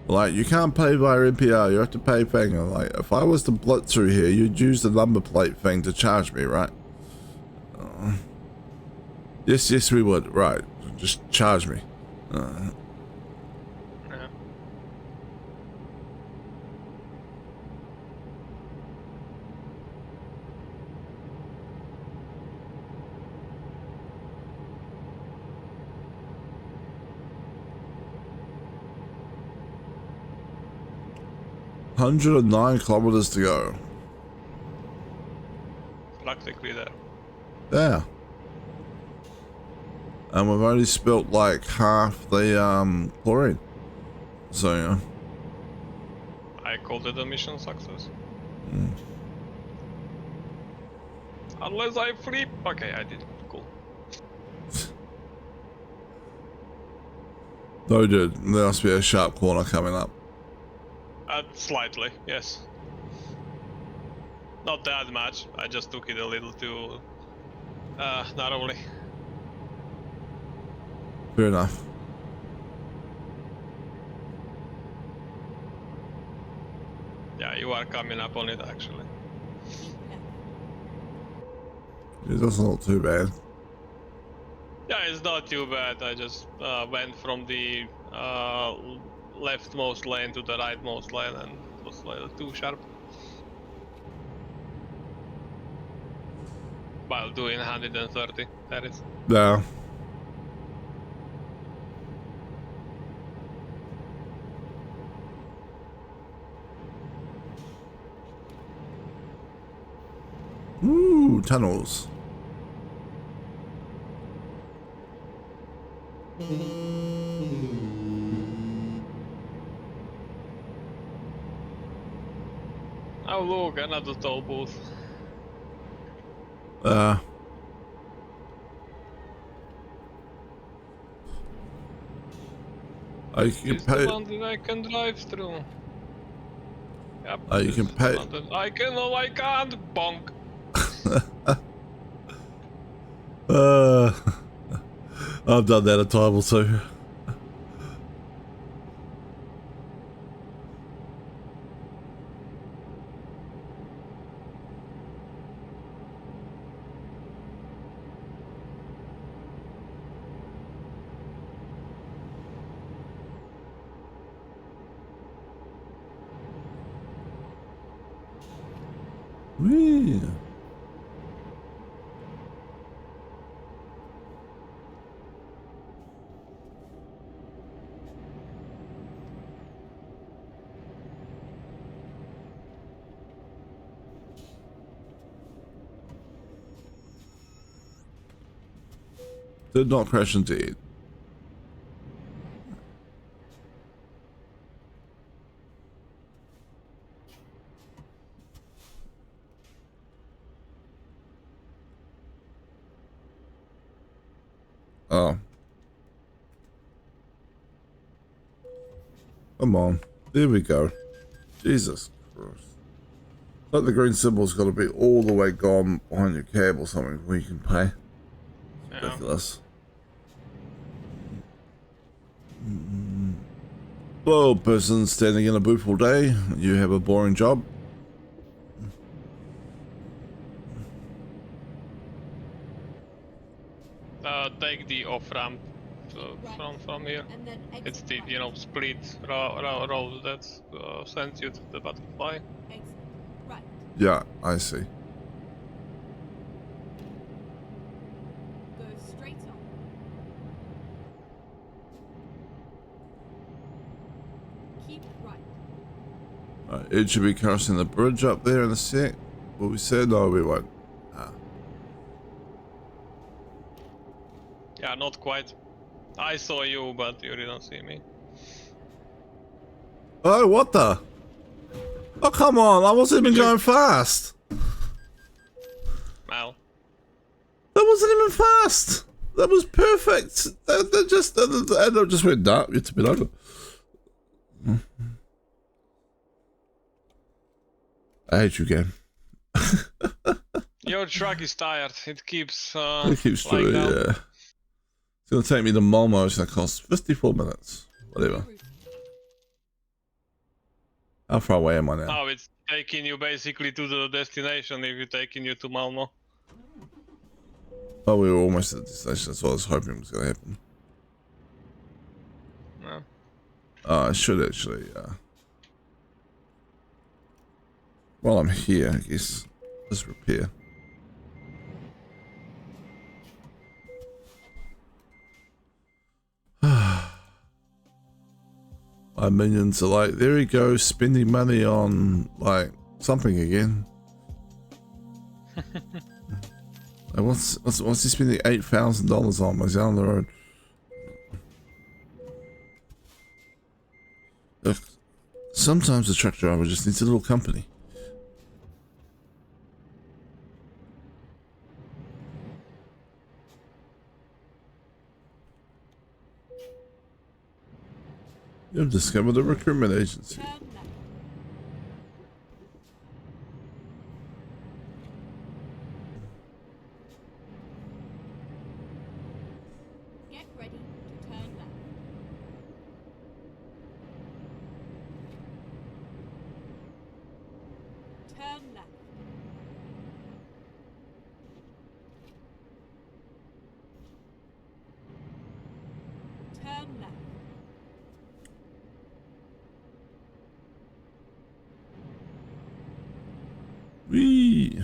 Like, you can't pay via NPR, you have to pay thing. I'm like, if I was to blitz through here, you'd use the number plate thing to charge me, right? Yes, we would. Right. Just charge me. Yeah. 109 kilometers to go. Practically there. Yeah. And we've only spilt like half the chlorine. So yeah. I called it a mission success. Mm. Unless I flip. Okay, I did. Cool. No, dude, there must be a sharp corner coming up. Slightly, yes. Not that much. I just took it a little too narrowly. Fair enough. Yeah, you are coming up on it actually. Keep left. It doesn't look too bad. Yeah, it's not too bad. I just went from the leftmost lane to the rightmost lane and it was a little too sharp. While doing 130, that is. Yeah. Ooh, tunnels. Oh look, another toll booth. You can Is the pay. one that I can drive through. Yep. You this can is the pay. one that I can. No, I can't. Bonk. I've done that a time or two. Whee. Did not crash indeed. Oh. Come on. There we go. Jesus Christ. Like the green symbol's got to be all the way gone behind your cab or something where you can pay. Yeah. Ridiculous. Hello, person standing in a booth all day. You have a boring job. Take the off ramp from here. And then It's exit the right. split road that sends you to the butterfly. Exit right. Yeah, I see. Go straight on. Keep right. It should be crossing the bridge up there in a sec. What we said? No, we won't. Yeah, not quite. I saw you, but you didn't see me. Oh, what the? Oh, come on. I wasn't even going fast. Well, That wasn't even fast. That was perfect. That just went dark. It's a bit over. I hate you again. your truck is tired. It keeps It keeps lying through, down. yeah. It's going to take me to Malmo. It's going to cost 54 minutes. Whatever. How far away am I now? Now it's taking you basically to the destination if you're taking you to Malmo. Oh, we were almost at the destination. That's what I was hoping was going to happen. No. I should actually, while I'm here, I guess, just repair. My minions are like, there he goes, spending money on, like, something again. Like, what's he spending $8,000 on? Was down the road. Look, sometimes a truck driver just needs a little company. You have discovered a recruitment agency. Turn left. Get ready to turn left. Turn left. Turn left. Whee!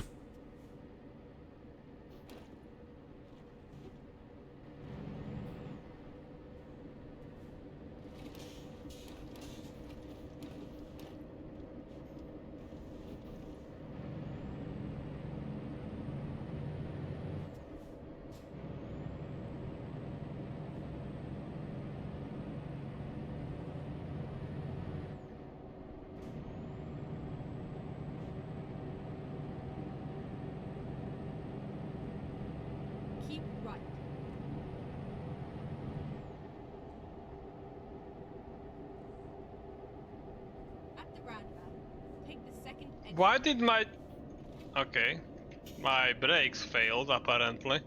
Keep right. At the roundabout, take the second exit. Why did my... Okay. My brakes failed, apparently.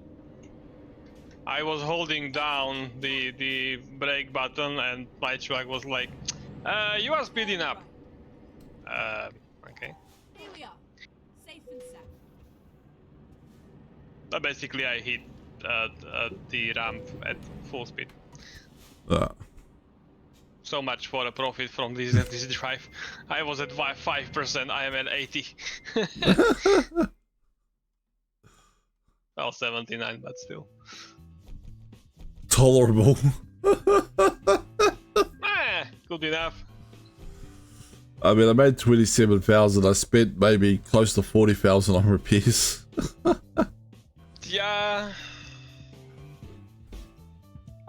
I was holding down the brake button and my truck was like, you are speeding up. Okay. Here we are. Safe and sound. Basically, I hit the ramp at full speed. So much for a profit from this drive. I was at 5%, I am at 80. Well, 79, but still. Tolerable. Good enough. I mean, I made 27,000. I spent maybe close to 40,000 on repairs. Yeah.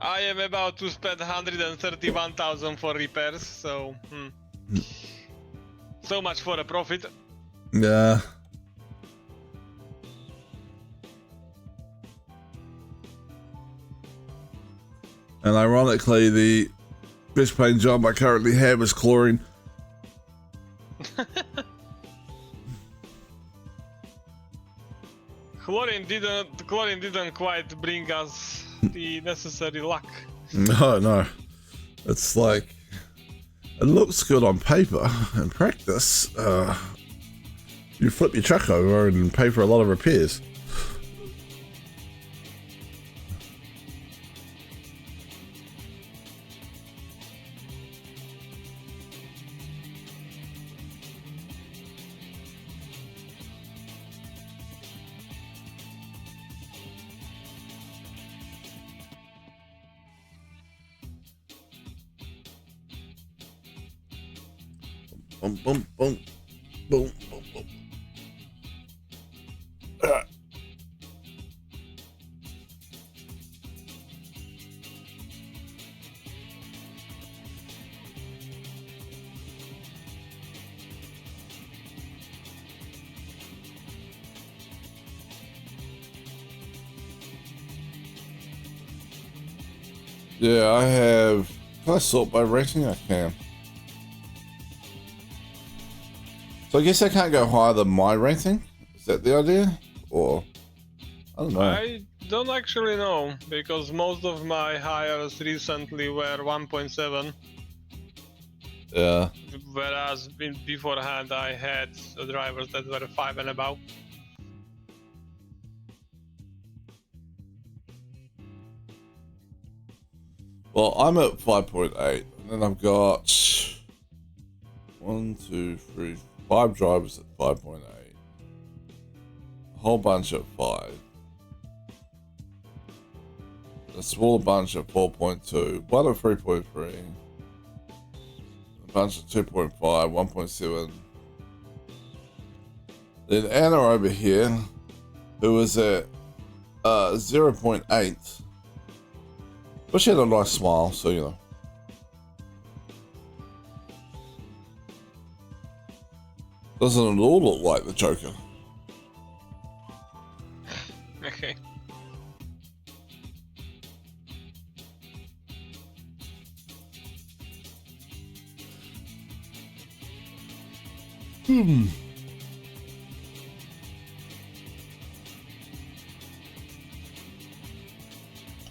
I am about to spend 131,000 for repairs, so so much for a profit. Yeah. And ironically, the best paying job I currently have is chlorine. Chlorine didn't quite bring us the necessary luck. No. It's like, it looks good on paper. In practice, you flip your truck over and pay for a lot of repairs. Boom, boom, boom, boom, boom, boom. Ah. Yeah, I have. Can I sort by rating? I can. So I guess I can't go higher than my rating? Is that the idea? Or, I don't know. I don't actually know, because most of my hires recently were 1.7, Yeah. whereas beforehand I had drivers that were 5 and above. Well, I'm at 5.8, and then I've got 5 drivers at 5.8, a whole bunch at 5, a smaller bunch at 4.2, one at 3.3, a bunch at 2.5, 1.7. Then Anna over here, who was at 0.8. But she had a nice smile, so you know. Doesn't at all look like the Joker. Okay.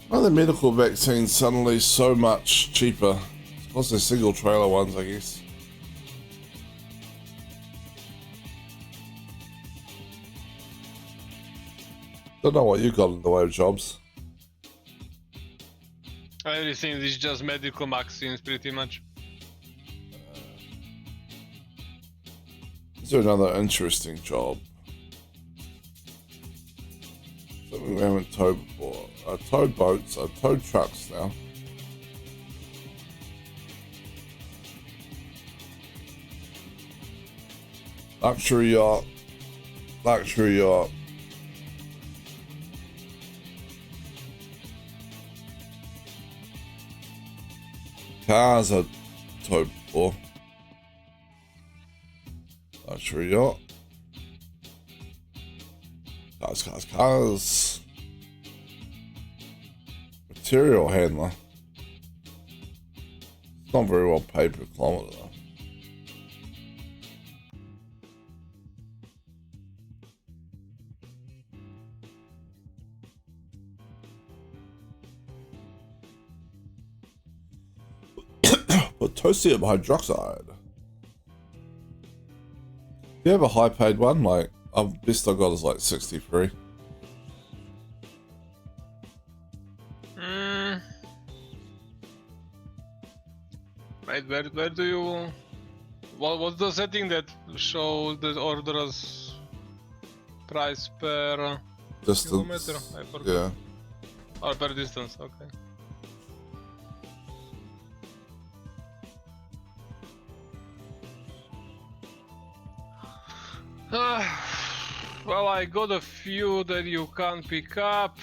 Why are the medical vaccines suddenly so much cheaper? It's because they're single trailer ones, I guess. Don't know what you got in the way of jobs. Everything is just medical vaccines, pretty much. Is there another interesting job? Something we haven't towed before. I've towed boats, I've towed trucks now. Luxury yacht. Luxury yacht. Cars I've towed before. Luxury yacht. Cars. Material handler. It's not very well paid per kilometre though. Potassium hydroxide. Do you have a high paid one? Like, best I got is like 63. Wait, where do you... What's the setting that shows the orders price per Distance. kilometer? I forgot. Yeah. Or per distance, okay. Well, I got a few that you can't pick up.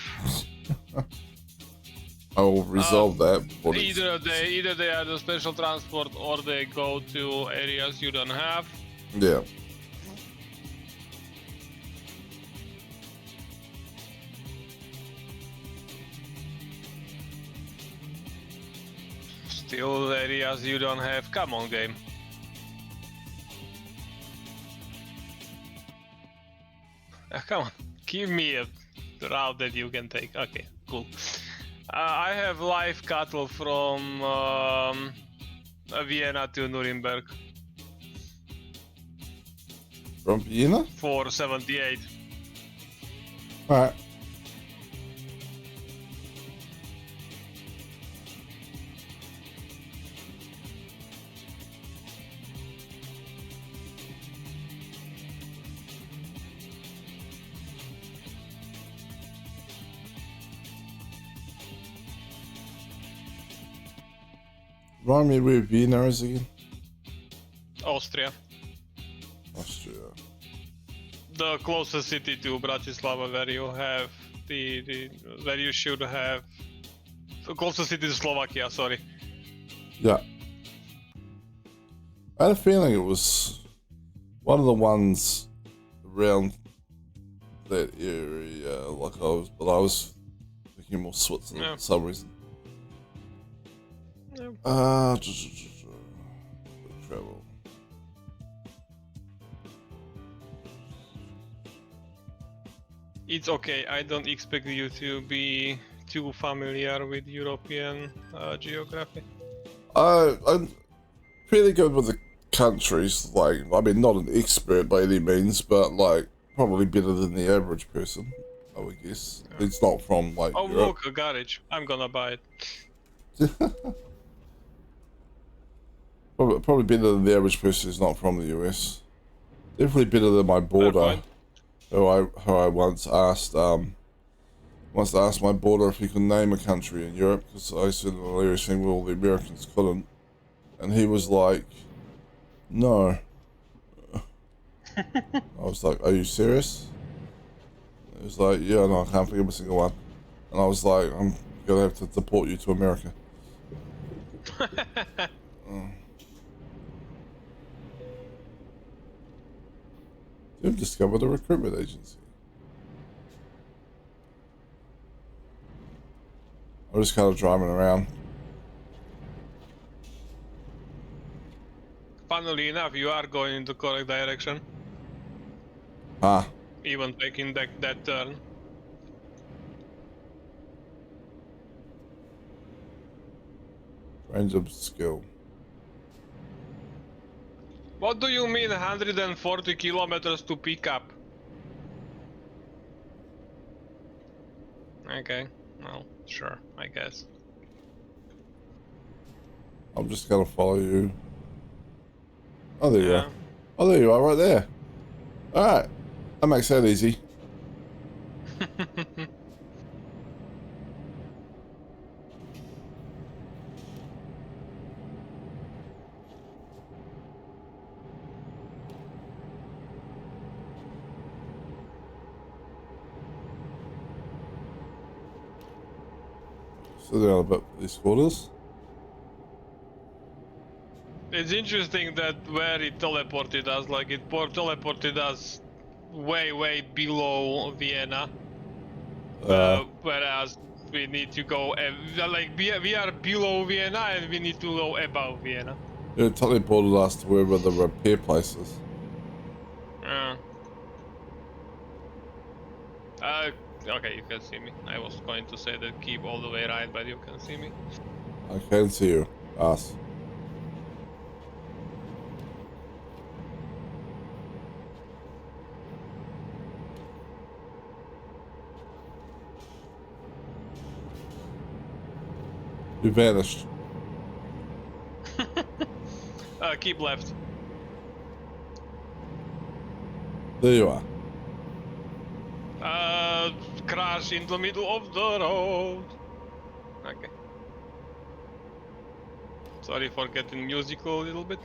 I will resolve that. Before it's- Either they are the special transport or they go to areas you don't have. Yeah. Still areas you don't have. Come on, game. Come on, give me a route that you can take. Okay, cool. I have live cattle from Vienna to Nuremberg From Vienna? for 78. Alright. Remind me where Vienna is again? Austria, Austria. the closest city to Bratislava, where you have the where you should have the closest city to Slovakia. Sorry. Yeah. I had a feeling it was one of the ones around that area, like but I was thinking more Switzerland Yeah. for some reason. Yeah. Travel. It's okay. I don't expect you to be too familiar with European geography. I'm pretty good with the countries. Like, I mean, not an expert by any means, but like probably better than the average person, I would guess. It's not from like Oh, Europe. look, a garage. I'm gonna buy it. Probably better than the average person who's not from the US. Definitely better than my border, point. who I once asked my border if he could name a country in Europe, because I said the hilarious thing, well, the Americans couldn't, and he was like, no. I was like, are you serious? He was like, yeah, no, I can't think of a single one. And I was like, I'm gonna have to deport you to America. You've discovered a recruitment agency. I'm just kind of driving around. Funnily enough, you are going in the correct direction, Ah, even taking that turn. range of skill. What do you mean 140 kilometers to pick up? Okay, well, sure, I guess. I'm just gonna follow you. Oh, there you Yeah. are. Oh, there you are, right there. Alright. That makes that easy. So down a bit for these quarters. It's interesting that where it teleported us, like it teleported us way below Vienna, whereas we need to go, like we are below Vienna and we need to go above Vienna. It teleported us to wherever the repair place is. Okay, you can see me. I was going to say that keep all the way right, but you can see me. I can see you. Us. You vanished. Keep left. There you are. Crash in the middle of the road. Okay. Sorry for getting musical a little bit.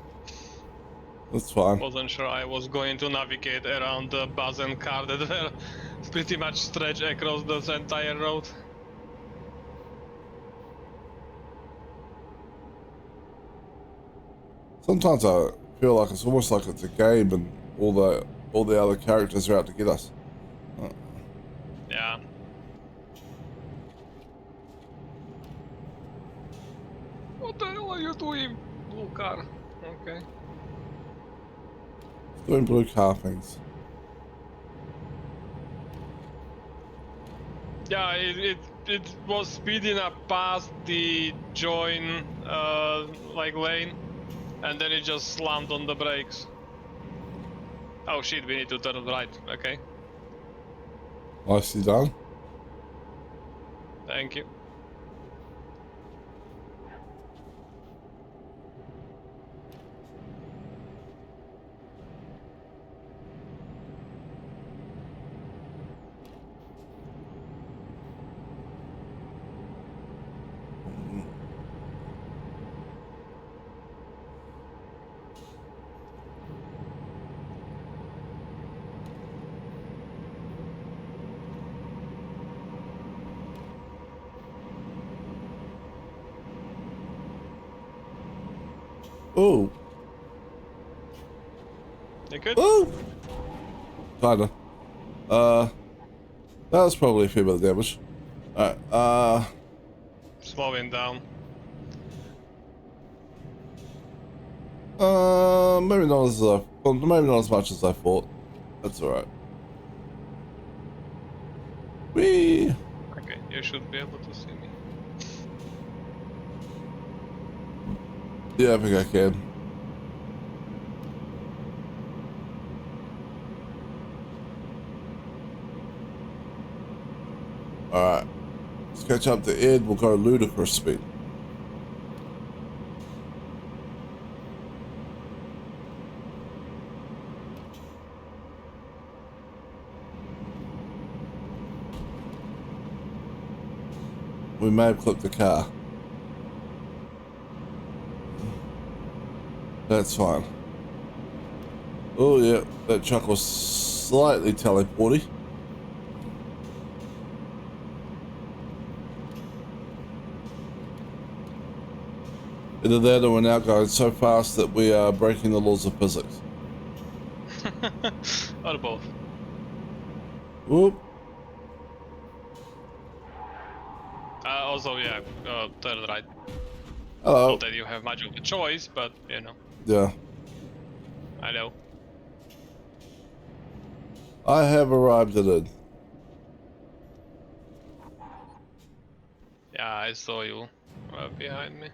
That's fine. Wasn't sure I was going to navigate around the bus and car that were pretty much stretched across this entire road. Sometimes I feel like it's almost like it's a game and all the other characters are out to get us. Yeah. What the hell are you doing, blue car? Okay. Doing blue car things. Yeah, it was speeding up past the join like lane, and then it just slammed on the brakes. Oh shit, we need to turn right. Okay, Nicely done. thank you. Oh, You good? oh, kinda. That was probably a fair bit of damage. Alright, Slowing down. maybe not as maybe not as much as I thought. That's alright. Whee! Okay, you should be able to see me. Yeah, I think I can. Alright. Let's catch up to Ed. We'll go ludicrous speed. We may have clipped the car. That's fine. Oh yeah, that truck was slightly teleporty. Either that or we're now going so fast that we are breaking the laws of physics. Or both. Whoop. Also, yeah, turn right. Hello. Not that you have much of a choice, but you know, Yeah. I know. I have arrived at it. Yeah, I saw you behind me.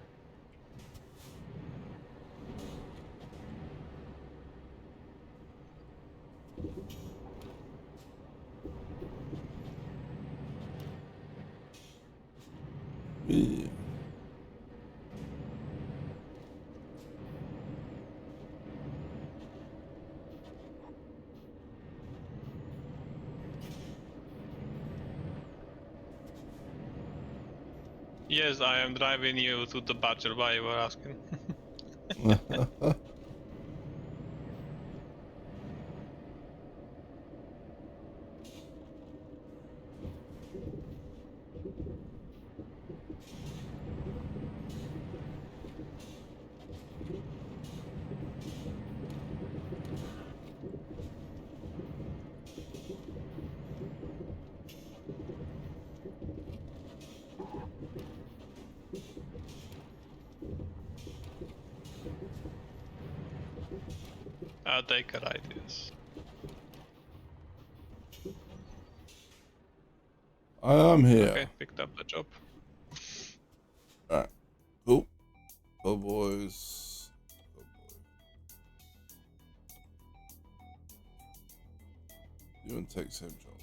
Yeah. Yes, I am driving you to the Badger. Why you were asking? I'll take a ride, yes. I am here. Okay, picked up the job. Alright. Cool. Go boys. Go boy. You and take same job.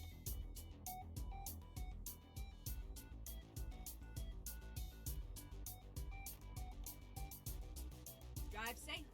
Drive safe.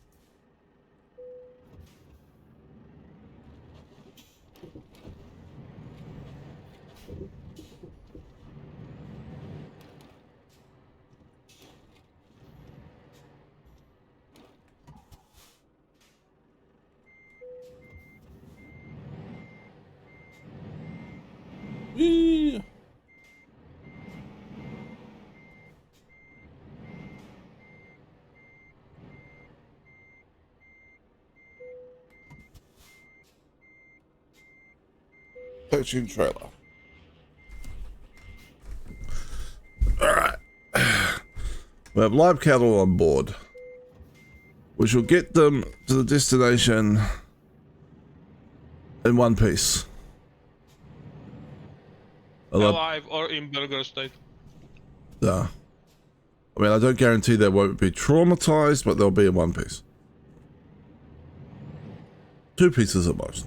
manufacturing trailer. Alright. We have live cattle on board. We shall get them to the destination in one piece. Alive or in burger state. Yeah. I mean, I don't guarantee they won't be traumatized, but they'll be in one piece. 2 pieces at most.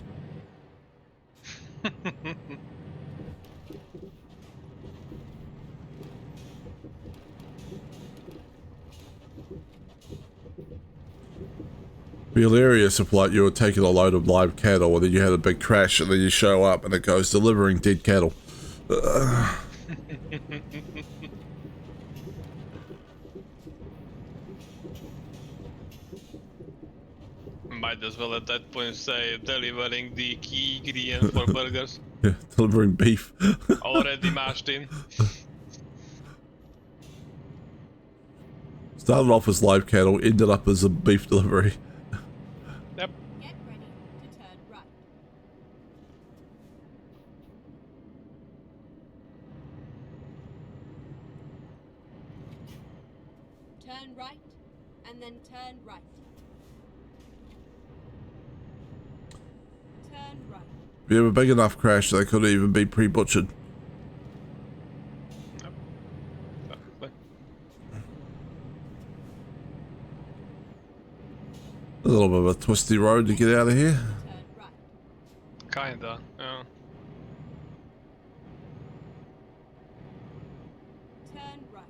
Be hilarious if, like, you were taking a load of live cattle and then you had a big crash and then you show up and it goes delivering dead cattle. Might as well at that point say delivering the key ingredient for burgers. Yeah, delivering beef. Already mashed in. Started off as live cattle, ended up as a beef delivery. Yep. Get ready to turn right. Turn right, and then turn right. Turn right. We have a big enough crash they couldn't even be pre-butchered. Exactly. A little bit of a twisty road to get out of here. Turn right. Kinda, yeah. Turn right.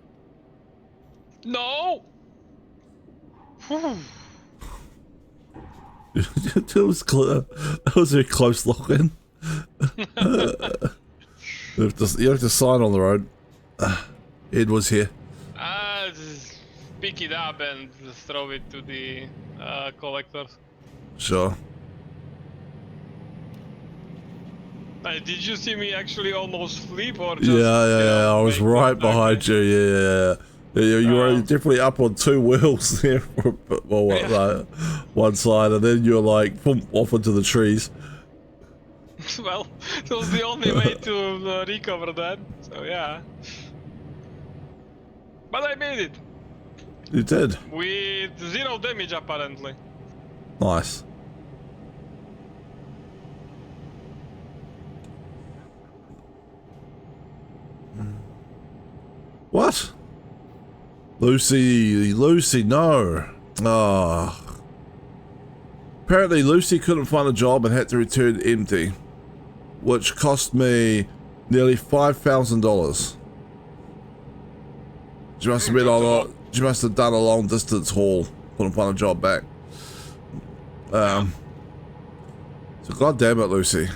No! Whew. It was clear. That was very close looking. You have to sign on the road. Ed was here. Just pick it up and just throw it to the collectors. Sure. Did you see me actually almost flip or just? Yeah. I was make right contact? behind you. Yeah. You were Oh. definitely up on 2 wheels there for one side, and then you're like boom, off into the trees. Well, it was the only way to recover that. So yeah. But I made it You did. with 0 damage apparently. Nice. What? Lucy, no. Ah. Apparently Lucy couldn't find a job and had to return empty, which cost me nearly $5,000. She must have been she must have done a long distance haul. Couldn't find a job back. So God damn it, Lucy.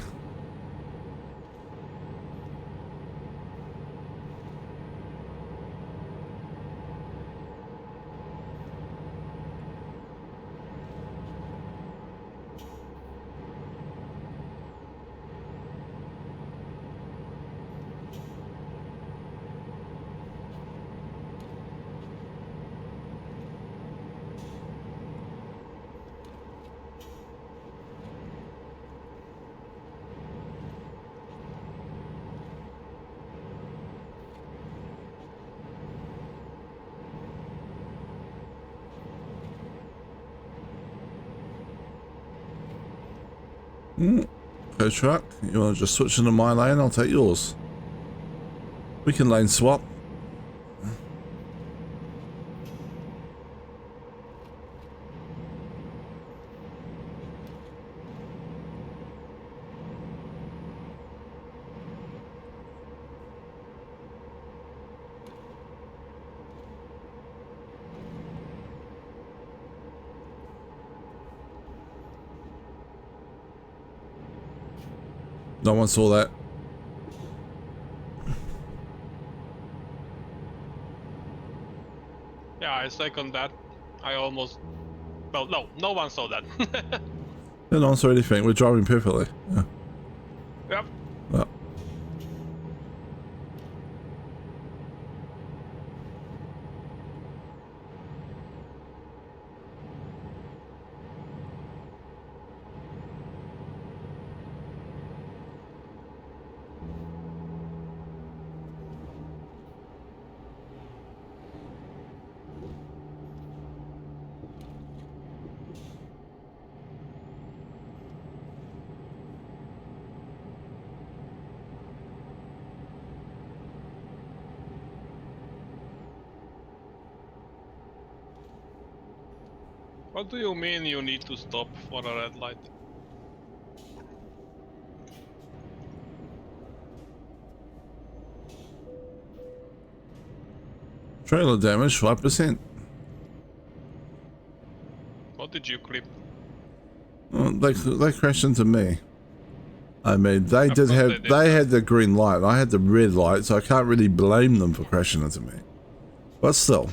Okay, truck. You want to just switch into my lane? I'll take yours. We can lane swap. No one saw that. Yeah, I second that. I almost. Well, no one saw that. No one saw anything. We're driving perfectly. Yeah. Yep. Well. What do you mean you need to stop for a red light? Trailer damage 5%. What did you clip? Well, they crashed into me. I mean, they Of did course have they did they that. had the green light. I had the red light, so I can't really blame them for crashing into me. But still.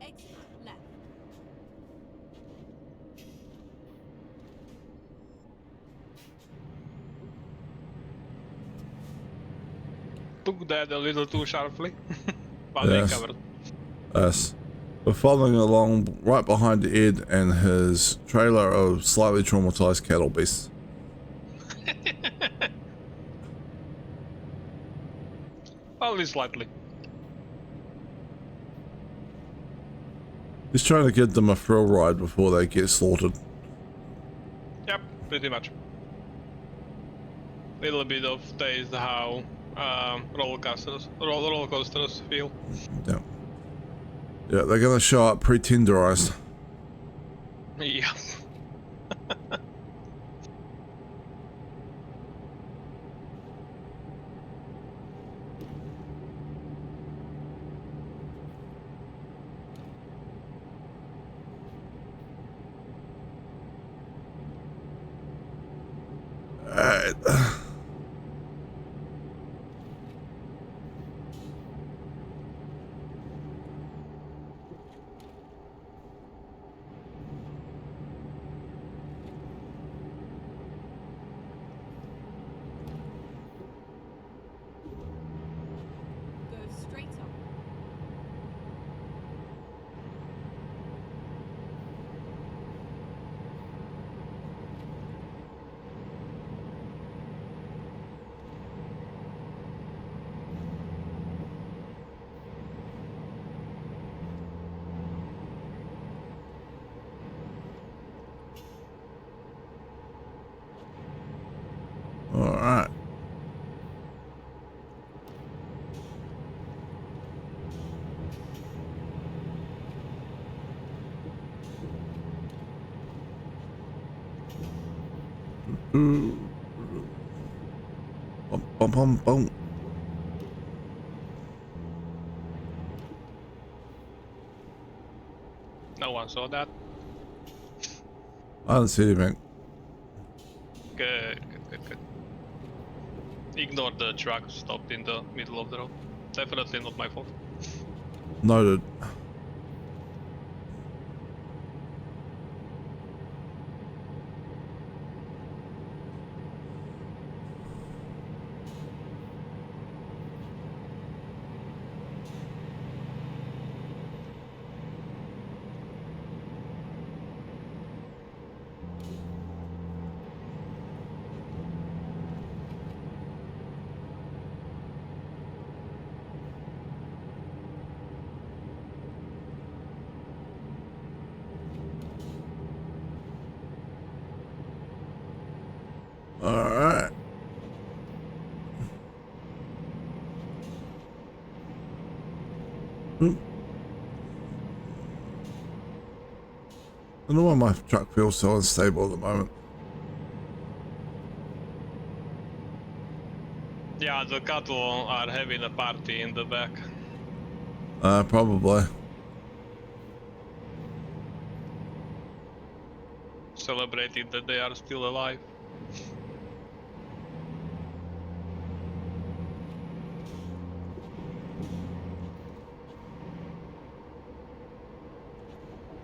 Exit left. Took that a little too sharply. But Yes. they covered. Us. We're following along right behind Ed and his trailer of slightly traumatized cattle beasts. Only slightly. He's trying to get them a thrill ride before they get slaughtered. Yep, pretty much. Little bit of taste how roller coasters feel. Yeah. Yeah, they're gonna show up pre-tenderized. Yeah. Alright. Go straight up. Alright. Bum, bum, bum, bum. No one saw that. I don't see anything. Good. Ignore the truck stopped in the middle of the road. Definitely not my fault. Noted. Alright. I don't know why my truck feels so unstable at the moment. Yeah, the cattle are having a party in the back. Probably. Celebrating that they are still alive.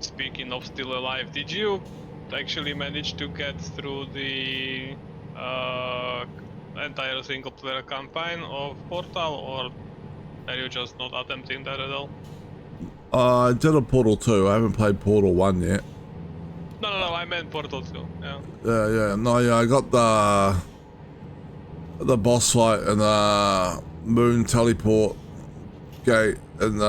Speaking of still alive, did you actually manage to get through the entire single player campaign of Portal, or are you just not attempting that at all? I did a Portal 2. I haven't played Portal 1 yet. No, I meant Portal 2, yeah. Yeah. No, yeah, I got the boss fight and moon teleport gate and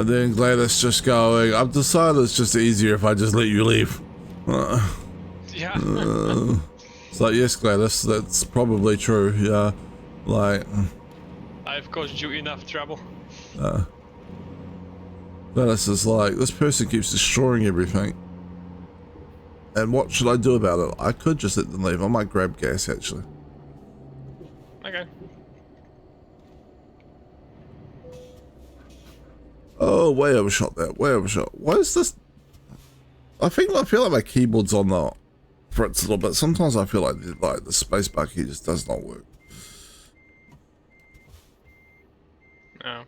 then Gladys just going, I've decided it's just easier if I just let you leave. Yeah. It's like, yes, Gladys, that's probably true. Yeah, like I've caused you enough trouble. Gladys is like, this person keeps destroying everything. And what should I do about it? I could just let them leave. I might grab gas, actually. Okay. Oh, way overshot that. Way overshot. Why is this? I feel like my keyboard's on the fritz a little bit. Sometimes I feel like the spacebar key just does not work. Yeah.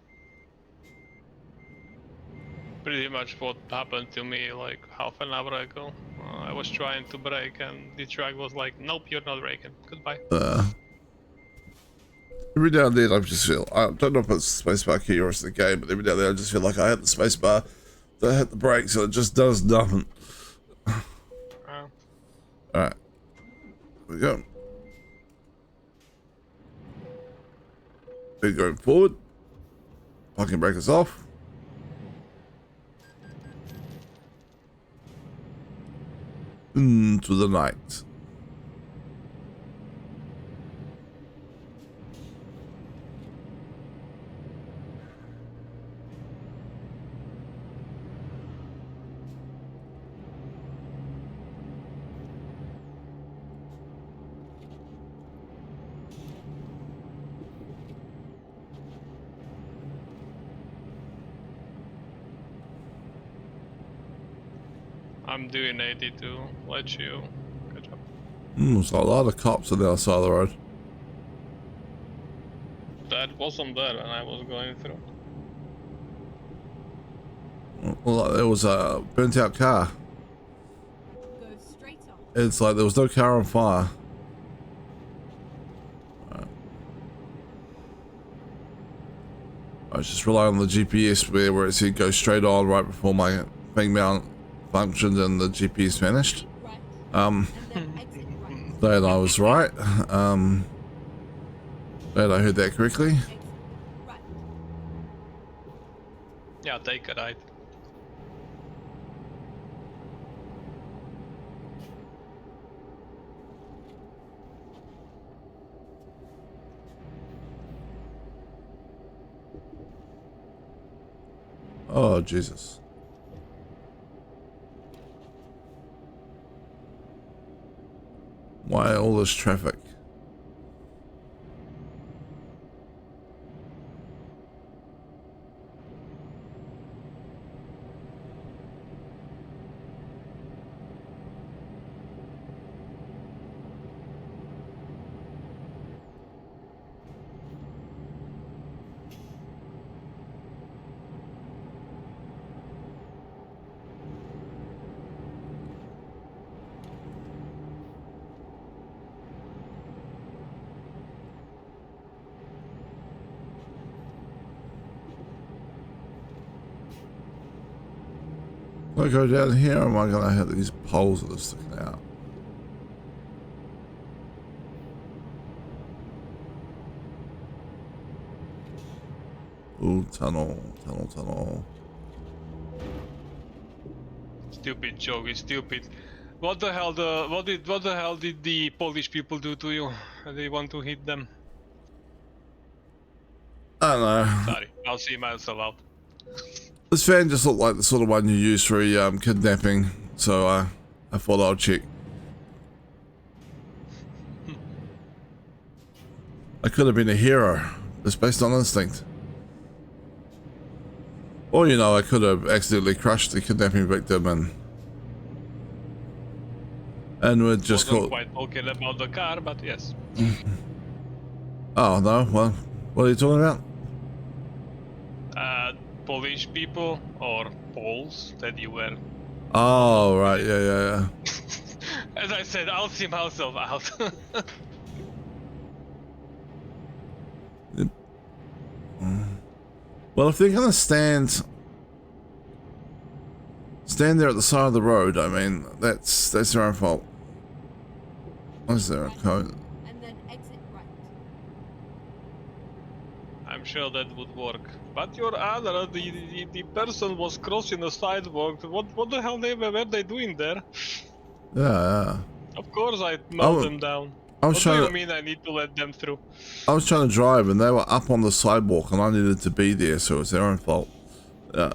Pretty much what happened to me like half an hour ago. I was trying to brake and the truck was like, nope, you're not braking. Goodbye. Every now and then I just feel, I don't know if it's the spacebar key or it's the game, but every now and then I just feel like I hit the spacebar, I hit the brakes, and it just does nothing. Alright. Here we go. We're going forward. Parking brake is off. Into the night. I'm doing 80 to let you catch up. There's a lot of cops on the other side of the road. That wasn't there when I was going through. Well, there was a burnt out car. Go straight on. It's like there was no car on fire. I was just relying on the GPS where it said go straight on right before my thing mount functioned and the GPS vanished. Right. And then exit right. Glad I was right. Glad I heard that correctly. Exit right. Yeah, take a right. Oh, Jesus. Why all this traffic? Do I go down here or am I going to hit these poles that are sticking out? Ooh, tunnel, tunnel, tunnel. Stupid joke, it's stupid. What the hell what the hell did the Polish people do to you? They want to hit them. I don't know. Sorry, I'll see myself out. This van just looked like the sort of one you use for kidnapping, so I thought I'd check. I could have been a hero, just based on instinct. Or, you know, I could have accidentally crushed the kidnapping victim and would just Wasn't call. quite talking about the car, but yes. Oh no! Well, what are you talking about? Polish people or Poles that you were. Oh right, yeah. As I said, I'll see myself out. Well, if they're gonna stand there at the side of the road, I mean, that's their own fault. Was there a code? And then exit right. I'm sure that would work. But your honor, the person was crossing the sidewalk. What the hell were they doing there? Yeah. Of course I mowed I'm- them down. I was What do trying you to. mean I need to let them through? I was trying to drive, and they were up on the sidewalk, and I needed to be there, so it was their own fault. Yeah.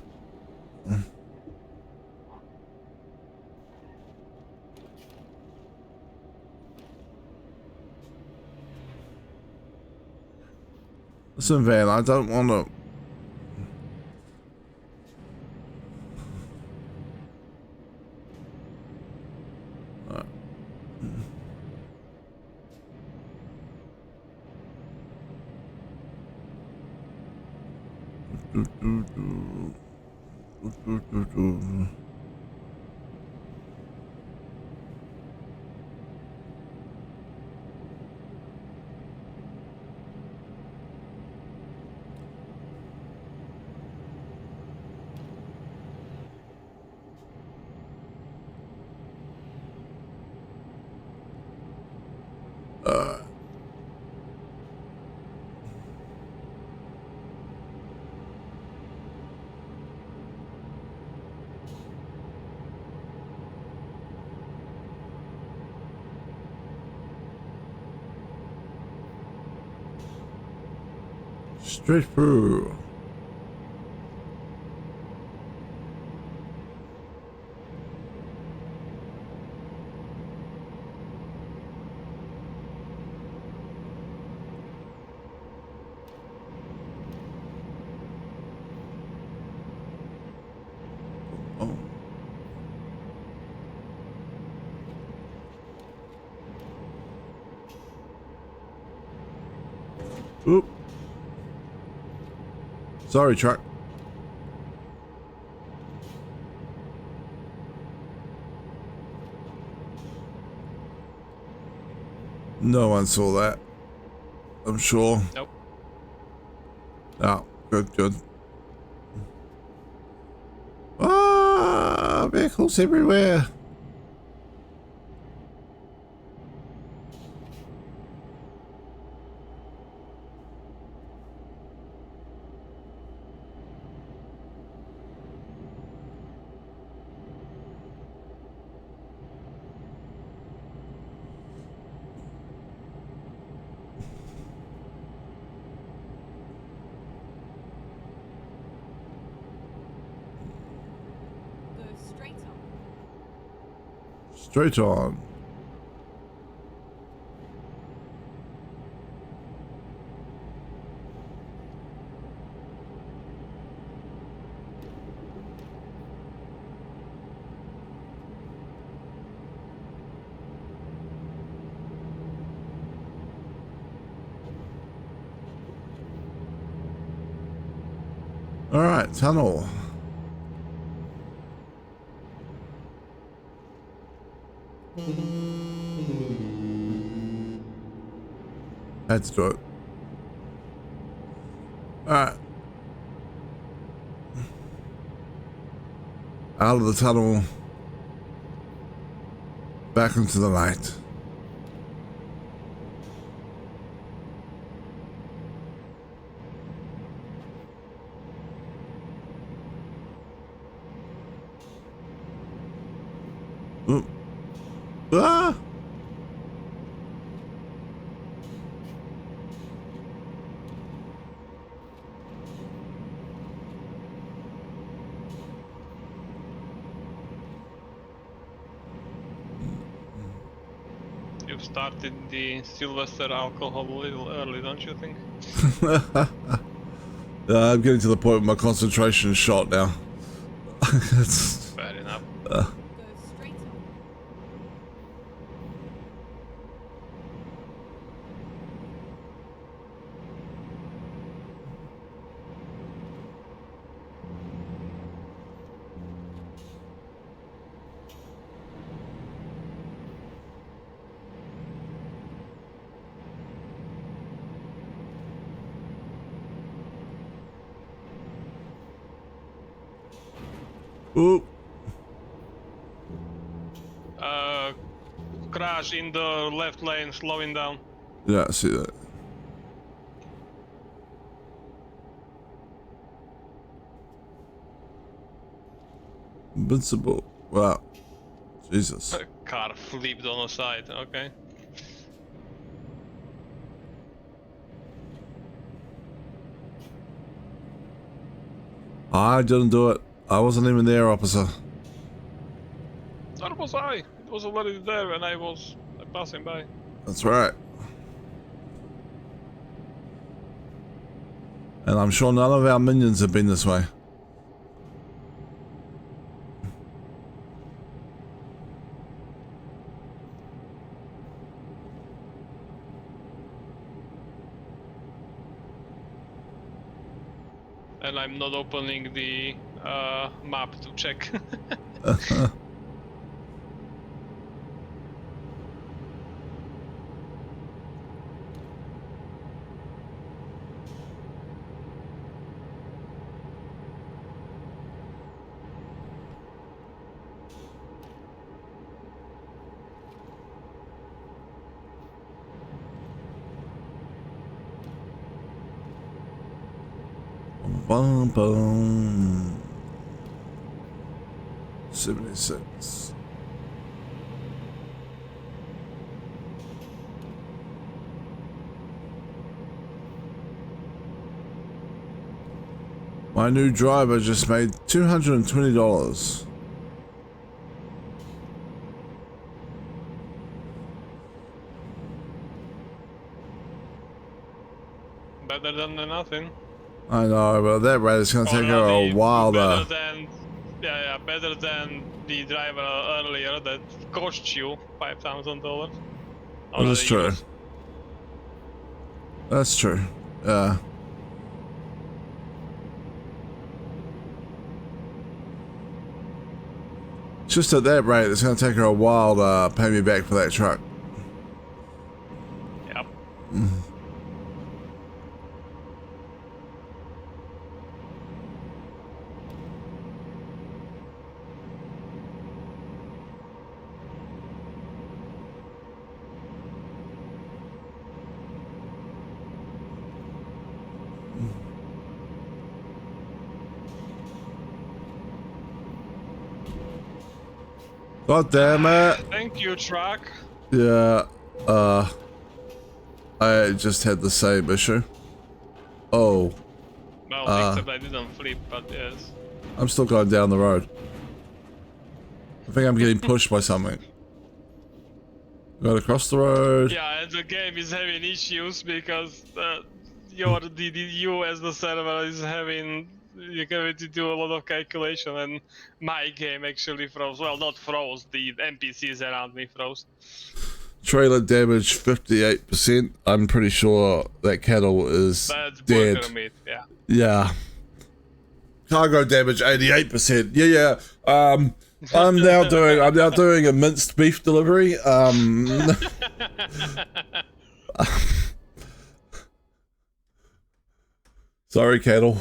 Listen, Van, I don't want to. Straight through. Oh. Oop. Sorry, truck. No one saw that. I'm sure. Nope. Oh, good. Ah, vehicles everywhere. Go straight on. Straight on. All right, tunnel. Had to do it. All right. Out of the tunnel. Back into the light. Oop. Ah! You've started the Sylvester alcohol a little early, don't you think? I'm getting to the point where my concentration is shot now. It's- Fair enough. Go straight on. Oop. garage in the left lane, slowing down. Yeah, I see that. Invincible. Wow. Jesus. Car flipped on the side. Okay. I didn't do it. I wasn't even there, officer. That was I. It was already there when I was passing by. That's right. And I'm sure none of our minions have been this way. And I'm not opening the map to check. Bum, bum. 76. My new driver just made $220. Better than nothing. I know, but at that rate, it's going to take her Already a while better to... than, yeah, better than the driver earlier that cost you $5,000. That is true. That's true. Yeah. It's just at that rate, it's going to take her a while to pay me back for that truck. Yep. God damn it. Thank you, truck. Yeah, I just had the same issue. Oh, Well, except I didn't flip, but yes. I'm still going down the road. I think I'm getting pushed by something. Got across the road. Yeah, and the game is having issues because you as the server is having you're going to do a lot of calculation, and my game actually froze. Well, not froze. The NPCs around me froze. Trailer damage 58%. I'm pretty sure that cattle is That's dead. burger meat. Yeah. Yeah. Cargo damage 88%. Yeah. I'm now doing a minced beef delivery. Sorry, cattle.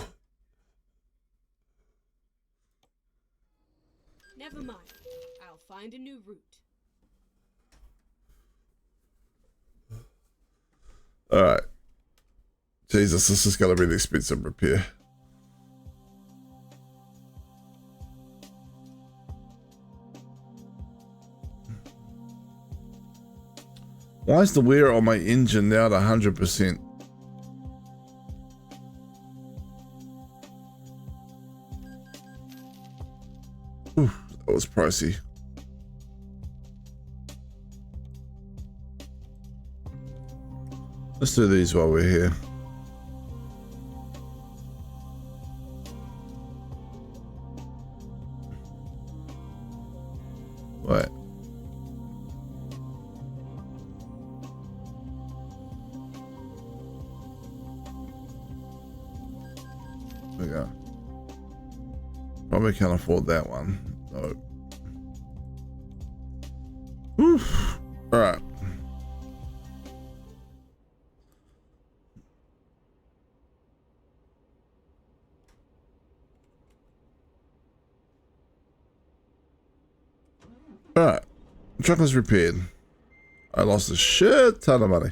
Never mind. I'll find a new route. All right. Jesus, this is going to be an expensive repair. Why is the wear on my engine now at 100%? Ooh, that was pricey. Let's do these while we're here. What? We go. Probably can't afford that one. No. Oof. All right. Alright, truck is repaired. I lost a shit ton of money.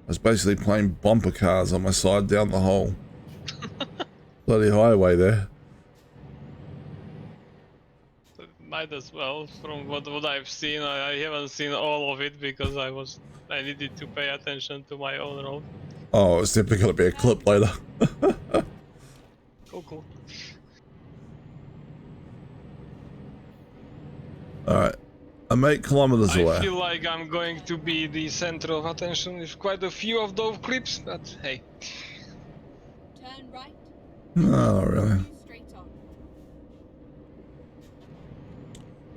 I was basically playing bumper cars on my side down the whole bloody highway there. Might as well. From what I've seen, I haven't seen all of it because I needed to pay attention to my own road. Oh, it's definitely going to be a clip later. Cool. Alright. I'm 8 kilometers away. I feel like I'm going to be the center of attention with quite a few of those clips, but hey. Turn right. No, not really. Continue straight on.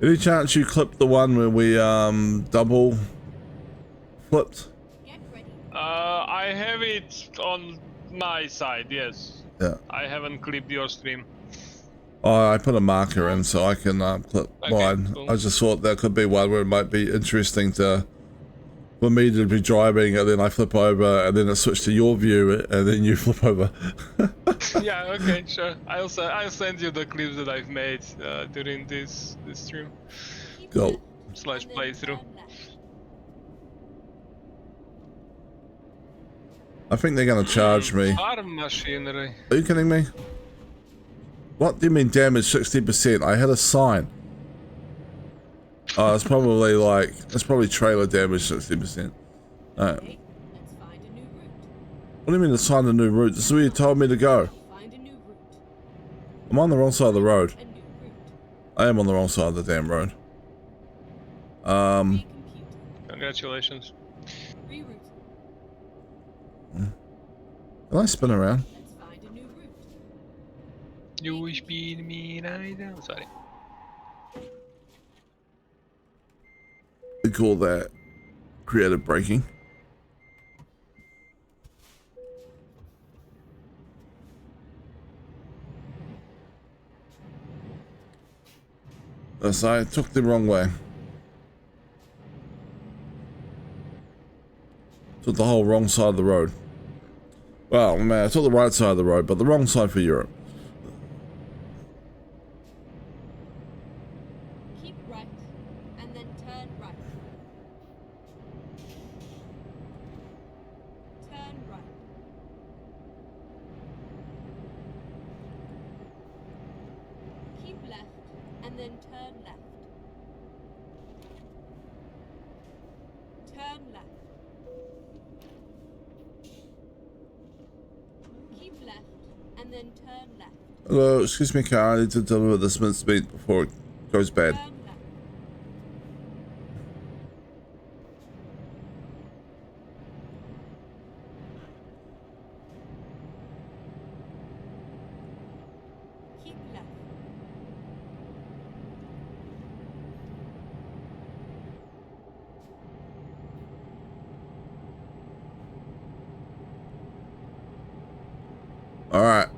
Any chance you clipped the one where we double flipped? Get ready. I have it on my side, yes. Yeah. I haven't clipped your stream. Oh, I put a marker in so I can clip Okay, mine. cool. I just thought that could be one where it might be interesting for me to be driving and then I flip over and then it switched to your view and then you flip over. Yeah, okay, sure. I'll send you the clips that I've made during this stream Keep Go. left, / and then playthrough. turn left. I think they're going to charge me. Farm machinery. Are you kidding me? What do you mean damage 60%? I had a sign. Oh, it's probably trailer damage 60%. Alright. Okay, let's find a new route. What do you mean to find a new route? This is where you told me to go. Find a new route. I'm on the wrong side of the road. A new route. I am on the wrong side of the damn road. Recompute. Congratulations. Reroute. Can I spin around? Let's find a new route. You speed me right now. Sorry. We call that creative braking. So I took the wrong way. Took the whole wrong side of the road. Well, man, I took the right side of the road, but the wrong side for Europe. Keep right, and then turn right. Turn right. Keep left, and then turn left. Turn left. Keep left, and then turn left. Hello, excuse me, car. I need to deliver this mincemeat before it goes bad. Turn left. Keep left. Alright.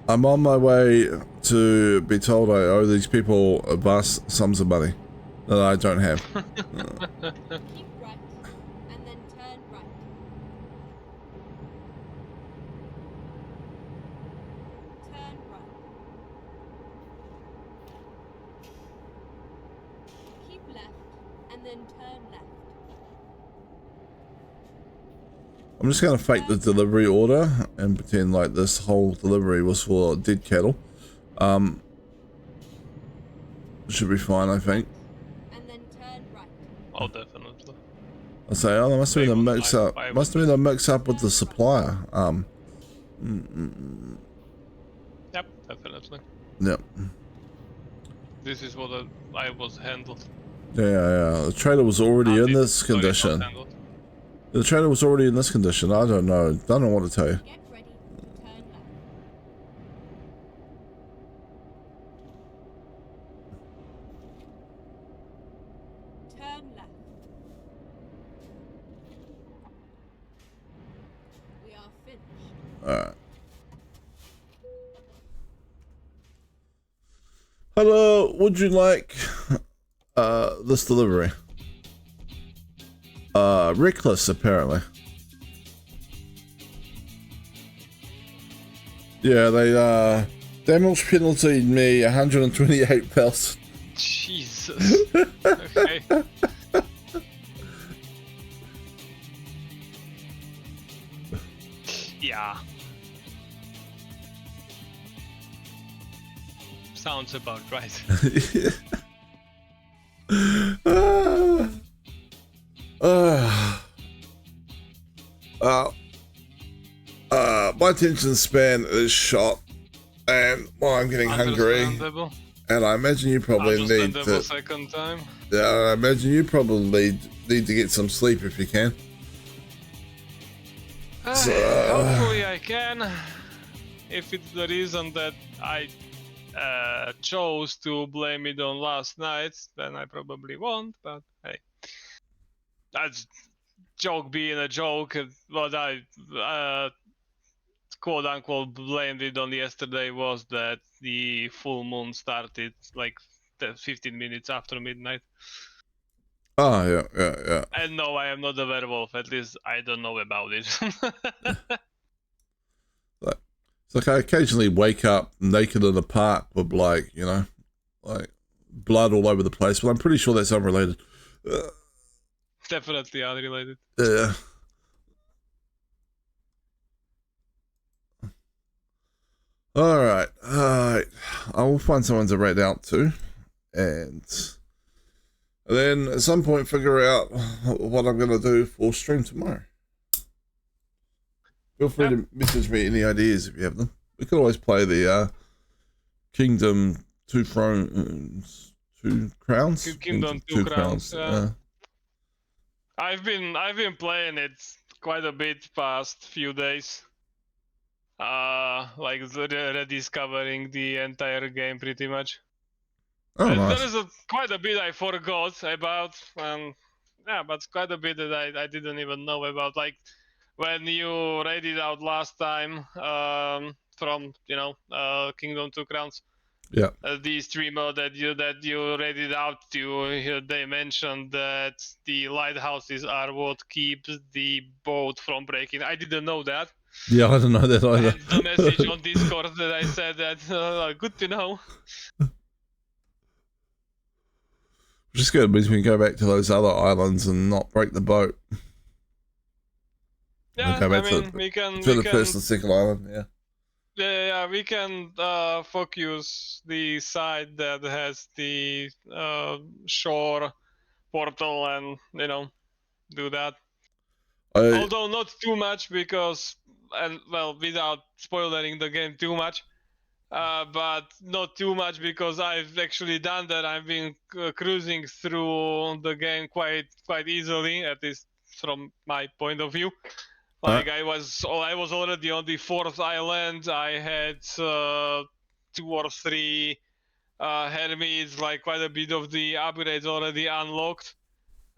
I'm on my way to be told I owe these people vast sums of money that I don't have. Keep right, and then turn right. Turn right. Keep left, and then turn left. I'm just going to fake the delivery order and pretend like this whole delivery was for dead cattle. Should be fine, I think. And then turn right. Oh, definitely. I'll say, oh, there must have been a mix up. I Must have been a mix up with the supplier. Yep, definitely. Yep. This is what I was handled. Yeah. The trailer was already in this Sorry, not condition. handled. The trailer was already in this condition. I don't know. Don't know what to tell you. Get ready. Turn left. Turn left. We are finished. Alright. Hello, would you like this delivery? Reckless apparently. Yeah, Damage penalty me 128 bells. Jesus. Okay. Yeah. Sounds about right. My attention span is shot, and I'm getting hungry, Understandable. and I imagine you probably need Understandable to. second time. I imagine you probably need to get some sleep if you can. Hopefully I can. If it's the reason that I chose to blame it on last night, then I probably won't, but hey. That's joke being a joke. What I quote unquote blamed it on yesterday was that the full moon started like 15 minutes after midnight. Oh yeah. And no, I am not a werewolf. At least I don't know about it. It's like I occasionally wake up naked in a park with like blood all over the place, but I'm pretty sure that's unrelated. Definitely unrelated. Yeah. All right. I will find someone to rate out to, and then at some point figure out what I'm going to do for stream tomorrow. Feel free to message me any ideas if you have them. We could always play the Kingdom Two Crowns. Kingdom Two Crowns. I've been playing it quite a bit past few days. Like rediscovering the entire game pretty much. Oh, nice. There is quite a bit I forgot about, but quite a bit that I didn't even know about. Like when you read it out last time from Kingdom Two Crowns. Yeah. The streamer that you read it out to, they mentioned that the lighthouses are what keeps the boat from breaking. I didn't know that. Yeah, I didn't know that either. And the message on Discord that I said that good to know. Which is good, means we can go back to those other islands and not break the boat. Yeah, go back we can to the first and second island. Yeah. Yeah, we can focus the side that has the shore portal and do that. Although not too much because, without spoiling the game too much, but not too much because I've actually done that. I've been cruising through the game quite easily, at least from my point of view. Like I was already on the 4th island. I had 2 or 3 hermits, like quite a bit of the upgrades already unlocked,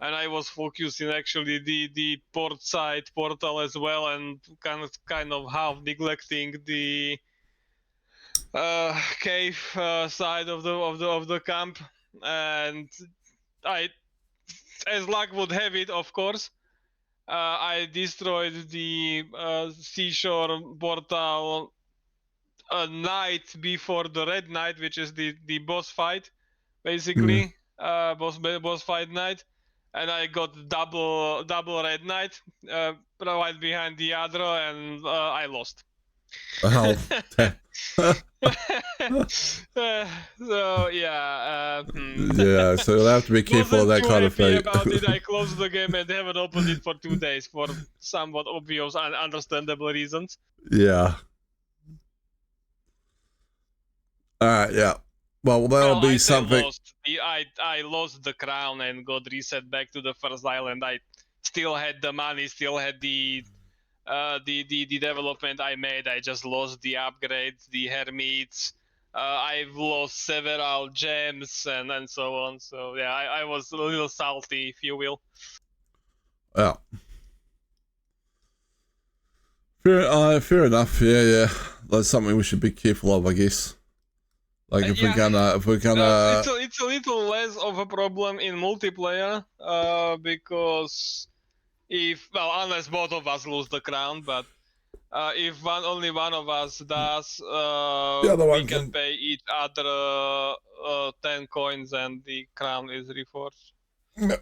and I was focusing actually the port side portal as well, and kind of half neglecting the cave side of the camp. And I, as luck would have it, of course. I destroyed the seashore portal a night before the Red Night, which is the boss fight, basically. Boss fight night, and I got double Red Night right behind the other, and I lost. Oh. So yeah. Yeah, so you'll have to be careful of that kind of thing. About it. I closed the game and haven't opened it for 2 days for somewhat obvious and understandable reasons. Yeah. Alright, yeah. Well, that'll be something. I lost the crown and got reset back to the first island. I still had the money, still had the development I made. I just lost the upgrades, the hermits. I've lost several gems and so on. So yeah, I was a little salty, if you will. Yeah. Fair enough. Yeah. That's something we should be careful of, I guess. Like if we're gonna, it's a little less of a problem in multiplayer, because unless both of us lose the crown, but If only one of us does, The other we one can can- pay each other 10 coins and the crown is reforged. No,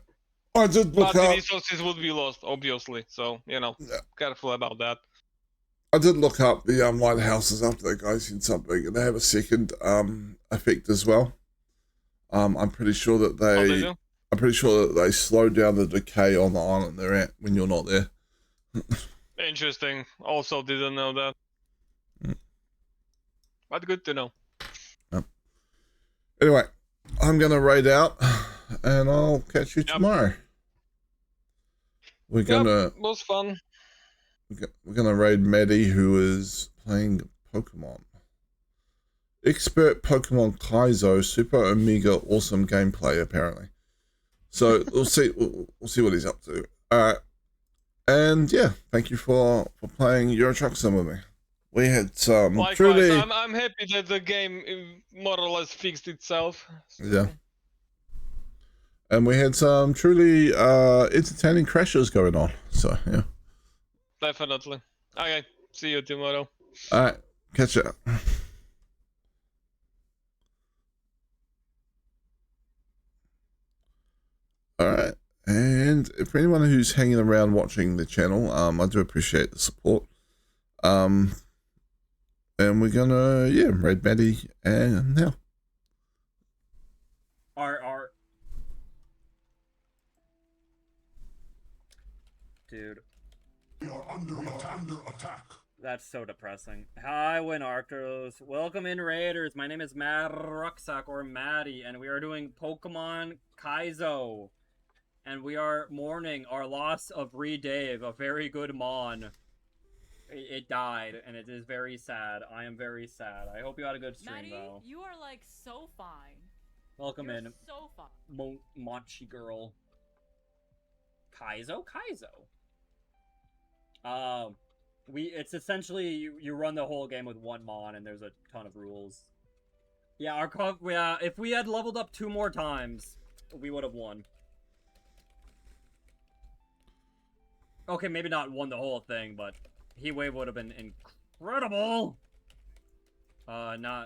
I did look But the up. resources would be lost, obviously. So, Yeah. careful about that. I did look up the lighthouses after that guy's in something, and they have a second effect as well. I'm pretty sure that Oh, they they. do? I'm pretty sure that they slow down the decay on the island they're at when you're not there. Interesting. Also didn't know that. Mm. But good to know. Anyway, I'm gonna raid out, and I'll catch you Yep. tomorrow. We're gonna Yep, was fun. we're gonna raid Maddie, who is playing Pokemon. Expert Pokemon Kaizo, Super Omega, awesome gameplay apparently. So we'll see. We'll see what he's up to. And yeah, thank you for playing Euro Truck Sim with me. We had some Likewise, truly, I'm happy that the game more or less fixed itself. So. yeah, and we had some truly entertaining crashes going on. So yeah. Definitely. Okay, see you tomorrow. All right, catch you. All right, and for anyone who's hanging around watching the channel, I do appreciate the support. And we're gonna raid Maddie and now. Dude, We are under attack. that's so depressing. Hi, Win Arctos. Welcome in, Raiders. My name is Mad Rucksack, or Maddie, and we are doing Pokemon Kaizo. And we are mourning our loss of Redave, a very good Mon. It died, and it is very sad. I am very sad. I hope you had a good stream, Maddie, though. you are like so fine. Welcome You're in, so fine. Mochi Girl. Kaizo? It's essentially you run the whole game with one Mon, and there's a ton of rules. Yeah, if we had leveled up 2 more times, we would have won. Okay, maybe not won the whole thing, but Heatwave would have been incredible. TM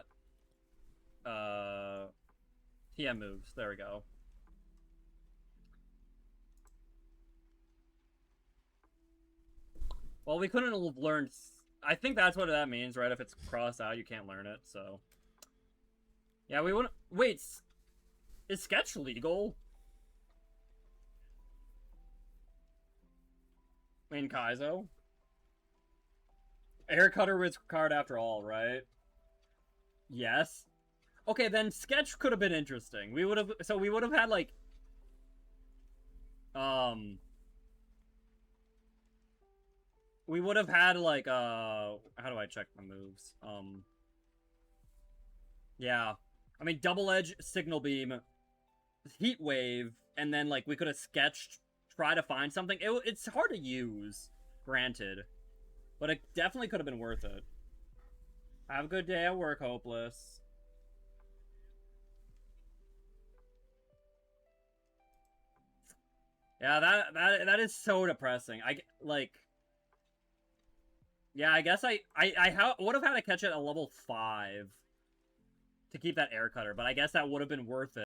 moves. There we go. Well, we couldn't have learned... I think that's what that means, right? If it's crossed out, you can't learn it, so... Yeah, we wouldn't... Wait, is Sketch legal? In Kaizo? Air Cutter was required after all, right? Yes. Okay, then Sketch could have been interesting. We would have... So we would have had, like... We would have had, like, how do I check my moves? Yeah. I mean, Double Edge, Signal Beam, Heat Wave, and then, like, we could have sketched, try to find something. It's hard to use, granted. But it definitely could have been worth it. Have a good day at work, Hopeless. Yeah, that is so depressing. Yeah, I guess I would have had to catch it at level 5 to keep that air cutter, but I guess that would have been worth it.